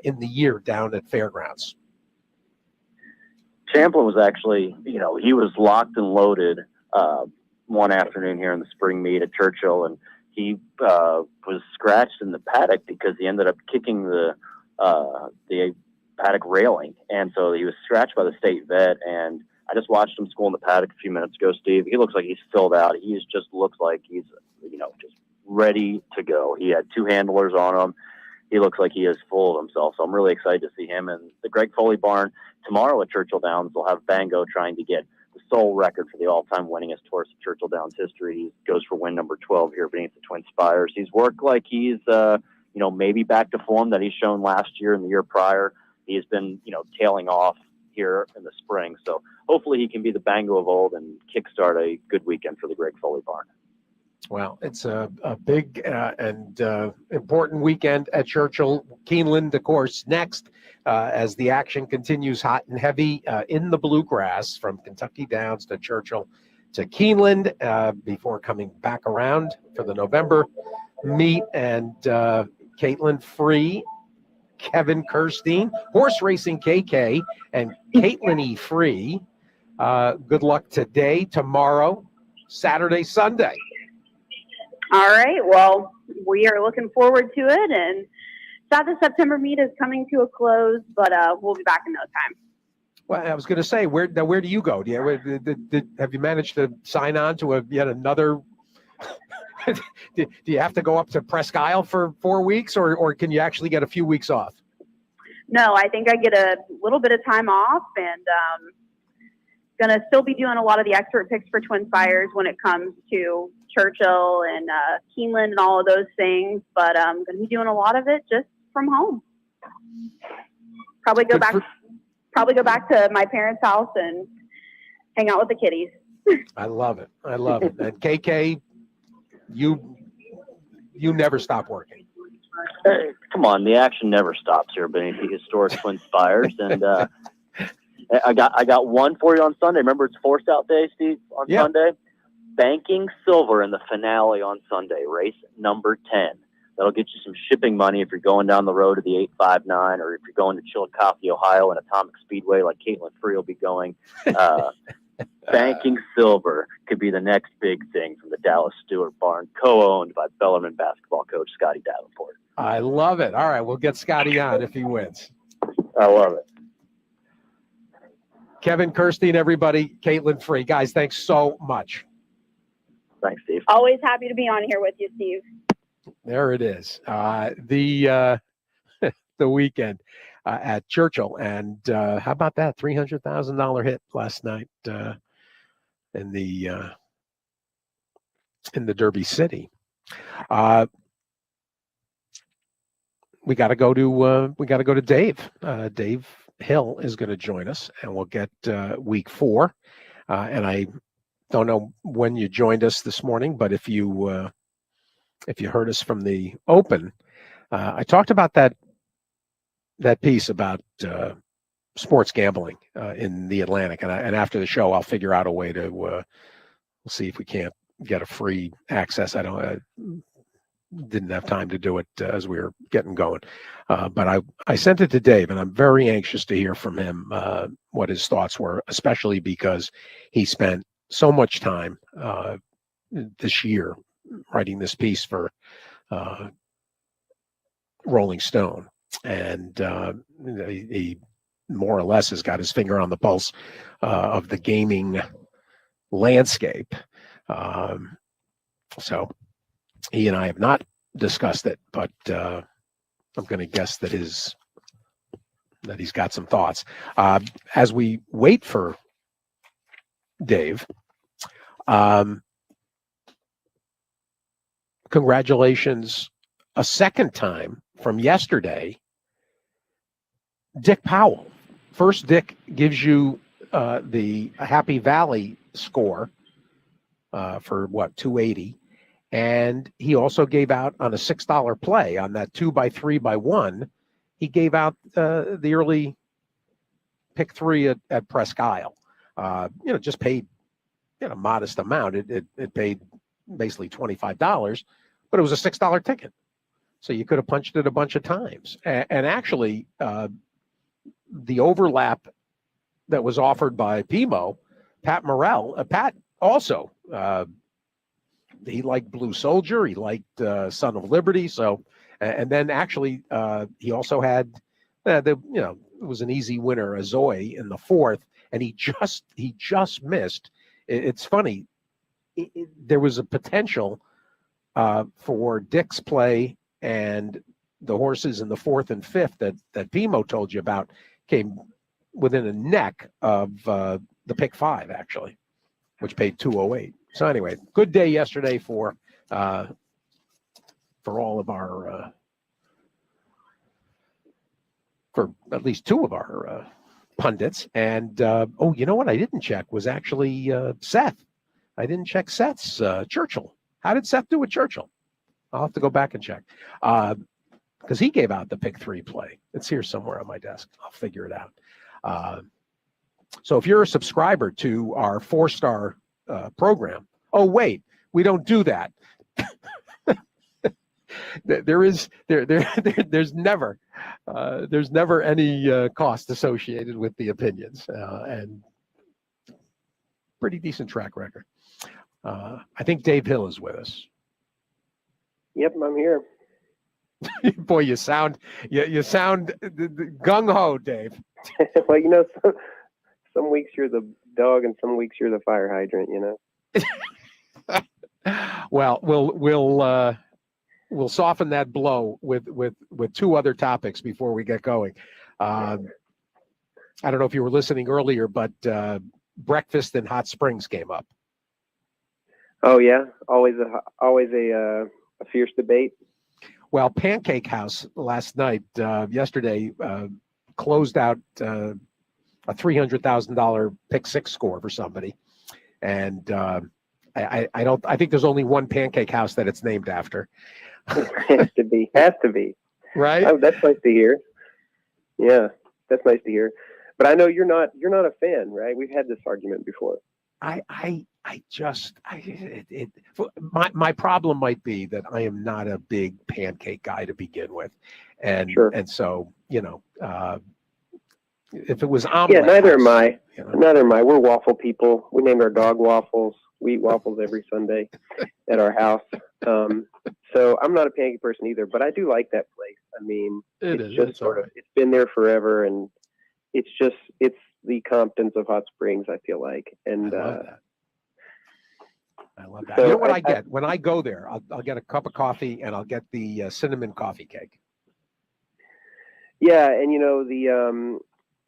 in the year down at Fairgrounds. Champlin was actually, he was locked and loaded one afternoon here in the spring meet at Churchill, and he was scratched in the paddock because he ended up kicking the paddock railing, and so he was scratched by the state vet. And I just watched him school in the paddock a few minutes ago, Steve. He looks like he's filled out. He just looks like he's just ready to go. He had 2 handlers on him. He looks like he is full of himself, so I'm really excited to see him. And the Greg Foley barn tomorrow at Churchill Downs will have Bango trying to get the sole record for the all-time winningest horse in Churchill Downs history. He goes for win number 12 here beneath the Twin Spires. He's worked like he's maybe back to form that he's shown last year and the year prior. He has been, tailing off here in the spring. So hopefully he can be the Bango of old and kickstart a good weekend for the Greg Foley barn. Well, it's a big and important weekend at Churchill. Keeneland, of course, next as the action continues hot and heavy in the bluegrass from Kentucky Downs to Churchill to Keeneland before coming back around for the November meet. And Caitlin Free, Kevin Kirstein, Horse Racing KK, and Caitlin E. Free. Good luck today, tomorrow, Saturday, Sunday. All right. Well, we are looking forward to it, and the September meet is coming to a close, but we'll be back in no time. Well, I was going to say, where do you go? Have you managed to sign on to yet another do you have to go up to Presque Isle for 4 weeks, or can you actually get a few weeks off? No, I think I get a little bit of time off, and going to still be doing a lot of the expert picks for Twin Spires when it comes to Churchill and Keeneland and all of those things. But I'm going to be doing a lot of it just from home. Probably go back to my parents' house and hang out with the kiddies. I love it. I love it. And KK, you never stop working. Hey, come on, the action never stops here beneath the historic Twin Spires, and I got one for you on Sunday. Remember, it's Force Out Day, Steve, on Sunday. Banking silver in the finale on Sunday, race number 10. That'll get you some shipping money if you're going down the road to the 859, or if you're going to Chillicothe, Ohio, and Atomic Speedway like Caitlin Free will be going. Banking silver could be the next big thing from the Dallas Stewart barn, co-owned by Bellarmine basketball coach Scotty Davenport. I love it. All right, we'll get Scotty on if he wins. I love it. Kevin, Kirstein, everybody, Caitlin Free. Guys, thanks so much. Thanks, Steve. Always happy to be on here with you, Steve. There it is. The weekend at Churchill, and how about that $300,000 hit last night in the Derby City. We got to go to Dave. Dave Hill is going to join us, and we'll get week 4. And I don't know when you joined us this morning, but if you heard us from the Open, I talked about that piece about sports gambling in the Atlantic, and after the show, I'll figure out a way to we'll see if we can't get a free access. I didn't have time to do it as we were getting going, but I sent it to Dave, and I'm very anxious to hear from him what his thoughts were, especially because he spent so much time this year writing this piece for Rolling Stone, and he more or less has got his finger on the pulse of the gaming landscape. So he and I have not discussed it, but I'm going to guess that he's got some thoughts. As we wait for Dave, congratulations a second time from yesterday, Dick Powell. First, Dick gives you the Happy Valley score for 280, and he also gave out on a $6 play on that 2x3x1. He gave out the early pick 3 at Presque Isle. Just paid a modest amount. It paid basically $25, but it was a $6 ticket. So you could have punched it a bunch of times. And actually, the overlap that was offered by PMO, Pat Morrell, Pat also, he liked Blue Soldier. He liked Son of Liberty. So, and then actually, he also had, it was an easy winner, a Zoe in the 4th, and he just missed. It's funny. There was a potential for Dick's play, and the horses in the 4th and 5th that Pimo told you about came within a neck of the pick 5, actually, which paid 208. So anyway, good day yesterday for all of our for at least 2 of our pundits. And you know what I didn't check was actually Seth. I didn't check Seth's Churchill. How did Seth do with Churchill? I'll have to go back and check. Because he gave out the pick 3 play. It's here somewhere on my desk. I'll figure it out. So if you're a subscriber to our 4-star program, wait, we don't do that. There's never any cost associated with the opinions, and pretty decent track record. I think Dave Hill is with us. Yep, I'm here. Boy, you sound gung ho, Dave. Well, some weeks you're the dog, and some weeks you're the fire hydrant. Well, we'll soften that blow with two other topics before we get going. I don't know if you were listening earlier, but breakfast in hot springs came up. Oh yeah, always a fierce debate. Well, Pancake House yesterday closed out a $300,000 pick six score for somebody, and I think there's only one Pancake House that it's named after. Has to be right. Oh, that's nice to hear. Yeah, that's nice to hear. But I know you're not a fan, right? We've had this argument before. My problem might be that I am not a big pancake guy to begin with, and sure. And so if it was omelet, neither am I. Neither am I. We're waffle people. We named our dog Waffles. We eat waffles every Sunday at our house. So I'm not a pancake person either, but I do like that place. I mean, it's been there forever, and it's the Comptons of Hot Springs, I feel like. And I love that. So you know what I get when I go there? I'll get a cup of coffee and I'll get the cinnamon coffee cake. Yeah, and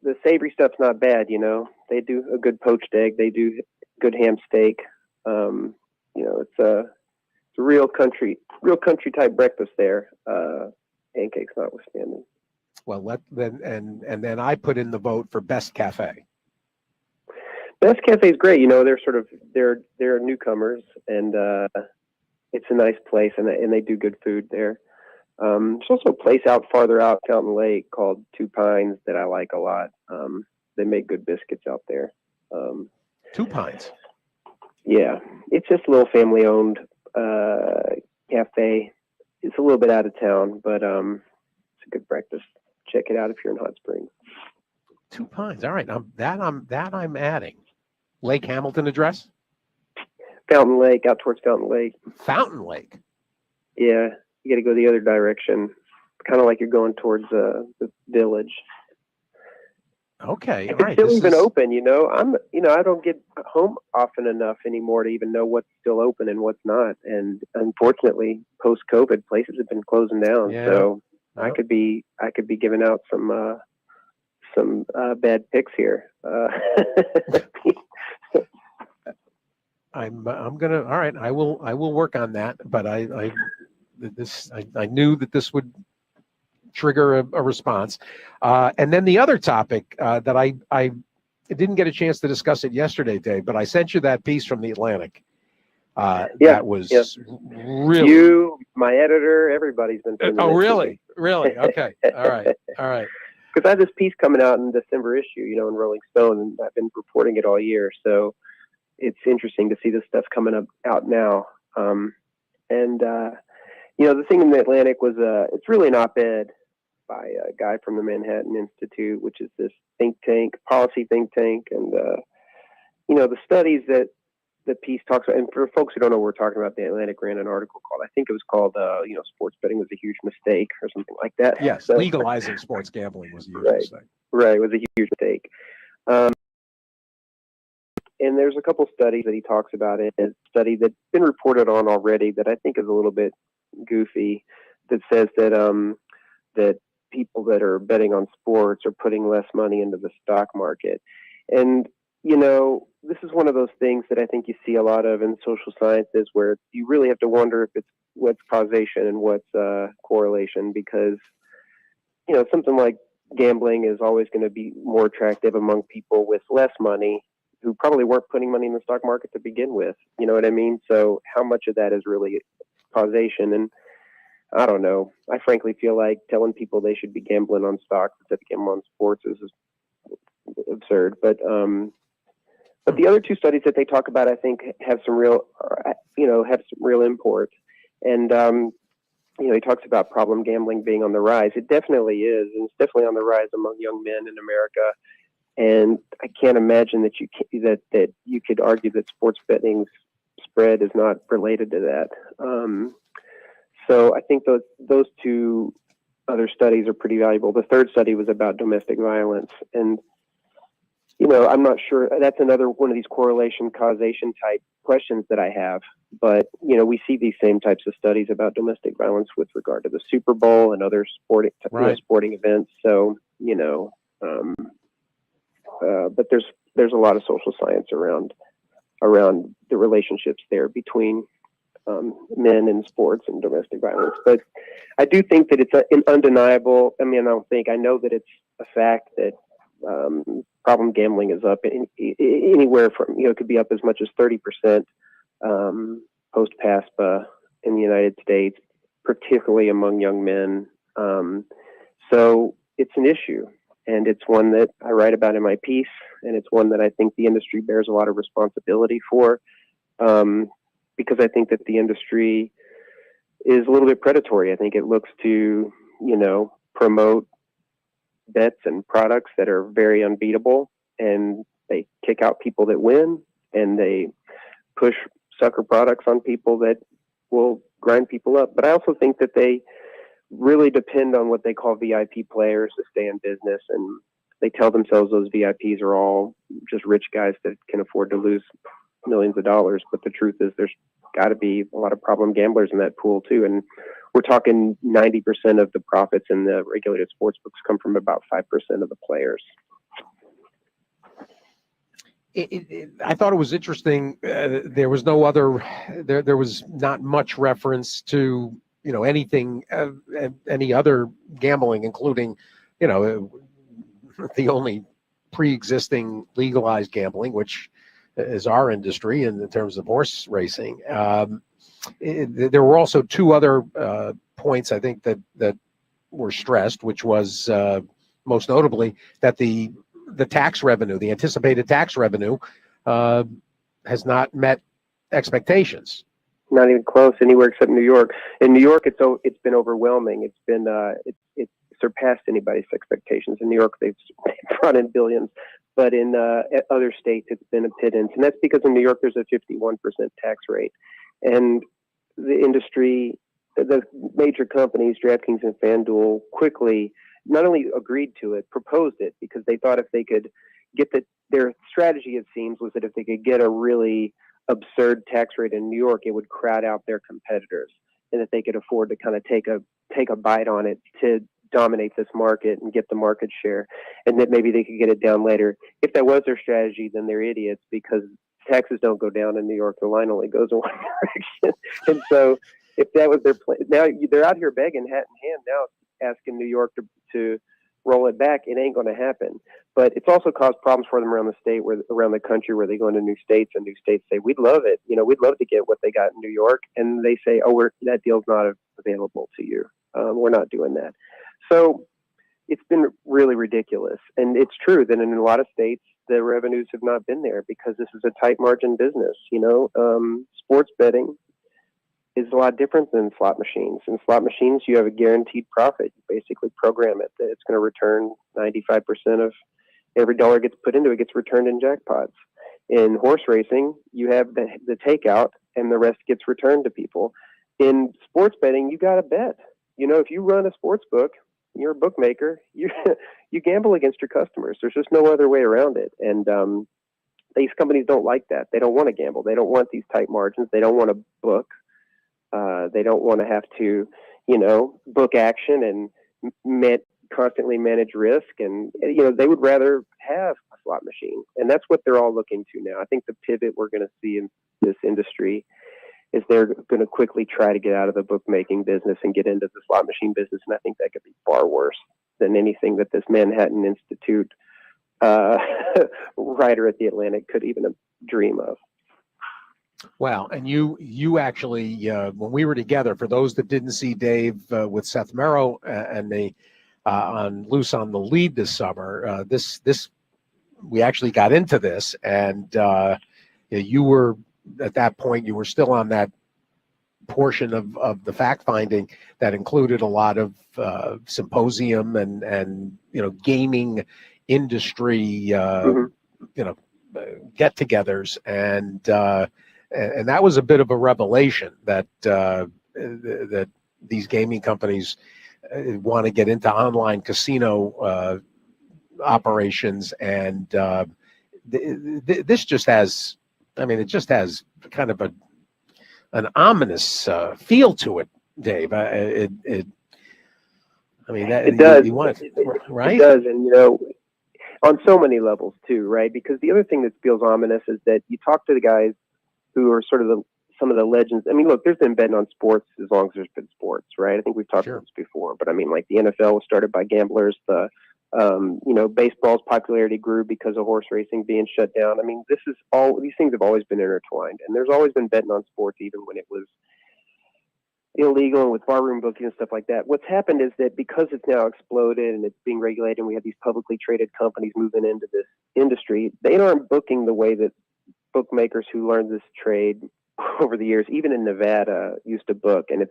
the savory stuff's not bad. They do a good poached egg. They do good ham steak. It's a real country type breakfast there. Pancakes notwithstanding. Well, then I put in the vote for Best Cafe. Best Cafe is great. They're newcomers, and it's a nice place, and they do good food there. There's also a place farther out Fountain Lake called Two Pines that I like a lot. They make good biscuits out there. Two Pines. Yeah, it's just a little family-owned cafe. It's a little bit out of town, but it's a good breakfast. Check it out if you're in Hot Springs. Two Pines. All right, I'm adding. Lake Hamilton address? Fountain Lake, out towards Fountain Lake. Fountain Lake? Yeah, you got to go the other direction. Kind of like you're going towards the village. Okay, it's all right. Still even open, I don't get home often enough anymore to even know what's still open and what's not. And unfortunately, post-COVID, places have been closing down. Yeah. So I could be giving out some bad picks here. I'm gonna. All right, I will work on that. But I knew that this would trigger a response. And then the other topic that I didn't get a chance to discuss it yesterday, Dave, but I sent you that piece from the Atlantic. That was really you, my editor, everybody's been. Oh, really? Really? Okay. All right. Because I have this piece coming out in December issue, in Rolling Stone, and I've been reporting it all year. So it's interesting to see this stuff coming out now. The thing in the Atlantic was it's really an op-ed by a guy from the Manhattan Institute, which is this policy think tank. And, the studies that the piece talks about, and for folks who don't know what we're talking about, the Atlantic ran an article called, I think it was called, sports betting was a huge mistake or something like that. Yes, so, legalizing sports gambling was a huge mistake. Right, it was a huge mistake. And there's a couple studies that he talks about in a study that's been reported on already that I think is a little bit goofy, that says that that people that are betting on sports are putting less money into the stock market. And, this is one of those things that I think you see a lot of in social sciences where you really have to wonder if it's what's causation and what's correlation, because, something like gambling is always going to be more attractive among people with less money who probably weren't putting money in the stock market to begin with. You know what I mean? So how much of that is really causation? And I don't know. I frankly feel like telling people they should be gambling on stocks instead of gambling on sports is absurd. But the other two studies that they talk about, I think, have some real import. And he talks about problem gambling being on the rise. It definitely is, and it's definitely on the rise among young men in America. And I can't imagine that you could argue that sports betting's spread is not related to that. So I think those two other studies are pretty valuable. The third study was about domestic violence, and I'm not sure. That's another one of these correlation causation type questions that I have. But, we see these same types of studies about domestic violence with regard to the Super Bowl and other sporting events. So, but there's a lot of social science around the relationships there between men in sports and domestic violence. But I do think that it's an undeniable. I know that it's a fact that problem gambling is up anywhere from, it could be up as much as 30% post PASPA in the United States, particularly among young men. So it's an issue, and it's one that I write about in my piece, and it's one that I think the industry bears a lot of responsibility for, because I think that the industry is a little bit predatory. I think it looks to, promote bets and products that are very unbeatable, and they kick out people that win, and they push sucker products on people that will grind people up. But I also think that they really depend on what they call VIP players to stay in business, and they tell themselves those VIPs are all just rich guys that can afford to lose millions of dollars. But the truth is there's got to be a lot of problem gamblers in that pool too. And we're talking 90% of the profits in the regulated sports books come from about 5% of the players. I thought it was interesting. There was no other. There was not much reference to anything, any other gambling, including the only pre-existing legalized gambling, which is our industry in terms of horse racing. There were also two other points I think that were stressed, which was most notably that the tax revenue, the anticipated tax revenue, has not met expectations. Not even close anywhere except New York. In New York, it's been overwhelming. It's been it's surpassed anybody's expectations. In New York, they've brought in billions, but in other states, it's been a pittance, and that's because in New York there's a 51% tax rate, and the industry, the major companies, DraftKings and FanDuel, quickly not only agreed to it, proposed it, because they thought if they could get their strategy, it seems, was that if they could get a really absurd tax rate in New York, it would crowd out their competitors, and that they could afford to kind of take a bite on it to dominate this market and get the market share, and that maybe they could get it down later. If that was their strategy, then they're idiots, because taxes don't go down in New York. The line only goes in one direction. And so if that was their plan, now they're out here begging hat in hand now, asking New York to roll it back. It ain't going to happen. But it's also caused problems for them around the country, where they go into new states, and new states say, we'd love it. We'd love to get what they got in New York. And they say, oh, that deal's not available to you. We're not doing that. So it's been really ridiculous. And it's true that in a lot of states, the revenues have not been there, because this is a tight margin business. Sports betting is a lot different than slot machines. In slot machines, you have a guaranteed profit. You basically program it that it's going to return 95% of every dollar gets put into it gets returned in jackpots. In horse racing, you have the takeout, and the rest gets returned to people. In sports betting, you got to bet. If you run a sports book, you're a bookmaker, you gamble against your customers. There's just no other way around it. And these companies don't like that. They don't want to gamble. They don't want these tight margins. They don't want to book. They don't want to have to, book action and constantly manage risk. And, they would rather have a slot machine. And that's what they're all looking to now. I think the pivot we're going to see in this industry is they're going to quickly try to get out of the bookmaking business and get into the slot machine business. And I think that could be far worse than anything that this Manhattan Institute writer at The Atlantic could even dream of. Wow. And you actually, when we were together, for those that didn't see Dave with Seth Merrow and the on Loose on the Lead this summer, we actually got into this, and you were, at that point, you were still on that portion of the fact finding that included a lot of symposium and gaming industry get-togethers, and that was a bit of a revelation that that these gaming companies want to get into online casino operations, and this just has, I mean, it just has kind of an ominous feel to it, Dave. I mean, that it does. You want, right? It does, and on so many levels too, right? Because the other thing that feels ominous is that you talk to the guys who are sort of some of the legends. I mean, look, there's been betting on sports as long as there's been sports, right? I think we've talked about this before, but I mean, like the NFL was started by gamblers. The baseball's popularity grew because of horse racing being shut down. I mean, these things have always been intertwined, and there's always been betting on sports, even when it was illegal and with barroom booking and stuff like that. What's happened is that because it's now exploded and it's being regulated, and we have these publicly traded companies moving into this industry, they aren't booking the way that bookmakers who learned this trade over the years, even in Nevada, used to book. And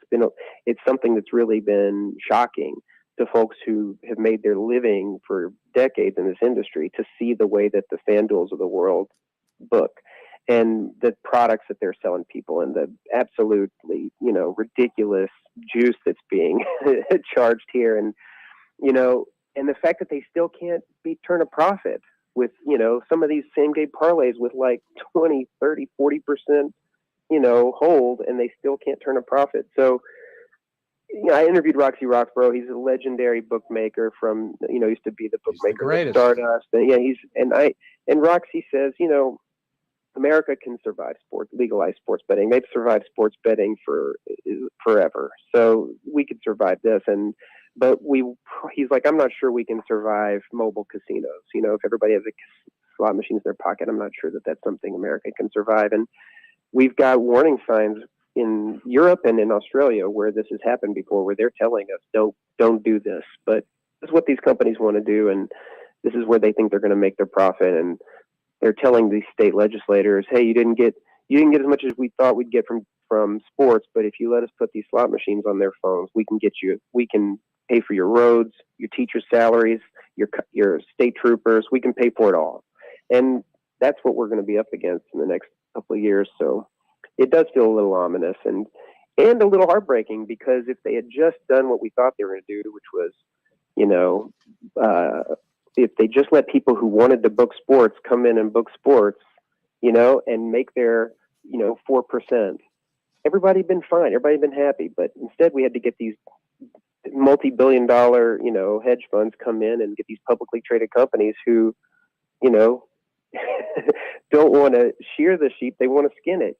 it's something that's really been shocking to folks who have made their living for decades in this industry to see the way that the FanDuels of the world book and the products that they're selling people and the absolutely, ridiculous juice that's being charged here. And, and the fact that they still can't turn a profit with, some of these same game parlays with like 20, 30, 40%, hold, and they still can't turn a profit. So, I interviewed Roxy Roxborough. He's a legendary bookmaker from, used to be the bookmaker of Stardust. And Roxy says, America can survive legalized sports betting. They've survived sports betting for forever. So we could survive this. But he's like, I'm not sure we can survive mobile casinos. If everybody has slot machines in their pocket, I'm not sure that that's something America can survive. And we've got warning signs in Europe and in Australia where this has happened before, where they're telling us, don't do this. But this is what these companies want to do, and this is where they think they're going to make their profit. And they're telling these state legislators, hey, you didn't get as much as we thought we'd get from sports, but if you let us put these slot machines on their phones, we can pay for your roads, your teachers' salaries, your state troopers. We can pay for it all. And that's what we're going to be up against in the next couple of years. So it does feel a little ominous and a little heartbreaking, because if they had just done what we thought they were going to do, which was, if they just let people who wanted to book sports come in and book sports, and make their, 4%, everybody'd been fine. Everybody'd been happy. But instead we had to get these multi-billion-dollar, hedge funds come in and get these publicly traded companies who, don't want to shear the sheep. They want to skin it,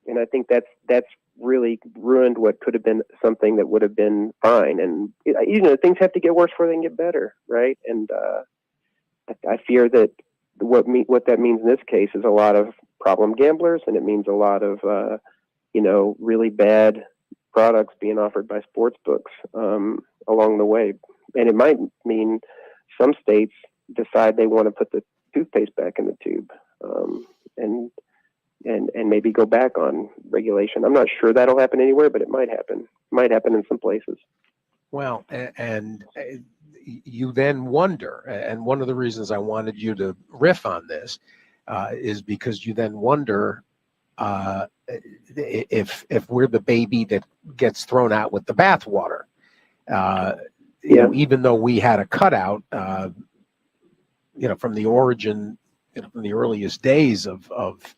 and I think that's really ruined what could have been something that would have been fine. And, things have to get worse before they can get better. Right. And, I fear that what that means in this case is a lot of problem gamblers, and it means a lot of, really bad products being offered by sports books, along the way. And it might mean some states decide they want to put the toothpaste back in the tube, and maybe go back on regulation. I'm not sure that'll happen anywhere, but it might happen. It might happen in some places. Well, and you then wonder, and one of the reasons I wanted you to riff on this is because you then wonder if we're the baby that gets thrown out with the bathwater. Even though we had a cutout, from the origin, from the earliest days of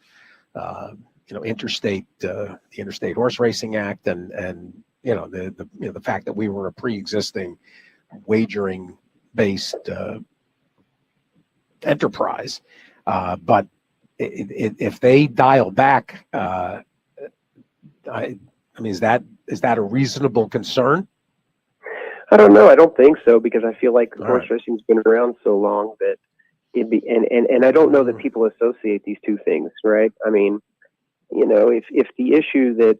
interstate, the Interstate Horse Racing Act, and the fact that we were a pre-existing wagering-based enterprise, but if they dial back, I mean, is that a reasonable concern? I don't know. I don't think so, because I feel like horse racing's been around so long that it'd be, and I don't know that people associate these two things, right? I mean, if the issue that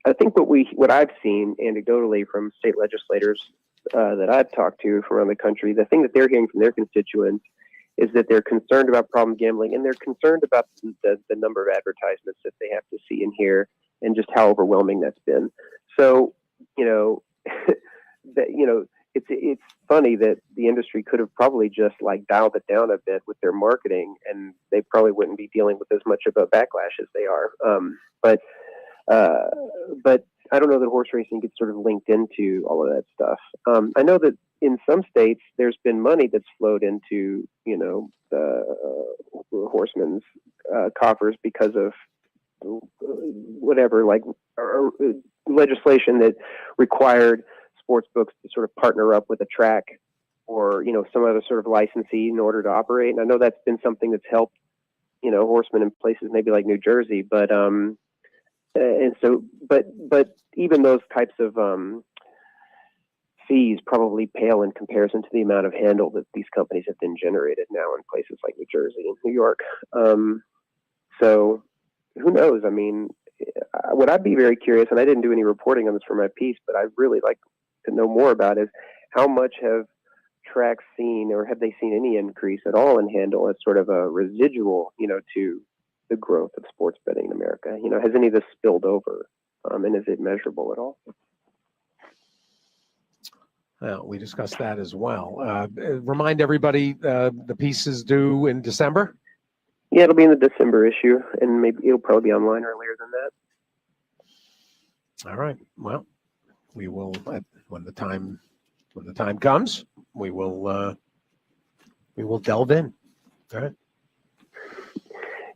I think what I've seen anecdotally from state legislators that I've talked to from around the country, the thing that they're hearing from their constituents is that they're concerned about problem gambling, and they're concerned about the number of advertisements that they have to see and hear, and just how overwhelming that's been. So, it's funny that the industry could have probably just dialed it down a bit with their marketing, and they probably wouldn't be dealing with as much of a backlash as they are. But I don't know that horse racing gets sort of linked into all of that stuff. I know that in some states, there's been money that's flowed into, the horsemen's coffers because of whatever, like legislation that required sports books to sort of partner up with a track or, some other sort of licensee in order to operate. And I know that's been something that's helped, horsemen in places maybe like New Jersey, but even those types of fees probably pale in comparison to the amount of handle that these companies have been generated now in places like New Jersey and New York. So who knows? I mean, what I'd be very curious, and I didn't do any reporting on this for my piece, but I'd really like to know more about is how much have tracks seen, or have they seen any increase at all in handle as sort of a residual, to the growth of sports betting in America? Has any of this spilled over, and is it measurable at all? Well, we discussed that as well. Remind everybody, the piece is due in December? Yeah, it'll be in the December issue, and maybe it'll probably be online earlier than that. All right. Well, we will, when the time comes, we will delve in. All right.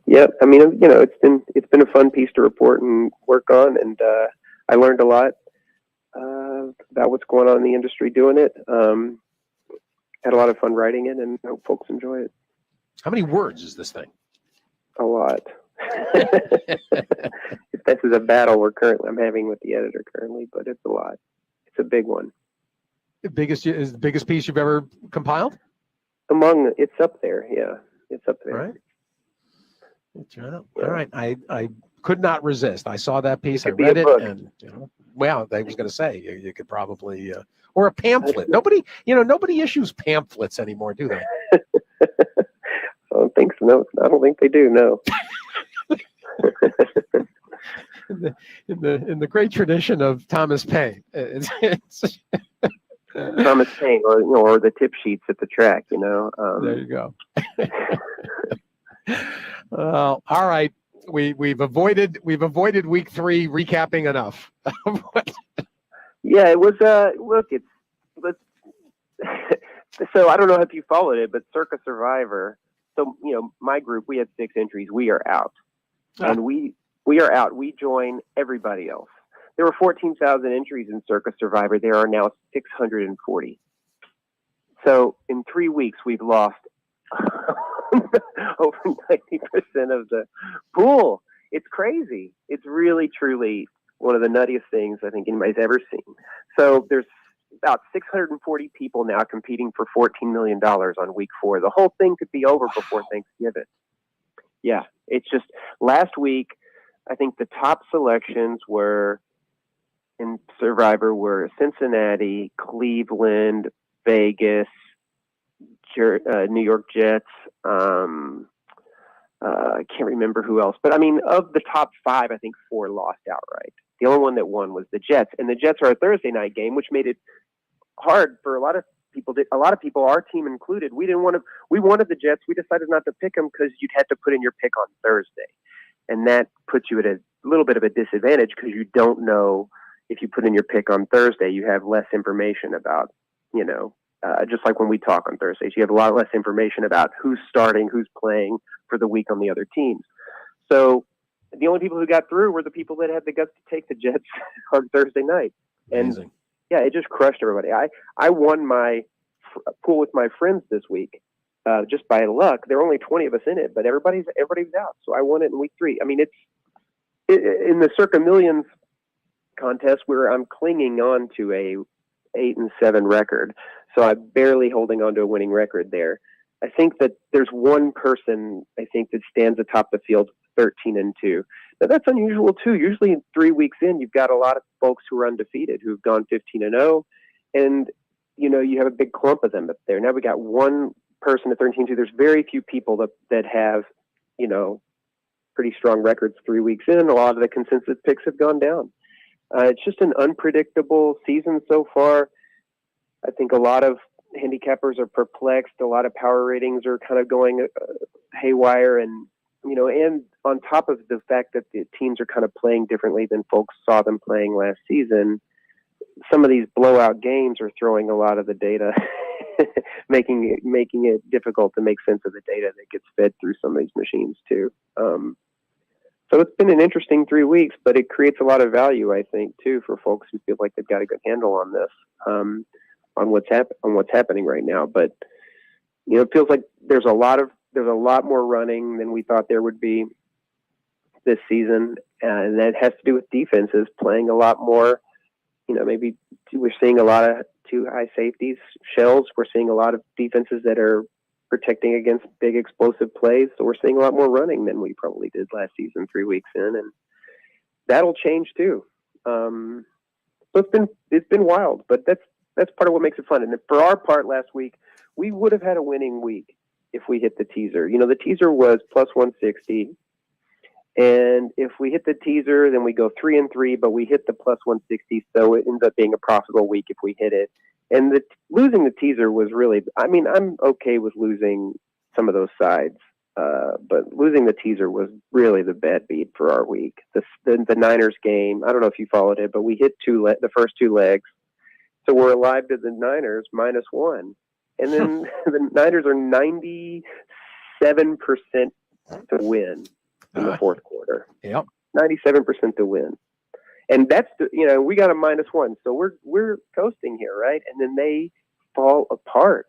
Yeah, I mean, it's been a fun piece to report and work on, and I learned a lot about what's going on in the industry doing it. Had a lot of fun writing it, and I hope folks enjoy it. How many words is this thing? A lot. This is a battle I'm having with the editor currently, but it's a lot. It's a big one. The biggest piece you've ever compiled? It's up there. Yeah, it's up there. All right. I could not resist. I saw that piece. I be read a it, book. and well, I was going to say you could probably or a pamphlet. Nobody issues pamphlets anymore, do they? I don't think so. No, I don't think they do. No. in the great tradition of Thomas Paine, it's Thomas Paine, or the tip sheets at the track. There you go. All right. We've avoided week 3 recapping enough. Yeah, it was. So I don't know if you followed it, but Circa Survivor. So my group, we had 6 entries. We are out, and we are out. We join everybody else. There were 14,000 entries in Circa Survivor. There are now 640. So in 3 weeks, we've lost over 90% of the pool. It's crazy. It's really, truly one of the nuttiest things I think anybody's ever seen. So there's about 640 people now competing for $14 million on week 4. The whole thing could be over before Thanksgiving. Yeah, it's just last week, I think the top selections were in Survivor were Cincinnati, Cleveland, Vegas, New York Jets. I can't remember who else, but I mean, of the top 5, I think 4 lost outright. The only one that won was the Jets, and the Jets are a Thursday night game, which made it hard for a lot of people. Our team included, we wanted the Jets. We decided not to pick them because you'd had to put in your pick on Thursday, and that puts you at a little bit of a disadvantage because you don't know if you put in your pick on Thursday, you have less information about, just like when we talk on Thursdays, you have a lot less information about who's starting, who's playing for the week on the other teams. So the only people who got through were the people that had the guts to take the Jets on Thursday night. Amazing. And yeah, it just crushed everybody. I won my pool with my friends this week, just by luck. There are only 20 of us in it, but everybody's out. So I won it in week 3. I mean, it's in the Circa Millions contest where I'm clinging on to a 8-7 record. So I'm barely holding on to a winning record there. I think that there's one person I think that stands atop the field 13-2. Now that's unusual too. Usually 3 weeks in, you've got a lot of folks who are undefeated who've gone 15-0, and you have a big clump of them up there. Now we got one person at 13-2. There's very few people that have pretty strong records 3 weeks in. A lot of the consensus picks have gone down. It's just an unpredictable season so far. I think a lot of handicappers are perplexed. A lot of power ratings are kind of going haywire, and and on top of the fact that the teams are kind of playing differently than folks saw them playing last season, some of these blowout games are throwing a lot of the data, making it difficult to make sense of the data that gets fed through some of these machines too. So it's been an interesting 3 weeks, but it creates a lot of value, I think, too, for folks who feel like they've got a good handle on this, on what's happening right now. But it feels like there's a lot more running than we thought there would be this season, and that has to do with defenses playing a lot more. Maybe we're seeing a lot of too high safeties, shells. We're seeing a lot of defenses that are protecting against big explosive plays. So we're seeing a lot more running than we probably did last season 3 weeks in, and that'll change too. So it's been wild, but that's part of what makes it fun. And for our part last week, we would have had a winning week if we hit the teaser. The teaser was plus 160. And if we hit the teaser, then we go 3-3, but we hit the plus 160. So it ends up being a profitable week if we hit it. And losing the teaser was really, I'm okay with losing some of those sides. But losing the teaser was really the bad beat for our week. The Niners game, I don't know if you followed it, but we hit the first two legs. So we're alive to the Niners -1. And then the Niners are 97% to win in the fourth quarter. Yep. 97% to win. And that's, we got a -1. So we're coasting here, right? And then they fall apart.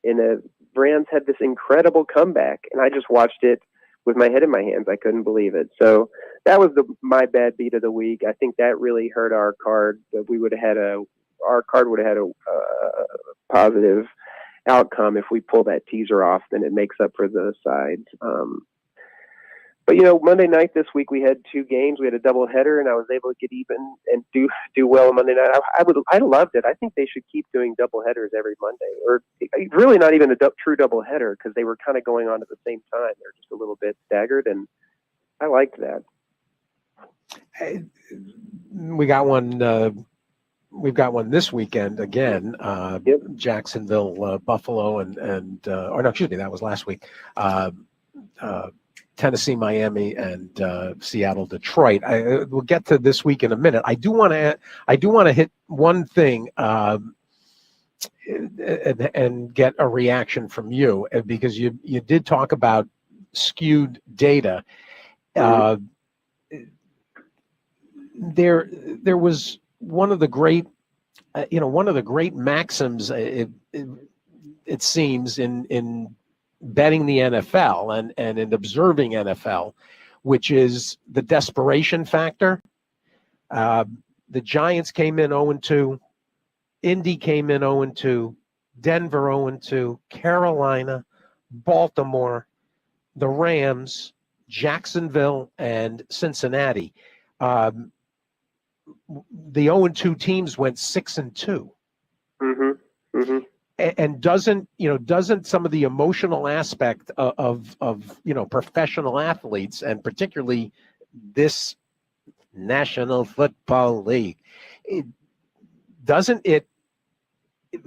And the Brands had this incredible comeback. And I just watched it with my head in my hands. I couldn't believe it. So that was my bad beat of the week. I think that really hurt our card. Our card would have had a positive outcome if we pull that teaser off. Then it makes up for the sides. But Monday night this week we had 2 games. We had a doubleheader, and I was able to get even and do well on Monday night. I loved it. I think they should keep doing doubleheaders every Monday, or really not even a true doubleheader, because they were kind of going on at the same time. They're just a little bit staggered, and I liked that. We got one. We've got one this weekend again. Yep. Jacksonville, Buffalo, that was last week. Tennessee, Miami, and Seattle, Detroit. We'll get to this week in a minute. I do want to hit one thing and get a reaction from you, because you did talk about skewed data. There was one of the great maxims. It seems in betting the NFL and in observing NFL, which is the desperation factor. The Giants came in 0-2, Indy came in 0-2, Denver 0-2, Carolina, Baltimore, the Rams, Jacksonville, and Cincinnati. The 0-2 teams went 6-2. Mm-hmm. And doesn't some of the emotional aspect of professional athletes, and particularly this National Football League, doesn't it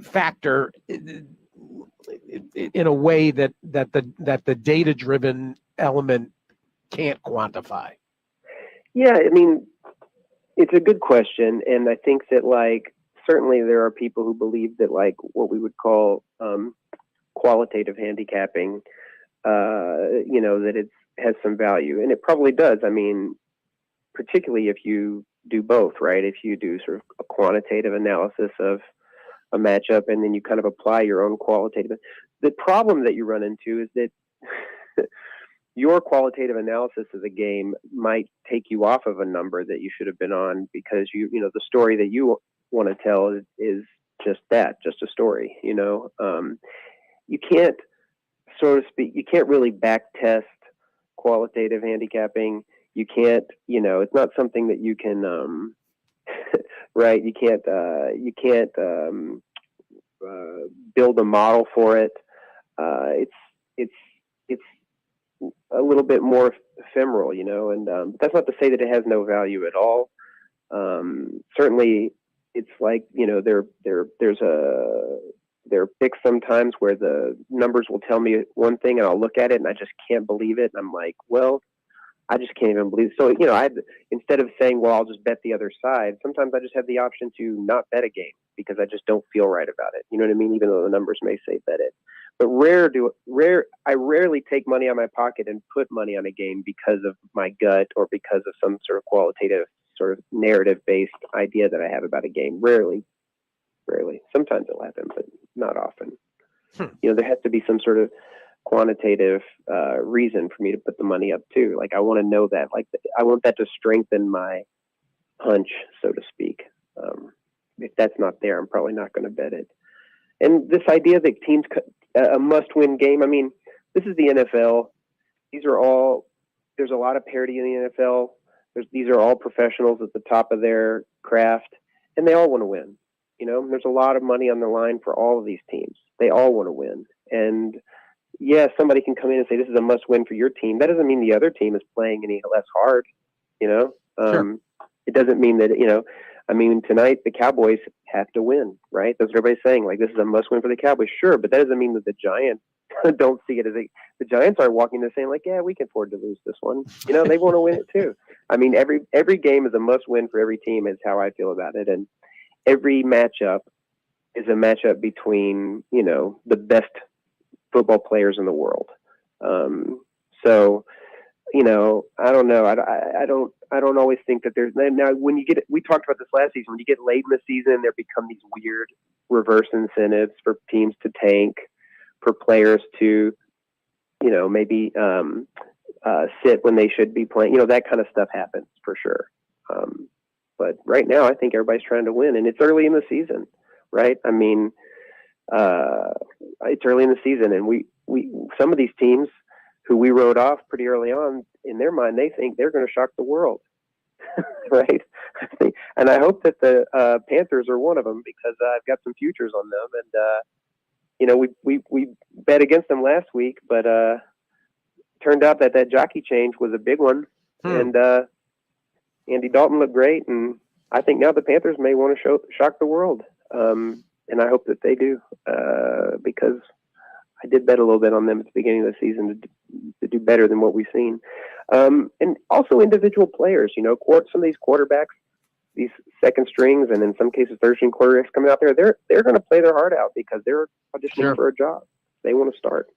factor in a way that the data-driven element can't quantify? Yeah, it's a good question, and I think that certainly there are people who believe that what we would call qualitative handicapping, that it has some value, and it probably does. Particularly if you do both, right? If you do sort of a quantitative analysis of a matchup and then you kind of apply your own qualitative. The problem that you run into is that your qualitative analysis of the game might take you off of a number that you should have been on, because the story that you want to tell is just a story. You can't, so to speak, you can't really back test qualitative handicapping. You can't, it's not something that you can, right? You can't build a model for it. It's a little bit more ephemeral, and that's not to say that it has no value at all. Certainly, it's there are picks sometimes where the numbers will tell me one thing and I'll look at it and I just can't believe it. And I'm like, well, I just can't even believe it. So, instead of saying, well, I'll just bet the other side, sometimes I just have the option to not bet a game because I just don't feel right about it. You know what I mean? Even though the numbers may say bet it. But I rarely take money out of my pocket and put money on a game because of my gut or because of some sort of qualitative, sort of narrative-based idea that I have about a game. Rarely. Sometimes it'll happen, but not often. There has to be some sort of quantitative reason for me to put the money up too. Like I want to know that. Like I want that to strengthen my hunch, so to speak. If that's not there, I'm probably not going to bet it. And this idea that teams a must-win game. I mean, this is the NFL. There's a lot of parity in the NFL. These are all professionals at the top of their craft, and they all want to win. There's a lot of money on the line for all of these teams. They all want to win. And yeah, somebody can come in and say, this is a must win for your team. That doesn't mean the other team is playing any less hard. Sure. It doesn't mean that, tonight the Cowboys have to win, right? That's what everybody's saying. Like, this is a must win for the Cowboys. Sure. But that doesn't mean that the Giants don't see it as the Giants aren't walking there saying like, yeah, we can afford to lose this one. They want to win it too. I mean, every game is a must win for every team is how I feel about it. And every matchup is a matchup between, the best football players in the world. I don't know. I don't always think that there's now when you get, we talked about this last season, when you get late in the season, there become these weird reverse incentives for teams to tank, for players to, maybe sit when they should be playing, that kind of stuff happens for sure. But right now I think everybody's trying to win and it's early in the season, right? I mean, it's early in the season and we some of these teams who we wrote off pretty early on, in their mind, they think they're going to shock the world, right? And I hope that the Panthers are one of them because I've got some futures on them. And, we bet against them last week, but turned out that jockey change was a big one. And Andy Dalton looked great. And I think now the Panthers may want to shock the world. And I hope that they do because I did bet a little bit on them at the beginning of the season to do better than what we've seen. And also individual players, some of these quarterbacks, these second strings, and in some cases third string quarterbacks coming out there, they're going to play their heart out because they're auditioning for a job. They want to start.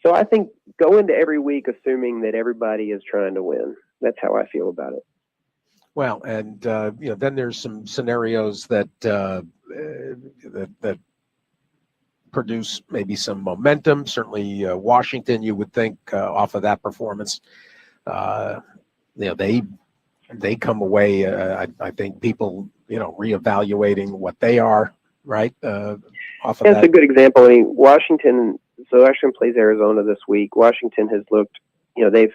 So I think go into every week assuming that everybody is trying to win. That's how I feel about it. Well, and then there's some scenarios that that produce maybe some momentum. Certainly, Washington, you would think, off of that performance, they come away. I think people, reevaluating what they are, right? Off of That's a good example. I mean, Washington. So Washington plays Arizona this week. Washington has looked. They've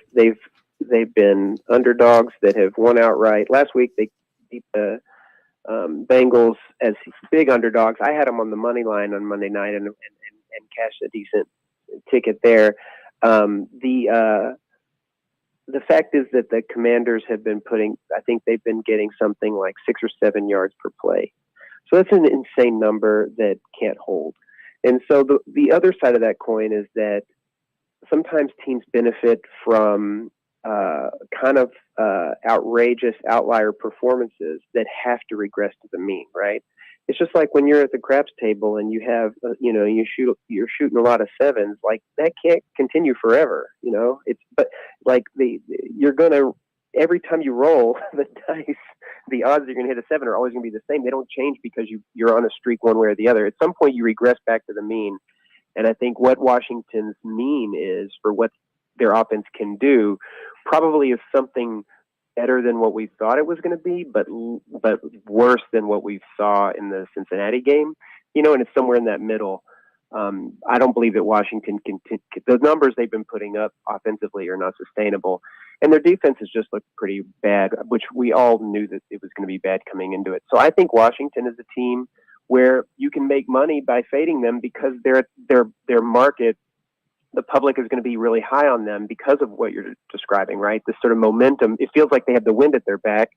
been underdogs that have won outright. Last week they beat the Bengals as big underdogs. I had them on the money line on Monday night and cashed a decent ticket there. The fact is that the Commanders have been I think they've been getting something like 6 or 7 yards per play. So that's an insane number that can't hold. And so the other side of that coin is that sometimes teams benefit from outrageous outlier performances that have to regress to the mean, right? It's just like when you're at the craps table and you have, you're shooting a lot of sevens, like that can't continue forever, you're going to, every time you roll the dice, the odds you're going to hit a 7 are always going to be the same. They don't change because you're on a streak one way or the other. At some point you regress back to the mean. And I think what Washington's mean is for what their offense can do probably is something better than what we thought it was going to be, but worse than what we saw in the Cincinnati game, and it's somewhere in that middle. I don't believe that Washington can, the numbers they've been putting up offensively are not sustainable, and their defense has just looked pretty bad, which we all knew that it was going to be bad coming into it. So I think Washington is a team where you can make money by fading them because their market, the public is going to be really high on them because of what you're describing, right? This sort of momentum. It feels like they have the wind at their back.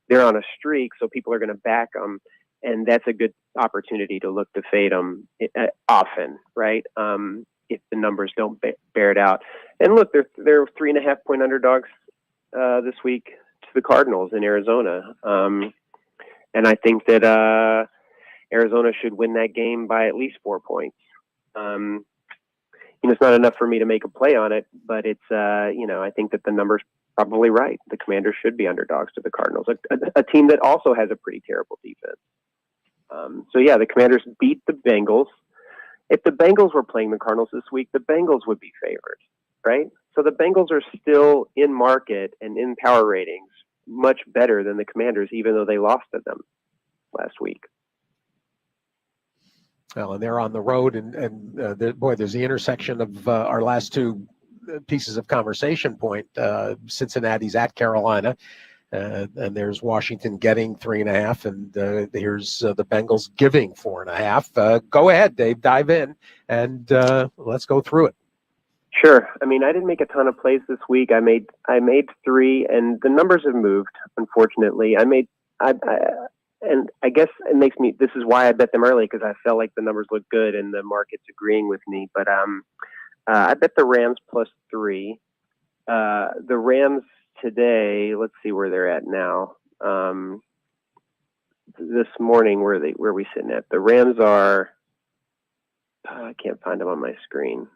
They're on a streak, so people are going to back them, and that's a good opportunity to look to fade them often, right? If the numbers don't bear it out. And look, they're 3.5 point underdogs this week to the Cardinals in Arizona. And I think that Arizona should win that game by at least 4 points. It's not enough for me to make a play on it, but it's, I think that the number's probably right. The Commanders should be underdogs to the Cardinals, a team that also has a pretty terrible defense. The Commanders beat the Bengals. If the Bengals were playing the Cardinals this week, the Bengals would be favored, right? So the Bengals are still in market and in power ratings much better than the Commanders, even though they lost to them last week. Well, and they're on the road, and there's the intersection of our last two pieces of conversation point. Cincinnati's at Carolina, and there's Washington getting 3.5, and here's the Bengals giving 4.5. Go ahead, Dave, dive in, and let's go through it. Sure. I mean, I didn't make a ton of plays this week. I made 3, and the numbers have moved, unfortunately. And I guess it makes me, this is why I bet them early, because I felt like the numbers look good and the market's agreeing with me. But I bet the Rams +3. The Rams today, let's see where they're at now. This morning, where are we sitting at? The Rams are, I can't find them on my screen.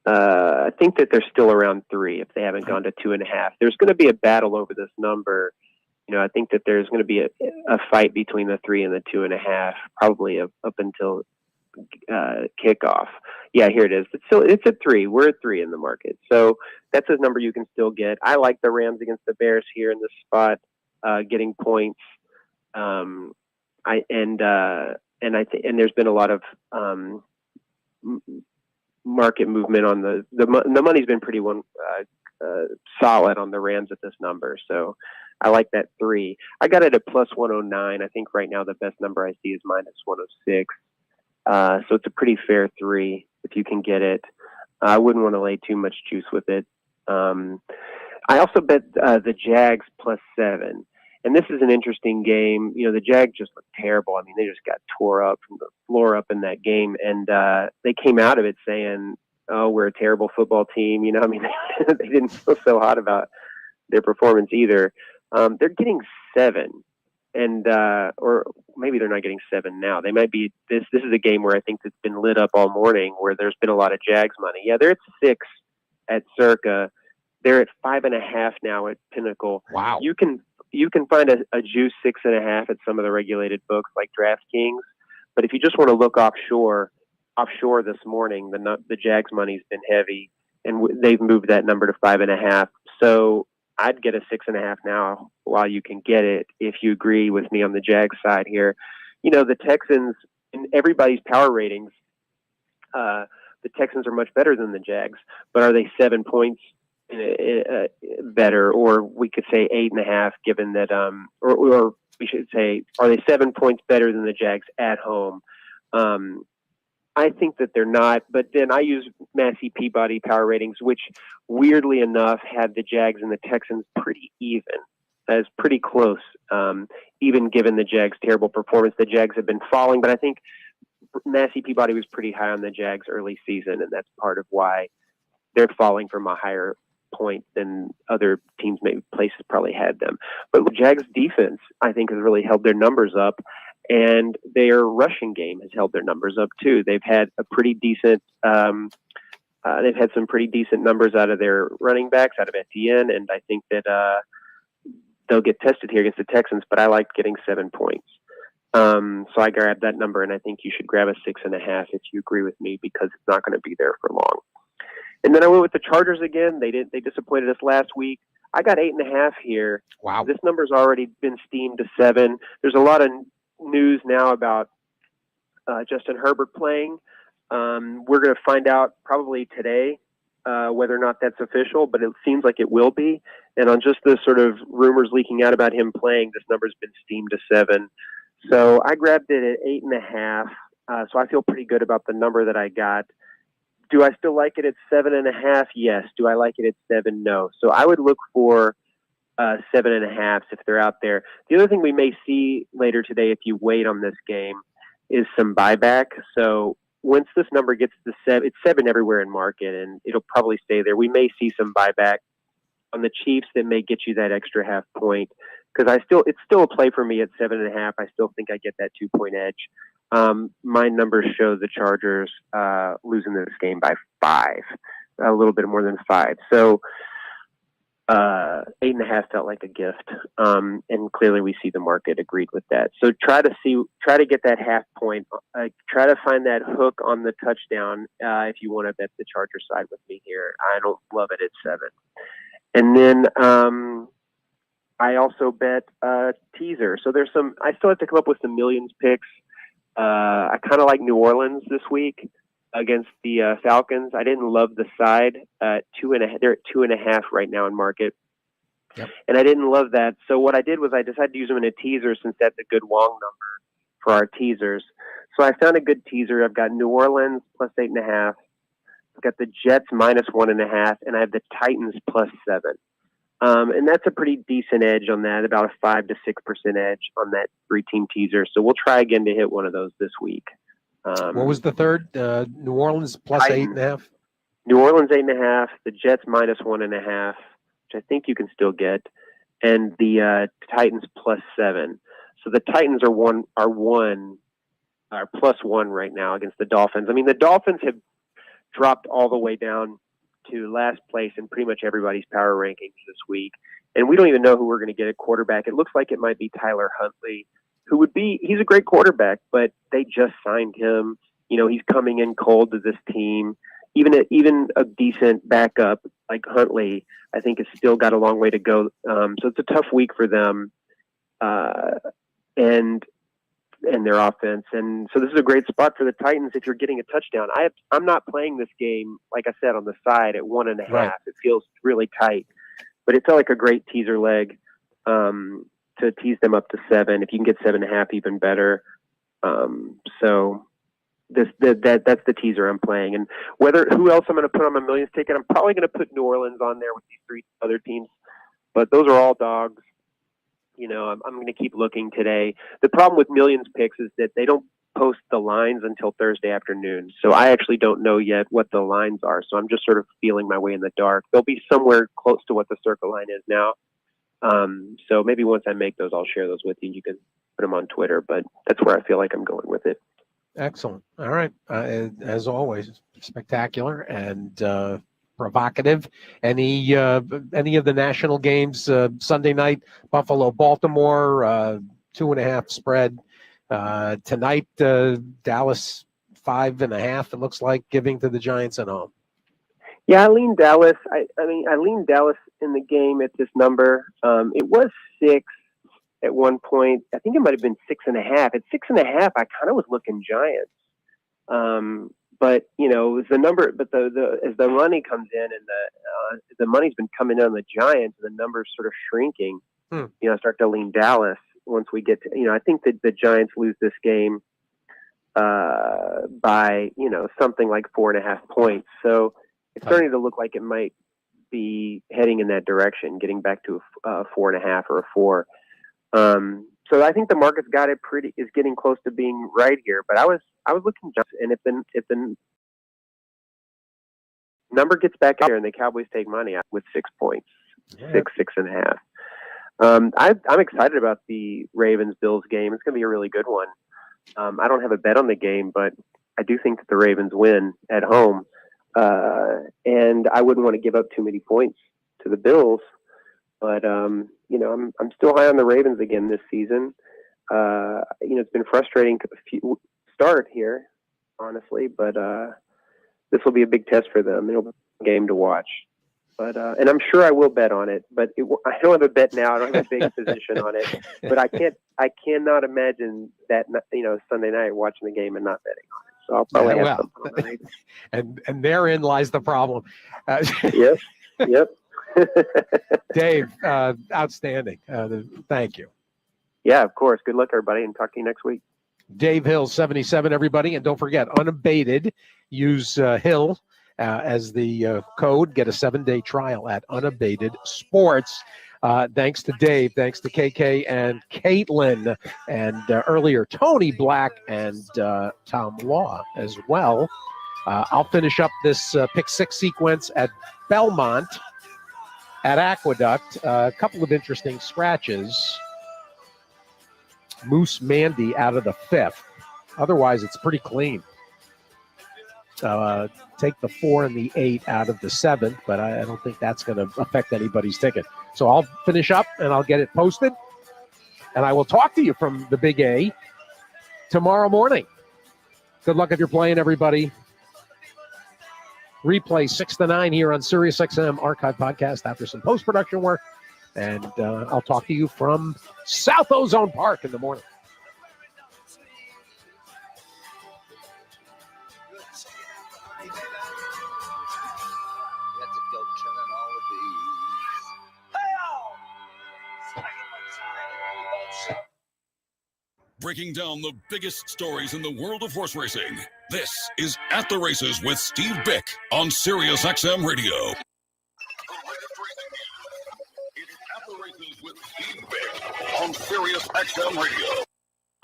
I think that they're still around 3 if they haven't gone to 2.5. There's going to be a battle over this number. I think that there's going to be a fight between the 3 and the 2.5, probably up until kickoff. Yeah, here it is. It's at 3. We're at 3 in the market, so that's a number you can still get. I like the Rams against the Bears here in this spot, getting points. And there's been a lot of market movement on the money's been pretty solid on the Rams at this number, so I like that 3. I got it at +109. I think right now the best number I see is -106. So it's a pretty fair 3 if you can get it. I wouldn't want to lay too much juice with it. I also bet the Jags +7. And this is an interesting game. The Jags just look terrible. I mean, they just got tore up from the floor up in that game. And they came out of it saying, oh, we're a terrible football team. I mean, they didn't feel so hot about their performance either. They're getting 7. And or maybe they're not getting 7 now. They might be. This is a game where I think it's been lit up all morning, where there's been a lot of Jags money. Yeah, they're at 6 at Circa. They're at 5.5 now at Pinnacle. Wow. You can find a juice 6.5 at some of the regulated books like DraftKings. But if you just want to look offshore this morning, the Jags money's been heavy, and they've moved that number to 5.5. So I'd get a 6.5 now while you can get it, if you agree with me on the Jags side here. The Texans, in everybody's power ratings, the Texans are much better than the Jags, but are they 7 points better? Or we could say 8.5, given that, or we should say, are they 7 points better than the Jags at home? I think that they're not, but then I use Massey Peabody power ratings, which weirdly enough had the Jags and the Texans pretty even, as pretty close, even given the Jags' terrible performance. The Jags have been falling, but I think Massey Peabody was pretty high on the Jags early season, and that's part of why they're falling from a higher point than other teams, maybe places probably had them. But the Jags' defense, I think, has really held their numbers up. And their rushing game has held their numbers up too. They've had a pretty decent, they've had some pretty decent numbers out of their running backs, out of Etienne, and I think that they'll get tested here against the Texans. But I like getting 7 points, so I grabbed that number, and I think you should grab a 6.5 if you agree with me, because it's not going to be there for long. And then I went with the Chargers again. They disappointed us last week. I got 8.5 here. Wow, this number's already been steamed to 7. There's a lot of news now about Justin Herbert playing. We're going to find out probably today whether or not that's official, but it seems like it will be. And on just the sort of rumors leaking out about him playing, this number's been steamed to 7. So I grabbed it at 8.5. So I feel pretty good about the number that I got. Do I still like it at 7.5? Yes. Do I like it at 7? No. So I would look for 7.5 if they're out there. The other thing we may see later today, if you wait on this game, is some buyback. So once this number gets to 7, it's 7 everywhere in market, and it'll probably stay there. We may see some buyback on the Chiefs that may get you that extra half point, because it's still a play for me at 7.5. I still think I get that 2-point edge. My numbers show the Chargers losing this game by 5, a little bit more than 5. So 8.5 felt like a gift, and clearly we see the market agreed with that. So try to get that half point. Try to find that hook on the touchdown if you want to bet the Charger side with me here. I don't love it at 7. And then I also bet teaser. So there's some. I still have to come up with some millions picks. I kind of like New Orleans this week against the Falcons. I didn't love the side. 2.5. They're at 2.5 right now in market. Yep. And I didn't love that. So what I did was I decided to use them in a teaser, since that's a good Wong number for our teasers. So I found a good teaser. I've got New Orleans plus 8.5. I've got the Jets minus 1.5, and I have the Titans plus 7. And that's a pretty decent edge on that, about a 5 to 6% edge on that 3-team teaser. So we'll try again to hit one of those this week. What was the third? New Orleans plus Titans. 8.5? New Orleans 8.5, the Jets minus 1.5, which I think you can still get, and the Titans plus 7. So the Titans are plus 1 right now against the Dolphins. I mean, the Dolphins have dropped all the way down to last place in pretty much everybody's power rankings this week, and we don't even know who we're going to get at quarterback. It looks like it might be Tyler Huntley, he's a great quarterback, but they just signed him. You know, he's coming in cold to this team. Even a decent backup like Huntley, I think, has still got a long way to go. So it's a tough week for them, and their offense. And so this is a great spot for the Titans if you're getting a touchdown. I'm not playing this game, like I said, on the side at 1.5. Right. It feels really tight, but it felt like a great teaser leg to tease them up to 7. If you can get 7.5, even better. So that's the teaser I'm playing. And who else I'm going to put on my millions ticket, I'm probably going to put New Orleans on there with these 3 other teams, but those are all dogs. You know, I'm going to keep looking today. The problem with millions picks is that they don't post the lines until Thursday afternoon. So I actually don't know yet what the lines are. So I'm just sort of feeling my way in the dark. They'll be somewhere close to what the circle line is now. So maybe once I make those, I'll share those with you. You can put them on Twitter, but that's where I feel like I'm going with it. Excellent. All right. As always, spectacular and provocative. Any of the national games Sunday night? Buffalo, Baltimore, 2.5 spread tonight. Dallas 5.5. It looks like, giving to the Giants at home. Yeah, I lean Dallas. I lean Dallas in the game at this number. It was 6 at one point. I think it might have been 6.5. At 6.5, I kind of was looking Giants. But you know, it was the number. But as the money comes in and the money's been coming in on the Giants, and the number's sort of shrinking. You know, I start to lean Dallas once we get to. You know, I think that the Giants lose this game by something like 4.5 points. So it's starting to look like it might be heading in that direction, getting back to a 4.5 or a 4. So I think the market's got it is getting close to being right here. But I was looking, and if the number gets back out here and the Cowboys take money with 6 points, 6.5. I'm excited about the Ravens-Bills game. It's going to be a really good one. I don't have a bet on the game, but I do think that the Ravens win at home. And I wouldn't want to give up too many points to the Bills. But, I'm still high on the Ravens again this season. It's been frustrating start here, honestly, but this will be a big test for them. It'll be a game to watch. But and I'm sure I will bet on it, but I don't have a bet now. I don't have a big position on it. But I cannot imagine that Sunday night watching the game and not betting on it. So I'll probably have something on the Ravens. And therein lies the problem. Yep. Dave, outstanding. Thank you. Yeah, of course. Good luck, everybody, and talk to you next week. Dave Hill, 77, everybody. And don't forget, unabated, use Hill as the code. Get a 7-day trial at Unabated Sports. Thanks to Dave, thanks to KK and Caitlin, and earlier Tony Black and Tom Law as well. I'll finish up this pick six sequence at Belmont at Aqueduct. A couple of interesting scratches. Moose Mandy out of the fifth. Otherwise, it's pretty clean. Take the 4 and the 8 out of the 7th, but I don't think that's going to affect anybody's ticket. So I'll finish up and I'll get it posted, and I will talk to you from the Big A tomorrow morning. Good luck if you're playing, everybody. Replay 6 to 9 here on SiriusXM Archive Podcast after some post-production work, and I'll talk to you from South Ozone Park in the morning. Breaking down the biggest stories in the world of horse racing. This is At the Races with Steve Byk on SiriusXM Radio. It's At the Races with Steve Byk on SiriusXM Radio.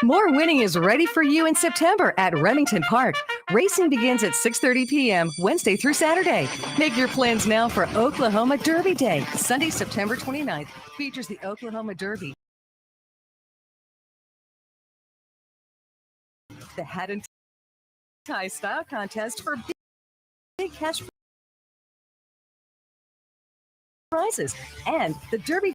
More winning is ready for you in September at Remington Park. Racing begins at 6:30 p.m. Wednesday through Saturday. Make your plans now for Oklahoma Derby Day. Sunday, September 29th features the Oklahoma Derby. The Hat and Tie Style Contest for big cash prizes, and the Derby